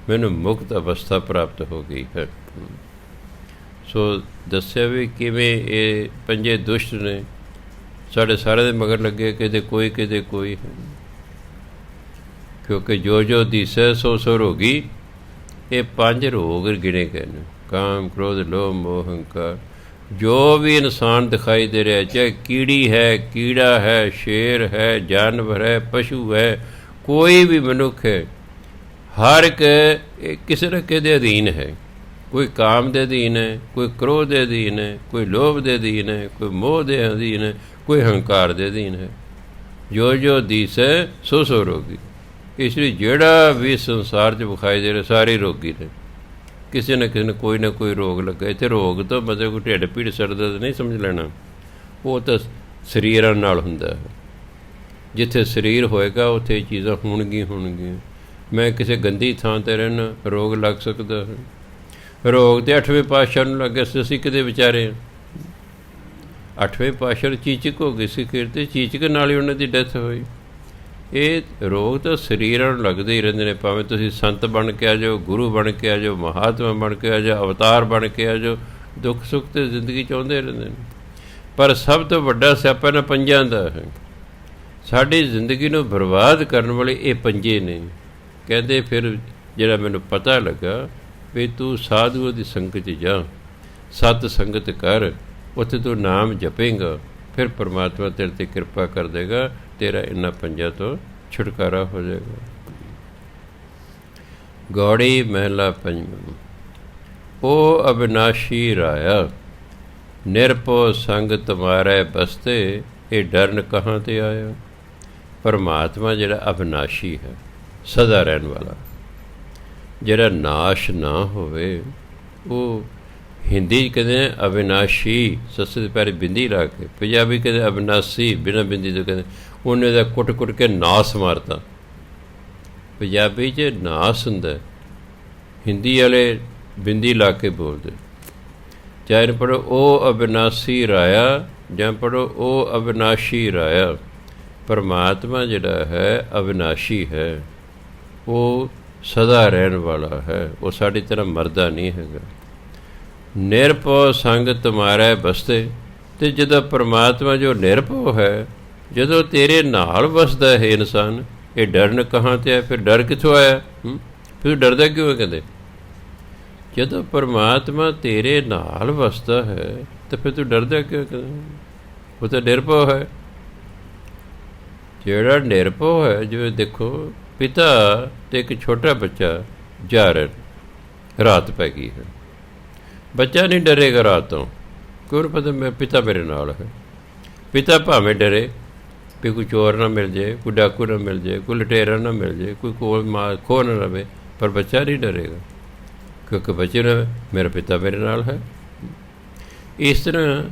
ਮੈਨੂੰ ਮੁਕਤ ਅਵਸਥਾ ਪ੍ਰਾਪਤ ਹੋ ਗਈ ਹੈ। ਸੋ ਦੱਸਿਆ ਵੀ ਕਿਵੇਂ ਇਹ ਪੰਜੇ ਦੁਸ਼ਟ ਨੇ ਸਾਡੇ ਸਾਰੇ ਦੇ ਮਗਰ ਲੱਗੇ, ਕਿਤੇ ਕੋਈ ਕਿਤੇ ਕੋਈ ਹੈ, ਕਿਉਂਕਿ ਜੋ ਜੋ ਦਿਸੈ ਸੋ ਸੋ ਰੋਗੀ। ਇਹ ਪੰਜ ਰੋਗ ਗਿਣੇ ਗਏ ਨੇ, ਕਾਮ ਕ੍ਰੋਧ ਲੋਭ ਮੋਹ ਹੰਕਾਰ। ਜੋ ਵੀ ਇਨਸਾਨ ਦਿਖਾਈ ਦੇ ਰਿਹਾ, ਚਾਹੇ ਕੀੜੀ ਹੈ, ਕੀੜਾ ਹੈ, ਸ਼ੇਰ ਹੈ, ਜਾਨਵਰ ਹੈ, ਪਸ਼ੂ ਹੈ, ਕੋਈ ਵੀ ਮਨੁੱਖ ਹੈ, ਹਰ ਇੱਕ ਕਿਸੇ ਨਾ ਕਿਸੇ ਦੇ ਅਧੀਨ ਹੈ। ਕੋਈ ਕਾਮ ਦੇ ਅਧੀਨ ਹੈ, ਕੋਈ ਕ੍ਰੋਧ ਦੇ ਅਧੀਨ ਹੈ, ਕੋਈ ਲੋਭ ਦੇ ਅਧੀਨ ਹੈ, ਕੋਈ ਮੋਹ ਦੇ ਅਧੀਨ ਹੈ, ਕੋਈ ਹੰਕਾਰ ਦੇ ਅਧੀਨ ਹੈ। ਜੋ ਜੋ ਦਿਸੈ ਸੋ ਸੋ ਰੋਗੀ। ਇਸ ਲਈ ਜਿਹੜਾ ਵੀ ਸੰਸਾਰ 'ਚ ਵਿਖਾਈ ਦੇ ਰਿਹਾ ਸਾਰੇ ਰੋਗੀ ਨੇ, ਕਿਸੇ ਨਾ ਕਿਸੇ ਨੂੰ ਕੋਈ ਨਾ ਕੋਈ ਰੋਗ ਲੱਗਾ। ਇੱਥੇ ਰੋਗ ਤਾਂ ਮਤਲਬ ਕੋਈ ਢਿੱਡ ਪੀੜ ਸਿਰ ਦਰਦ ਨਹੀਂ ਸਮਝ ਲੈਣਾ, ਉਹ ਤਾਂ ਸਰੀਰਾਂ ਨਾਲ ਹੁੰਦਾ ਹੈ। ਜਿੱਥੇ ਸਰੀਰ ਹੋਏਗਾ ਉੱਥੇ ਇਹ ਚੀਜ਼ਾਂ ਹੋਣਗੀਆਂ। ਮੈਂ ਕਿਸੇ ਗੰਦੀ ਥਾਂ 'ਤੇ ਰਹਿਣਾ, ਰੋਗ ਲੱਗ ਸਕਦਾ ਹੈ। ਰੋਗ ਤਾਂ 8ਵੇਂ ਪਾਤਸ਼ਾਹ ਨੂੰ ਲੱਗੇ ਸੀ, ਅਸੀਂ ਕਿਤੇ ਵਿਚਾਰੇ 8ਵੇਂ ਪਾਤਸ਼ਾਹ ਚੀਚਕ ਹੋ ਗਈ ਸੀ, ਤੇ ਚੀਚਕ ਨਾਲ ਹੀ ਉਹਨਾਂ ਦੀ ਡੈਥ ਹੋਈ। ਇਹ ਰੋਗ ਤਾਂ ਸਰੀਰਾਂ ਨੂੰ ਲੱਗਦੇ ਹੀ ਰਹਿੰਦੇ ਨੇ, ਭਾਵੇਂ ਤੁਸੀਂ ਸੰਤ ਬਣ ਕੇ ਆ ਜਾਓ, ਗੁਰੂ ਬਣ ਕੇ ਆ ਜਾਓ, ਮਹਾਤਮਾ ਬਣ ਕੇ ਆ ਜਾਓ, ਅਵਤਾਰ ਬਣ ਕੇ ਆ ਜਾਓ, ਦੁੱਖ ਸੁੱਖ ਤੇ ਜ਼ਿੰਦਗੀ ਚਾਹੁੰਦੇ ਰਹਿੰਦੇ ਨੇ। ਪਰ ਸਭ ਤੋਂ ਵੱਡਾ ਸਿਆਪਾ ਇਹਨਾਂ ਪੰਜਾਂ ਦਾ ਹੈ। ਸਾਡੀ ਜ਼ਿੰਦਗੀ ਨੂੰ ਬਰਬਾਦ ਕਰਨ ਵਾਲੇ ਇਹ ਪੰਜੇ ਨੇ। ਕਹਿੰਦੇ ਫਿਰ ਜਿਹੜਾ ਮੈਨੂੰ ਪਤਾ ਲੱਗਾ ਵੀ ਤੂੰ ਸਾਧੂਆਂ ਦੀ ਸੰਗਤ 'ਚ ਜਾ, ਸਤ ਸੰਗਤ ਕਰ, ਉੱਥੇ ਤੂੰ ਨਾਮ ਜਪੇਂਗਾ, ਫਿਰ ਪਰਮਾਤਮਾ ਤੇਰੇ 'ਤੇ ਕਿਰਪਾ ਕਰ ਦੇਗਾ, ਤੇਰਾ ਇਹਨਾਂ ਪੰਜਾਂ ਤੋਂ ਛੁਟਕਾਰਾ ਹੋ ਜਾਏਗਾ। ਗੌੜੀ ਮਹਿਲਾ ਪੰਜਵਾਂ। ਉਹ ਅਬਿਨਾਸ਼ੀ ਰਾਇਆ, ਨਿਰਭਉ ਸੰਗ ਤੁਮਾਰੇ ਬਸਤੇ, ਇਹ ਡਰਨ ਕਹਾਂ ਤੇ ਆਇਆ। ਪਰਮਾਤਮਾ ਜਿਹੜਾ ਅਬਿਨਾਸ਼ੀ ਹੈ, ਸਦਾ ਰਹਿਣ ਵਾਲਾ, ਜਿਹੜਾ ਨਾਸ਼ ਨਾ ਹੋਵੇ, ਉਹ ਹਿੰਦੀ 'ਚ ਕਹਿੰਦੇ ਅਬਿਨਾਸ਼ੀ, ਸੱਸੇ ਦੇ ਪੈਰੇ ਬਿੰਦੀ ਲਾ ਕੇ, ਪੰਜਾਬੀ ਕਹਿੰਦੇ ਅਬਿਨਾਸੀ, ਬਿਨਾਂ ਬਿੰਦੀ ਤੋਂ ਕਹਿੰਦੇ। ਉਹਨੇ ਦਾ ਕੁੱਟ ਕੁੱਟ ਕੇ ਨਾਸ ਮਾਰਤਾ। ਪੰਜਾਬੀ 'ਚ ਨਾਸ ਹੁੰਦਾ, ਹਿੰਦੀ ਵਾਲੇ ਬਿੰਦੀ ਲਾ ਕੇ ਬੋਲਦੇ। ਚਾਹੇ ਪੜ੍ਹੋ ਉਹ ਅਬਿਨਾਸੀ ਰਾਇਆ, ਜਾਂ ਪੜ੍ਹੋ ਉਹ ਅਬਿਨਾਸ਼ੀ ਰਾਇਆ। ਪਰਮਾਤਮਾ ਜਿਹੜਾ ਹੈ ਅਬਿਨਾਸ਼ੀ ਹੈ, ਉਹ ਸਦਾ ਰਹਿਣ ਵਾਲਾ ਹੈ, ਉਹ ਸਾਡੀ ਤਰ੍ਹਾਂ ਮਰਦਾ ਨਹੀਂ ਹੈਗਾ। ਨਿਰਭਉ ਸੰਗ ਤੁਮਾਰੇ ਬਸਤੇ, ਅਤੇ ਜਦੋਂ ਪਰਮਾਤਮਾ ਜੋ ਨਿਰਭਉ ਹੈ, ਜਦੋਂ ਤੇਰੇ ਨਾਲ ਵਸਦਾ ਹੈ ਇਨਸਾਨ, ਇਹ ਡਰਨ ਕਹਾਂ ਤੇ ਹੈ। ਫਿਰ ਡਰ ਕਿੱਥੋਂ ਆਇਆ? ਫਿਰ ਡਰਦਾ ਕਿਉਂ ਹੈ? ਕਹਿੰਦੇ ਜਦੋਂ ਪਰਮਾਤਮਾ ਤੇਰੇ ਨਾਲ ਵਸਦਾ ਹੈ ਤਾਂ ਫਿਰ ਤੂੰ ਡਰਦਾ ਕਿਉਂ? ਕਹਿੰਦੇ ਉਹ ਤਾਂ ਨਿਰਭਉ ਹੈ। ਜਿਹੜਾ ਨਿਰਭਉ ਹੈ, ਜਿਵੇਂ ਦੇਖੋ ਪਿਤਾ ਅਤੇ ਇੱਕ ਛੋਟਾ ਬੱਚਾ ਜਾ ਰਹੇ, ਰਾਤ ਪੈ ਗਈ ਹੈ, ਬੱਚਾ ਨਹੀਂ ਡਰੇਗਾ ਰਾਤ ਤੋਂ, ਕਿਉਂ? ਪਤਾ ਮੈਂ ਪਿਤਾ ਮੇਰੇ ਨਾਲ ਹੈ। ਪਿਤਾ ਭਾਵੇਂ ਡਰੇ ਵੀ ਕੋਈ ਚੋਰ ਨਾ ਮਿਲ ਜਾਏ, ਕੋਈ ਡਾਕੂ ਨਾ ਮਿਲ ਜਾਏ, ਕੋਈ ਲਟੇਰਾ ਨਾ ਮਿਲ ਜਾਏ, ਕੋਈ ਖੋਹ ਨਾ ਲਵੇ, ਪਰ ਬੱਚਾ ਨਹੀਂ ਡਰੇਗਾ, ਕਿਉਂਕਿ ਬੱਚੇ ਨੂੰ ਮੇਰਾ ਪਿਤਾ ਮੇਰੇ ਨਾਲ ਹੈ। ਇਸ ਤਰ੍ਹਾਂ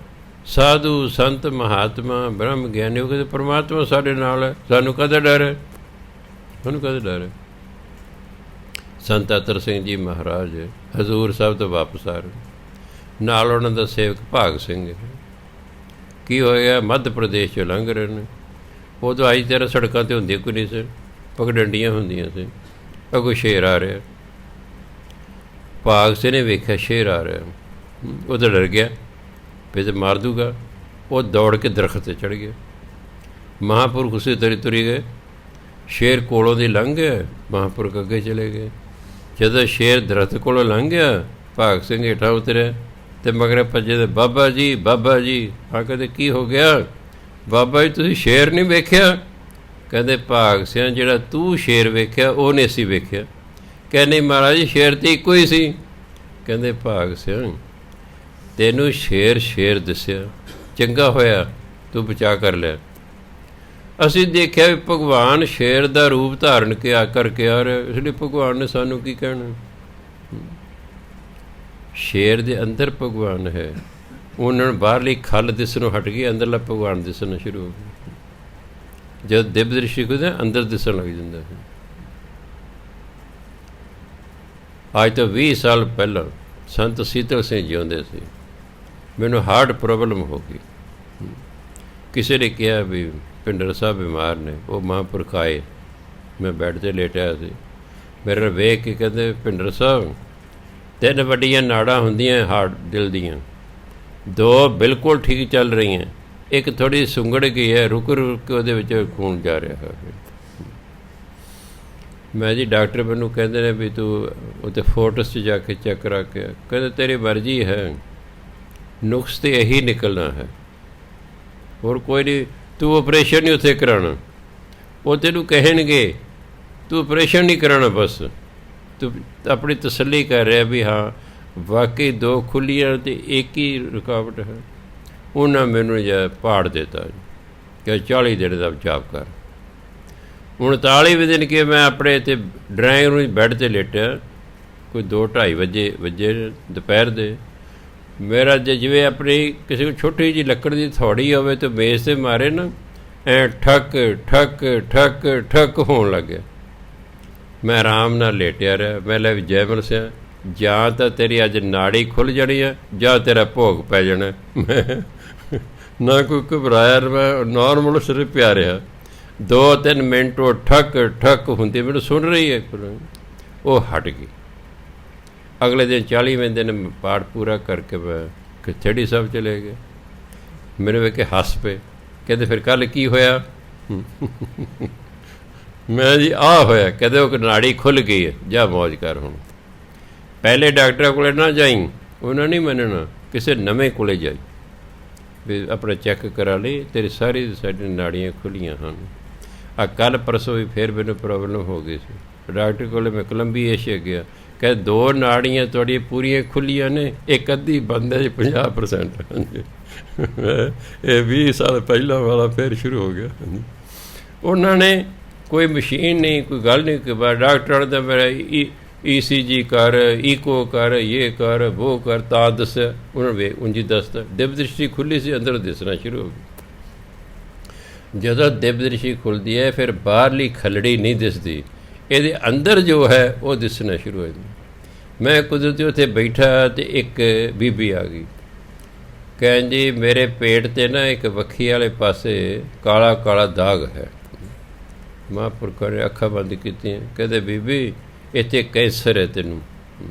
ਸਾਧੂ ਸੰਤ ਮਹਾਤਮਾ ਬ੍ਰਹਮ ਗਿਆਨੀ ਉਹ ਕਹਿੰਦੇ ਪਰਮਾਤਮਾ ਸਾਡੇ ਨਾਲ ਹੈ, ਸਾਨੂੰ ਕਾਹਦਾ ਡਰ ਹੈ? ਸਾਨੂੰ ਕਾਹਦਾ ਡਰ ਹੈ? ਸੰਤ ਅਤਰ ਸਿੰਘ ਜੀ ਮਹਾਰਾਜ ਹਜ਼ੂਰ ਸਾਹਿਬ ਤੋਂ ਵਾਪਸ ਆ ਰਹੇ, ਨਾਲ ਉਹਨਾਂ ਦਾ ਸੇਵਕ ਭਾਗ ਸਿੰਘ ਹੈ। ਕੀ ਹੋਇਆ? ਮੱਧ ਪ੍ਰਦੇਸ਼ 'ਚੋਂ ਲੰਘ ਰਹੇ ਨੇ। ਉਦੋਂ ਅੱਜ ਤੇਰਾ ਸੜਕਾਂ 'ਤੇ ਹੁੰਦੀਆਂ ਕੋਈ ਨਹੀਂ ਸੀ, ਪਗਡੰਡੀਆਂ ਹੁੰਦੀਆਂ ਸੀ। ਅੱਗੋਂ ਸ਼ੇਰ ਆ ਰਿਹਾ। ਭਾਗ ਸਿੰਘ ਨੇ ਵੇਖਿਆ ਸ਼ੇਰ ਆ ਰਿਹਾ, ਉਹ ਤਾਂ ਡਰ ਗਿਆ ਵੀ ਤੇ ਮਾਰ ਦੂਗਾ। ਉਹ ਦੌੜ ਕੇ ਦਰਖਤ 'ਤੇ ਚੜ੍ਹ ਗਿਆ। ਮਹਾਂਪੁਰਖ ਉਸੇ ਤੁਰੀ ਗਏ। ਸ਼ੇਰ ਕੋਲੋਂ ਦੀ ਲੰਘ ਗਿਆ, ਮਹਾਂਪੁਰਖ ਅੱਗੇ ਚਲੇ ਗਏ। ਜਦੋਂ ਸ਼ੇਰ ਦਰਖਤ ਕੋਲੋਂ ਲੰਘ ਗਿਆ, ਭਾਗ ਸਿੰਘ ਹੇਠਾਂ ਉਤਰਿਆ ਅਤੇ ਮਗਰ ਭੱਜੇ ਦੇ ਬਾਬਾ ਜੀ, ਬਾਬਾ ਜੀ। ਆ ਕਹਿੰਦੇ ਕੀ ਹੋ ਗਿਆ? ਬਾਬਾ ਜੀ ਤੁਸੀਂ ਸ਼ੇਰ ਨਹੀਂ ਵੇਖਿਆ? ਕਹਿੰਦੇ ਭਾਗ ਸਿੰਘ ਜਿਹੜਾ ਤੂੰ ਸ਼ੇਰ ਵੇਖਿਆ ਉਹ ਨਹੀਂ ਅਸੀਂ ਵੇਖਿਆ। ਕਹਿੰਦੇ ਮਹਾਰਾਜ ਜੀ ਸ਼ੇਰ ਤਾਂ ਇੱਕੋ ਹੀ ਸੀ। ਕਹਿੰਦੇ ਭਾਗ ਸਿੰਘ ਤੈਨੂੰ ਸ਼ੇਰ ਦਿਸਿਆ, ਚੰਗਾ ਹੋਇਆ ਤੂੰ ਬਚਾ ਕਰ ਲਿਆ। ਅਸੀਂ ਦੇਖਿਆ ਵੀ ਭਗਵਾਨ ਸ਼ੇਰ ਦਾ ਰੂਪ ਧਾਰਨ ਕਰਕੇ ਆ ਰਿਹਾ, ਇਸ ਲਈ ਭਗਵਾਨ ਨੇ ਸਾਨੂੰ ਕੀ ਕਹਿਣਾ? ਸ਼ੇਰ ਦੇ ਅੰਦਰ ਭਗਵਾਨ ਹੈ। ਉਹਨਾਂ ਨੂੰ ਬਾਹਰਲੀ ਖੱਲ ਦਿਸਣੋਂ ਹਟ ਗਈ, ਅੰਦਰਲਾ ਭਗਵਾਨ ਦਿਸਣਾ ਸ਼ੁਰੂ ਹੋ ਗਿਆ। ਜਦ ਦਿਵ ਦ੍ਰਿਸ਼ਟੀ ਖੁੱਲ੍ਹਦਾ ਅੰਦਰ ਦਿਸਣ ਲੱਗ ਜਾਂਦਾ ਹੈ। ਅੱਜ ਤੋਂ 20 ਸਾਲ ਪਹਿਲਾਂ ਸੰਤ ਸੀਤਲ ਸਿੰਘ ਜਿਉਂਦੇ ਸੀ। ਮੈਨੂੰ ਹਾਰਟ ਪ੍ਰੋਬਲਮ ਹੋ ਗਈ। ਕਿਸੇ ਨੇ ਕਿਹਾ ਵੀ ਭਿੰਡਰ ਸਾਹਿਬ ਬਿਮਾਰ ਨੇ। ਉਹ ਮਹਾਂਪੁਰਖ ਆਏ, ਮੈਂ ਬੈੱਡ 'ਤੇ ਲੇਟਿਆ ਸੀ। ਮੇਰੇ ਨਾਲ ਵੇਖ ਕੇ ਕਹਿੰਦੇ ਭਿੰਡਰ ਸਾਹਿਬ 3 ਵੱਡੀਆਂ ਨਾੜਾਂ ਹੁੰਦੀਆਂ ਹਾਰਟ ਦਿਲ ਦੀਆਂ, 2 ਬਿਲਕੁਲ ਠੀਕ ਚੱਲ ਰਹੀਆਂ, ਇੱਕ ਥੋੜ੍ਹੀ ਸੁੰਗੜ ਗਈ ਹੈ, ਰੁਕ ਕੇ ਉਹਦੇ ਵਿੱਚ ਖੂਨ ਜਾ ਰਿਹਾ ਹੈ। ਮੈਂ ਜੀ ਡਾਕਟਰ ਮੈਨੂੰ ਕਹਿੰਦੇ ਨੇ ਵੀ ਤੂੰ ਉੱਥੇ ਫੋਰਟਸ 'ਚ ਜਾ ਕੇ ਚੈੱਕ ਕਰਾ ਕੇ। ਕਹਿੰਦੇ ਤੇਰੀ ਮਰਜ਼ੀ ਹੈ, ਨੁਕਸ ਤਾਂ ਇਹੀ ਨਿਕਲਣਾ ਹੈ, ਹੋਰ ਕੋਈ ਨਹੀਂ। ਤੂੰ ਆਪਰੇਸ਼ਨ ਨਹੀਂ ਉੱਥੇ ਕਰਾਉਣਾ। ਉਹ ਤੈਨੂੰ ਕਹਿਣਗੇ ਤੂੰ ਆਪਰੇਸ਼ਨ ਨਹੀਂ ਕਰਾਉਣਾ, ਬਸ ਤੂੰ ਆਪਣੀ ਤਸੱਲੀ ਕਰ ਰਿਹਾ ਵੀ ਹਾਂ ਵਾਕਈ 2 ਖੁੱਲੀਆਂ ਅਤੇ ਇੱਕ ਹੀ ਰੁਕਾਵਟ ਹੈ। ਉਹਨਾਂ ਮੈਨੂੰ ਜਾਂ ਪਾੜ ਦਿੱਤਾ ਕਿ 40 ਦਿਨ ਦਾ ਜਾਪ ਕਰ। 39ਵੇਂ ਦਿਨ ਕਿ ਮੈਂ ਆਪਣੇ ਇੱਥੇ ਡਰਾਇੰਗ ਰੂਮ ਬੈੱਡ 'ਤੇ ਲੇਟਿਆ, ਕੋਈ 2-2:30 ਵਜੇ ਦੁਪਹਿਰ ਦੇ। ਮੇਰਾ ਜਿਵੇਂ ਆਪਣੀ ਕਿਸੇ ਕੋਲ ਛੋਟੀ ਜਿਹੀ ਲੱਕੜ ਦੀ ਹਥੌੜੀ ਹੋਵੇ ਅਤੇ ਮੇਜ਼ 'ਤੇ ਮਾਰੇ ਨਾ, ਐਂ ਠੱਕ ਠੱਕ ਠੱਕ ਠੱਕ ਹੋਣ ਲੱਗ ਗਿਆ। ਮੈਂ ਆਰਾਮ ਨਾਲ ਲੇਟਿਆ ਰਿਹਾ। ਮੈਂ ਲੈ ਵੀ ਜੈ ਮਨਸਿਆ, ਜਾਂ ਤਾਂ ਤੇਰੀ ਅੱਜ ਨਾੜੀ ਖੁੱਲ੍ਹ ਜਾਣੀ ਹੈ ਜਾਂ ਤੇਰਾ ਭੋਗ ਪੈ ਜਾਣਾ। ਮੈਂ ਨਾ ਕੋਈ ਘਬਰਾਇਆ, ਮੈਂ ਨੋਰਮਲ ਸਿਰ ਪਿਆ ਰਿਹਾ। 2-3 ਮਿੰਟ ਉਹ ਠੱਕ ਠੱਕ ਹੁੰਦੀ ਮੈਨੂੰ ਸੁਣ ਰਹੀ ਹੈ, ਉਹ ਹਟ ਗਈ। ਅਗਲੇ ਦਿਨ 40ਵੇਂ ਦਿਨ ਪਾਠ ਪੂਰਾ ਕਰਕੇ ਮੈਂ ਖਿਚੜੀ ਸਾਹਿਬ ਚਲੇ ਗਏ। ਮੈਨੂੰ ਵੇਖ ਕੇ ਹੱਸ ਪਏ। ਕਹਿੰਦੇ ਫਿਰ ਕੱਲ੍ਹ ਕੀ ਹੋਇਆ? ਮੈਂ ਜੀ ਆਹ ਹੋਇਆ। ਕਹਿੰਦੇ ਉਹ ਨਾੜੀ ਖੁੱਲ੍ਹ ਗਈ ਹੈ, ਜਾ ਮੌਜ ਕਰ। ਹੁਣ ਪਹਿਲੇ ਡਾਕਟਰਾਂ ਕੋਲ ਨਾ ਜਾਈ, ਉਹਨਾਂ ਨਹੀਂ ਮੰਨਣਾ, ਕਿਸੇ ਨਵੇਂ ਕੋਲੇ ਜਾਈ। ਵੀ ਆਪਣਾ ਚੈੱਕ ਕਰਾ ਲਈ, ਤੇਰੀ ਸਾਰੀ ਸਾਡੀ ਨਾੜੀਆਂ ਖੁੱਲੀਆਂ ਹਨ। ਕੱਲ੍ਹ ਪਰਸੋਂ ਵੀ ਫਿਰ ਮੈਨੂੰ ਪ੍ਰੋਬਲਮ ਹੋ ਗਈ ਸੀ। ਡਾਕਟਰ ਕੋਲ ਮੈਂ ਕੋਲੰਬੀ ਏਸ਼ੀਆ ਗਿਆ, ਕਹਿੰਦੇ 2 ਨਾੜੀਆਂ ਤੁਹਾਡੀਆਂ ਪੂਰੀਆਂ ਖੁੱਲੀਆਂ ਨੇ, ਇੱਕ ਅੱਧੀ ਬੰਦ ਹੈ ਜੀ 50%। ਹਾਂਜੀ ਇਹ 20 ਸਾਲ ਪਹਿਲਾਂ ਵਾਲਾ ਫਿਰ ਸ਼ੁਰੂ ਹੋ ਗਿਆ। ਹਾਂਜੀ ਉਹਨਾਂ ਨੇ ਕੋਈ ਮਸ਼ੀਨ ਨਹੀਂ, ਕੋਈ ਗੱਲ ਨਹੀਂ ਕਿ ਡਾਕਟਰਾਂ ਦਾ ਮੇਰਾ ECG ਕਰ, ਈਕੋ ਕਰ, ਇਹ ਕਰ, ਉਹ ਕਰ, ਤਾਂ ਦੱਸਿਆ ਉਹਨਾਂ ਨੇ ਉਂਝ ਦੱਸਦਾ। ਦਿਵ ਦ੍ਰਿਸ਼ਟੀ ਖੁੱਲ੍ਹੀ ਸੀ, ਅੰਦਰ ਦਿਸਣਾ ਸ਼ੁਰੂ ਹੋ ਗਿਆ। ਜਦੋਂ ਦਿਵ ਦ੍ਰਿਸ਼ਟੀ ਖੁੱਲ੍ਹਦੀ ਹੈ ਫਿਰ ਬਾਹਰਲੀ ਖੱਲੜੀ ਨਹੀਂ ਦਿਸਦੀ, ਇਹਦੇ ਅੰਦਰ ਜੋ ਹੈ ਉਹ ਦਿਸਣਾ ਸ਼ੁਰੂ ਹੋ ਜਾਂਦਾ। ਮੈਂ ਕੁਦਰਤੀ ਉੱਥੇ ਬੈਠਾ ਅਤੇ ਇੱਕ ਬੀਬੀ ਆ ਗਈ, ਕਹਿੰਦੀ ਮੇਰੇ ਪੇਟ 'ਤੇ ਨਾ ਇੱਕ ਵੱਖੀ ਵਾਲੇ ਪਾਸੇ ਕਾਲਾ ਕਾਲਾ ਦਾਗ ਹੈ। ਮਹਾਂਪੁਰਖਾਂ ਨੇ ਅੱਖਾਂ ਬੰਦ ਕੀਤੀਆਂ, ਕਹਿੰਦੇ ਬੀਬੀ ਇੱਥੇ ਕੈਂਸਰ ਹੈ,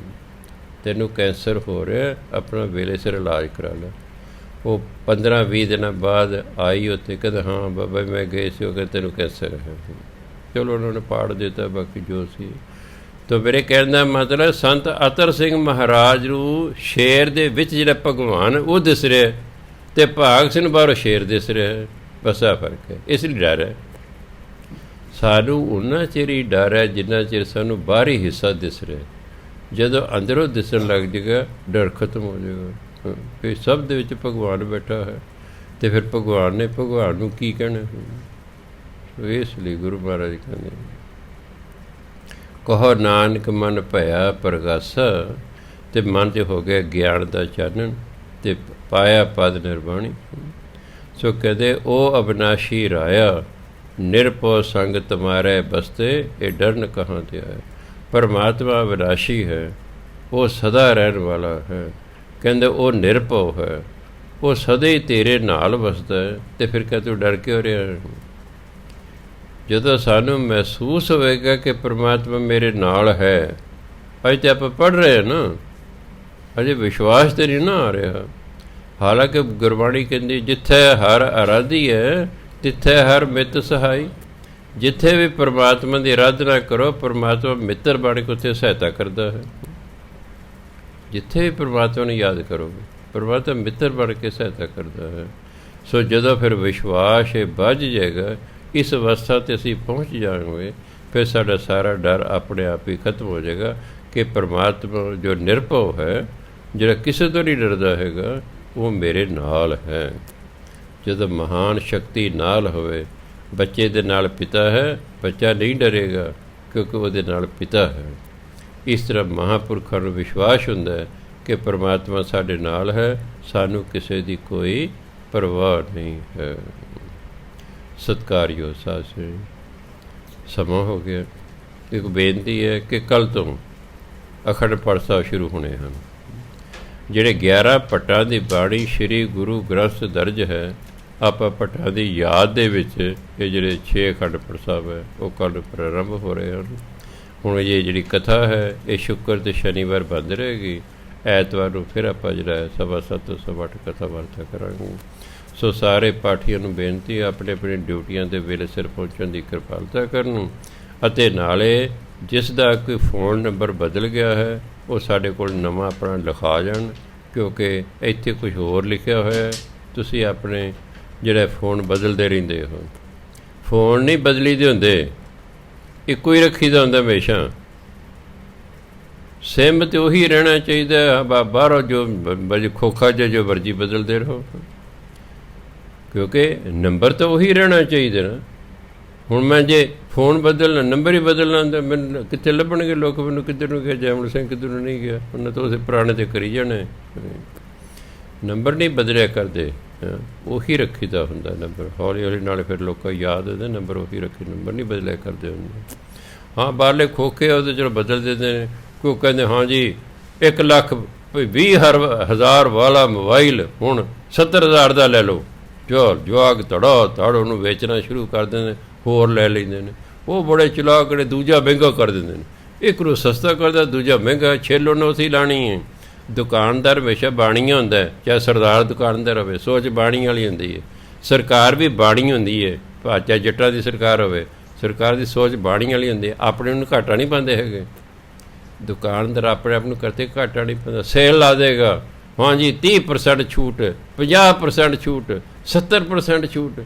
ਤੈਨੂੰ ਕੈਂਸਰ ਹੋ ਰਿਹਾ, ਆਪਣਾ ਵੇਲੇ ਸਿਰ ਇਲਾਜ ਕਰਾ ਲੈ। ਉਹ 15-20 ਦਿਨਾਂ ਬਾਅਦ ਆਈ ਉੱਥੇ, ਕਹਿੰਦਾ ਹਾਂ ਬਾਬਾ ਮੈਂ ਗਏ ਸੀ, ਉਹ ਕਹਿੰਦੇ ਤੈਨੂੰ ਕੈਂਸਰ ਹੈ। ਚਲੋ ਉਹਨਾਂ ਨੇ ਪਾੜ ਦਿੱਤਾ, ਬਾਕੀ ਜੋ ਸੀ। ਤਾਂ ਮੇਰੇ ਕਹਿਣ ਦਾ ਮਤਲਬ ਸੰਤ ਅਤਰ ਸਿੰਘ ਮਹਾਰਾਜ ਨੂੰ ਸ਼ੇਰ ਦੇ ਵਿੱਚ ਜਿਹੜਾ ਭਗਵਾਨ ਉਹ ਦਿਸ ਰਿਹਾ, ਅਤੇ ਭਾਗ ਸਿੰਘ ਬਾਹਰੋਂ ਸ਼ੇਰ ਦਿਸ ਰਿਹਾ, ਬਸ ਆਹ ਫਰਕ ਹੈ। ਇਸ ਲਈ ਡਰ ਹੈ ਸਾਨੂੰ, ਉਨਾ ਚਿਰ ਹੀ ਡਰ ਹੈ ਜਿੰਨਾ ਚਿਰ ਸਾਨੂੰ ਬਾਹਰੀ ਹਿੱਸਾ ਦਿਸ ਰਿਹਾ। ਜਦੋਂ ਅੰਦਰੋਂ ਦਿਸਣ ਲੱਗ ਜਾਏਗਾ ਡਰ ਖਤਮ ਹੋ ਜਾਏਗਾ ਕਿ ਸਭ ਦੇ ਵਿੱਚ ਭਗਵਾਨ ਬੈਠਾ ਹੈ, ਅਤੇ ਫਿਰ ਭਗਵਾਨ ਨੇ ਭਗਵਾਨ ਨੂੰ ਕੀ ਕਹਿਣਾ। ਇਸ ਲਈ ਗੁਰੂ ਮਹਾਰਾਜ ਕਹਿੰਦੇ ਕਹੋ ਨਾਨਕ ਮਨ ਭਇਆ ਪ੍ਰਗਾਸਾ, ਅਤੇ ਮਨ 'ਚ ਹੋ ਗਿਆ ਗਿਆਨ ਦਾ ਚਾਨਣ, ਅਤੇ ਪਾਇਆ ਪਦ ਨਿਰਵਾਣੀ। ਸੋ ਕਹਿੰਦੇ ਉਹ ਅਬਨਾਸ਼ੀ ਰਾਇਆ, ਨਿਰਭਉ ਸੰਗ ਤੁਮਾਰੇ ਬਸਤੇ, ਇਹ ਡਰਨ ਕਹਾਂ ਤੇ ਆਇਆ। ਪਰਮਾਤਮਾ ਅਬਨਾਸ਼ੀ ਹੈ, ਉਹ ਸਦਾ ਰਹਿਣ ਵਾਲਾ ਹੈ। ਕਹਿੰਦੇ ਉਹ ਨਿਰਭਉ ਹੈ, ਉਹ ਸਦਾ ਹੀ ਤੇਰੇ ਨਾਲ ਵਸਦਾ ਹੈ, ਅਤੇ ਫਿਰ ਕਹਿ ਤੂੰ ਡਰ ਕਿਉਂ ਰਿਹਾ। ਜਦੋਂ ਸਾਨੂੰ ਮਹਿਸੂਸ ਹੋਵੇਗਾ ਕਿ ਪਰਮਾਤਮਾ ਮੇਰੇ ਨਾਲ ਹੈ, ਅਜੇ ਤਾਂ ਆਪਾਂ ਪੜ੍ਹ ਰਹੇ ਹਾਂ ਨਾ, ਅਜੇ ਵਿਸ਼ਵਾਸ 'ਤੇ ਨਹੀਂ ਨਾ ਆ ਰਿਹਾ। ਹਾਲਾਂਕਿ ਗੁਰਬਾਣੀ ਕਹਿੰਦੀ ਜਿੱਥੇ ਹਰ ਅਰਾਧੀ ਹੈ ਤਿੱਥੇ ਹਰ ਮਿੱਤ ਸਹਾਈ। ਜਿੱਥੇ ਵੀ ਪਰਮਾਤਮਾ ਦੀ ਅਰਾਧਨਾ ਕਰੋ, ਪਰਮਾਤਮਾ ਮਿੱਤਰ ਬਣ ਕੇ ਉੱਥੇ ਸਹਾਇਤਾ ਕਰਦਾ ਹੈ। ਜਿੱਥੇ ਵੀ ਪਰਮਾਤਮਾ ਨੂੰ ਯਾਦ ਕਰੋਗੇ, ਪਰਮਾਤਮਾ ਮਿੱਤਰ ਬਣ ਕੇ ਸਹਾਇਤਾ ਕਰਦਾ ਹੈ। ਸੋ ਜਦੋਂ ਫਿਰ ਵਿਸ਼ਵਾਸ ਇਹ ਵੱਜ ਜਾਏਗਾ, ਇਸ ਅਵਸਥਾ 'ਤੇ ਅਸੀਂ ਪਹੁੰਚ ਜਾਵਾਂਗੇ, ਫਿਰ ਸਾਡਾ ਸਾਰਾ ਡਰ ਆਪਣੇ ਆਪ ਹੀ ਖਤਮ ਹੋ ਜਾਏਗਾ ਕਿ ਪਰਮਾਤਮਾ ਜੋ ਨਿਰਭਉ ਹੈ, ਜਿਹੜਾ ਕਿਸੇ ਤੋਂ ਨਹੀਂ ਡਰਦਾ ਹੈਗਾ, ਉਹ ਮੇਰੇ ਨਾਲ ਹੈ। ਜਦੋਂ ਮਹਾਨ ਸ਼ਕਤੀ ਨਾਲ ਹੋਵੇ, ਬੱਚੇ ਦੇ ਨਾਲ ਪਿਤਾ ਹੈ, ਬੱਚਾ ਨਹੀਂ ਡਰੇਗਾ ਕਿਉਂਕਿ ਉਹਦੇ ਨਾਲ ਪਿਤਾ ਹੈ। ਇਸ ਤਰ੍ਹਾਂ ਮਹਾਂਪੁਰਖਾਂ ਨੂੰ ਵਿਸ਼ਵਾਸ ਹੁੰਦਾ ਹੈ ਕਿ ਪਰਮਾਤਮਾ ਸਾਡੇ ਨਾਲ ਹੈ, ਸਾਨੂੰ ਕਿਸੇ ਦੀ ਕੋਈ ਪਰਵਾਹ ਨਹੀਂ ਹੈ। ਸਤਿਕਾਰਯੋਗ ਸਾਧ ਸੰਗਤ, ਸਮਾਂ ਹੋ ਗਿਆ। ਇੱਕ ਬੇਨਤੀ ਹੈ ਕਿ ਕੱਲ੍ਹ ਤੋਂ ਅਖੰਡ ਪਾਠ ਸਾਹਿਬ ਸ਼ੁਰੂ ਹੋਣੇ ਹਨ। ਜਿਹੜੇ 11 ਭੱਟਾਂ ਦੀ ਬਾਣੀ ਸ਼੍ਰੀ ਗੁਰੂ ਗ੍ਰੰਥ ਦਰਜ ਹੈ, ਆਪਾਂ ਭੱਟਾਂ ਦੀ ਯਾਦ ਦੇ ਵਿੱਚ ਇਹ ਜਿਹੜੇ 6 ਅਖੰਡ ਪਾਠ ਸਾਹਿਬ ਹੈ ਉਹ ਕੱਲ੍ਹ ਪ੍ਰਾਰੰਭ ਹੋ ਰਹੇ ਹਨ। ਹੁਣ ਇਹ ਜਿਹੜੀ ਕਥਾ ਹੈ ਇਹ ਸ਼ੁੱਕਰ ਅਤੇ ਸ਼ਨੀਵਾਰ ਬੰਦ ਰਹੇਗੀ। ਐਤਵਾਰ ਨੂੰ ਫਿਰ ਆਪਾਂ ਜਿਹੜਾ 7:15 ਤੋਂ 8:15 ਕਥਾ ਵਾਰਤਾ ਕਰਾਂਗੇ। ਸੋ ਸਾਰੇ ਪਾਠੀਆਂ ਨੂੰ ਬੇਨਤੀ ਹੈ ਆਪਣੇ ਆਪਣੇ ਡਿਊਟੀਆਂ ਦੇ ਵੇਲੇ ਸਿਰ ਪਹੁੰਚਣ ਦੀ ਕਿਰਪਾਲਤਾ ਕਰਨ, ਅਤੇ ਨਾਲੇ ਜਿਸ ਦਾ ਕੋਈ ਫ਼ੋਨ ਨੰਬਰ ਬਦਲ ਗਿਆ ਹੈ ਉਹ ਸਾਡੇ ਕੋਲ ਨਵਾਂ ਆਪਣਾ ਲਿਖਾ ਜਾਣ, ਕਿਉਂਕਿ ਇੱਥੇ ਕੁਝ ਹੋਰ ਲਿਖਿਆ ਹੋਇਆ। ਤੁਸੀਂ ਆਪਣੇ ਜਿਹੜਾ ਫ਼ੋਨ ਬਦਲਦੇ ਰਹਿੰਦੇ ਹੋ, ਫ਼ੋਨ ਨਹੀਂ ਬਦਲੀ ਦੇ ਹੁੰਦੇ, ਇੱਕੋ ਹੀ ਰੱਖੀ ਦਾ ਹੁੰਦਾ ਹਮੇਸ਼ਾ। ਸਿਮ ਤਾਂ ਉਹੀ ਰਹਿਣਾ ਚਾਹੀਦਾ, ਬਾਹਰੋਂ ਜੋ ਖੋਖਾ ਜਿਹਾ ਜੋ ਮਰਜ਼ੀ ਬਦਲਦੇ ਰਹੋ, ਕਿਉਂਕਿ ਨੰਬਰ ਤਾਂ ਉਹੀ ਰਹਿਣਾ ਚਾਹੀਦਾ ਨਾ। ਹੁਣ ਮੈਂ ਜੇ ਫ਼ੋਨ ਬਦਲਣਾ, ਨੰਬਰ ਹੀ ਬਦਲਣਾ, ਤਾਂ ਮੈਨੂੰ ਕਿੱਥੇ ਲੱਭਣਗੇ ਲੋਕ, ਮੈਨੂੰ ਕਿੱਧਰ ਨੂੰ ਗਿਆ ਜੈਮਲ ਸਿੰਘ, ਕਿੱਧਰ ਨੂੰ ਨਹੀਂ ਗਿਆ, ਉਹਨਾਂ ਤਾਂ ਉਸੇ ਪੁਰਾਣੇ 'ਤੇ ਕਰੀ ਜਾਣੇ। ਨੰਬਰ ਨਹੀਂ ਬਦਲਿਆ ਕਰਦੇ, ਉਹੀ ਰੱਖੀਦਾ ਹੁੰਦਾ ਨੰਬਰ। ਹੌਲੀ ਹੌਲੀ ਨਾਲ ਫਿਰ ਲੋਕਾਂ ਯਾਦ ਹੁੰਦੇ ਨੰਬਰ ਉਹੀ ਰੱਖੀ, ਨੰਬਰ ਨਹੀਂ ਬਦਲਿਆ ਕਰਦੇ ਹੁੰਦੇ। ਹਾਂ ਬਾਹਰਲੇ ਖੋਖੇ ਉਹਦੇ ਚਲੋ ਬਦਲ ਦਿੰਦੇ ਨੇ, ਕਿਉਂ ਕਹਿੰਦੇ ਹਾਂ ਜੀ 1,20,000 ਵਾਲਾ ਮੋਬਾਈਲ ਹੁਣ 70,000 ਦਾ ਲੈ ਲਓ। ਜਵਾਕ ਧੜਾ ਧੜ ਉਹਨੂੰ ਵੇਚਣਾ ਸ਼ੁਰੂ ਕਰ ਦਿੰਦੇ, ਹੋਰ ਲੈ ਲੈਂਦੇ ਨੇ। ਉਹ ਬੜੇ ਚਲਾਕ ਨੇ, ਦੂਜਾ ਮਹਿੰਗਾ ਕਰ ਦਿੰਦੇ ਨੇ। ਇੱਕ ਨੂੰ ਸਸਤਾ ਕਰਦਾ, ਦੂਜਾ ਮਹਿੰਗਾ। ਛੇਲੋ ਨੇ ਉਸੇ ਲਾਣੀ ਹੈ। ਦੁਕਾਨਦਾਰ ਹਮੇਸ਼ਾ ਬਾਣੀਆਂ ਹੁੰਦਾ, ਚਾਹੇ ਸਰਦਾਰ ਦੁਕਾਨਦਾਰ ਹੋਵੇ, ਸੋਚ ਬਾਣੀ ਵਾਲੀ ਹੁੰਦੀ ਹੈ। ਸਰਕਾਰ ਵੀ ਬਾਣੀ ਹੁੰਦੀ ਹੈ, ਚਾਹੇ ਜੱਟਾਂ ਦੀ ਸਰਕਾਰ ਹੋਵੇ, ਸਰਕਾਰ ਦੀ ਸੋਚ ਬਾਣੀ ਵਾਲੀ ਹੁੰਦੀ ਹੈ। ਆਪਣੇ ਨੂੰ ਘਾਟਾ ਨਹੀਂ ਪਾਉਂਦੇ ਹੈਗੇ। ਦੁਕਾਨਦਾਰ ਆਪਣੇ ਆਪ ਨੂੰ ਕਰਤੇ ਘਾਟਾ ਨਹੀਂ ਪਾਉਂਦਾ। ਸੇਲ ਲਾ ਦੇਗਾ, हाँ जी 30% छूट, 50% छूट, 70% छूट।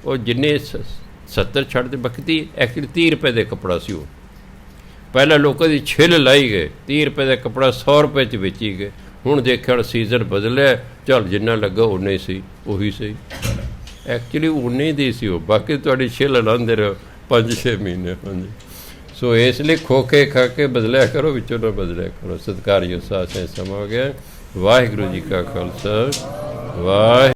ਉਹ ਜਿੰਨੇ 70 ਛੱਡਦੇ ਬਾਕੀ ਐਕਚੁਅਲੀ 30 ਰੁਪਏ ਦੇ ਕੱਪੜਾ ਸੀ। ਉਹ ਪਹਿਲਾਂ ਲੋਕਾਂ ਦੀ ਛਿੱਲ ਲਾਈ ਗਏ, 30 ਰੁਪਏ ਦਾ ਕੱਪੜਾ 100 ਰੁਪਏ 'ਚ ਵੇਚੀ ਗਏ। ਹੁਣ ਦੇਖਿਆ ਸੀਜ਼ਨ ਬਦਲਿਆ, ਚੱਲ ਜਿੰਨਾ ਲੱਗਾ ਉਨਾ ਹੀ ਸਹੀ, ਉਹੀ ਸਹੀ। ਐਕਚੁਅਲੀ ਉਨੇ ਦੀ ਸੀ ਉਹ, ਬਾਕੀ ਤੁਹਾਡੀ ਛਿੱਲ ਲਾਉਂਦੇ ਰਹੋ 5-6 ਮਹੀਨੇ। ਹਾਂਜੀ ਸੋ ਇਸ ਲਈ ਖੋ ਕੇ ਖਾ ਕੇ ਬਦਲਿਆ ਕਰੋ, ਵਿੱਚੋਂ ਨਾ ਬਦਲਿਆ ਕਰੋ। ਸਤਿਕਾਰਯੋਗ ਸਾਥ ਸਮਾਂ ਹੋ ਗਿਆ। ਵਾਹਿਗੁਰੂ ਜੀ ਕਾ ਖਾਲਸਾ ਵਾਹਿ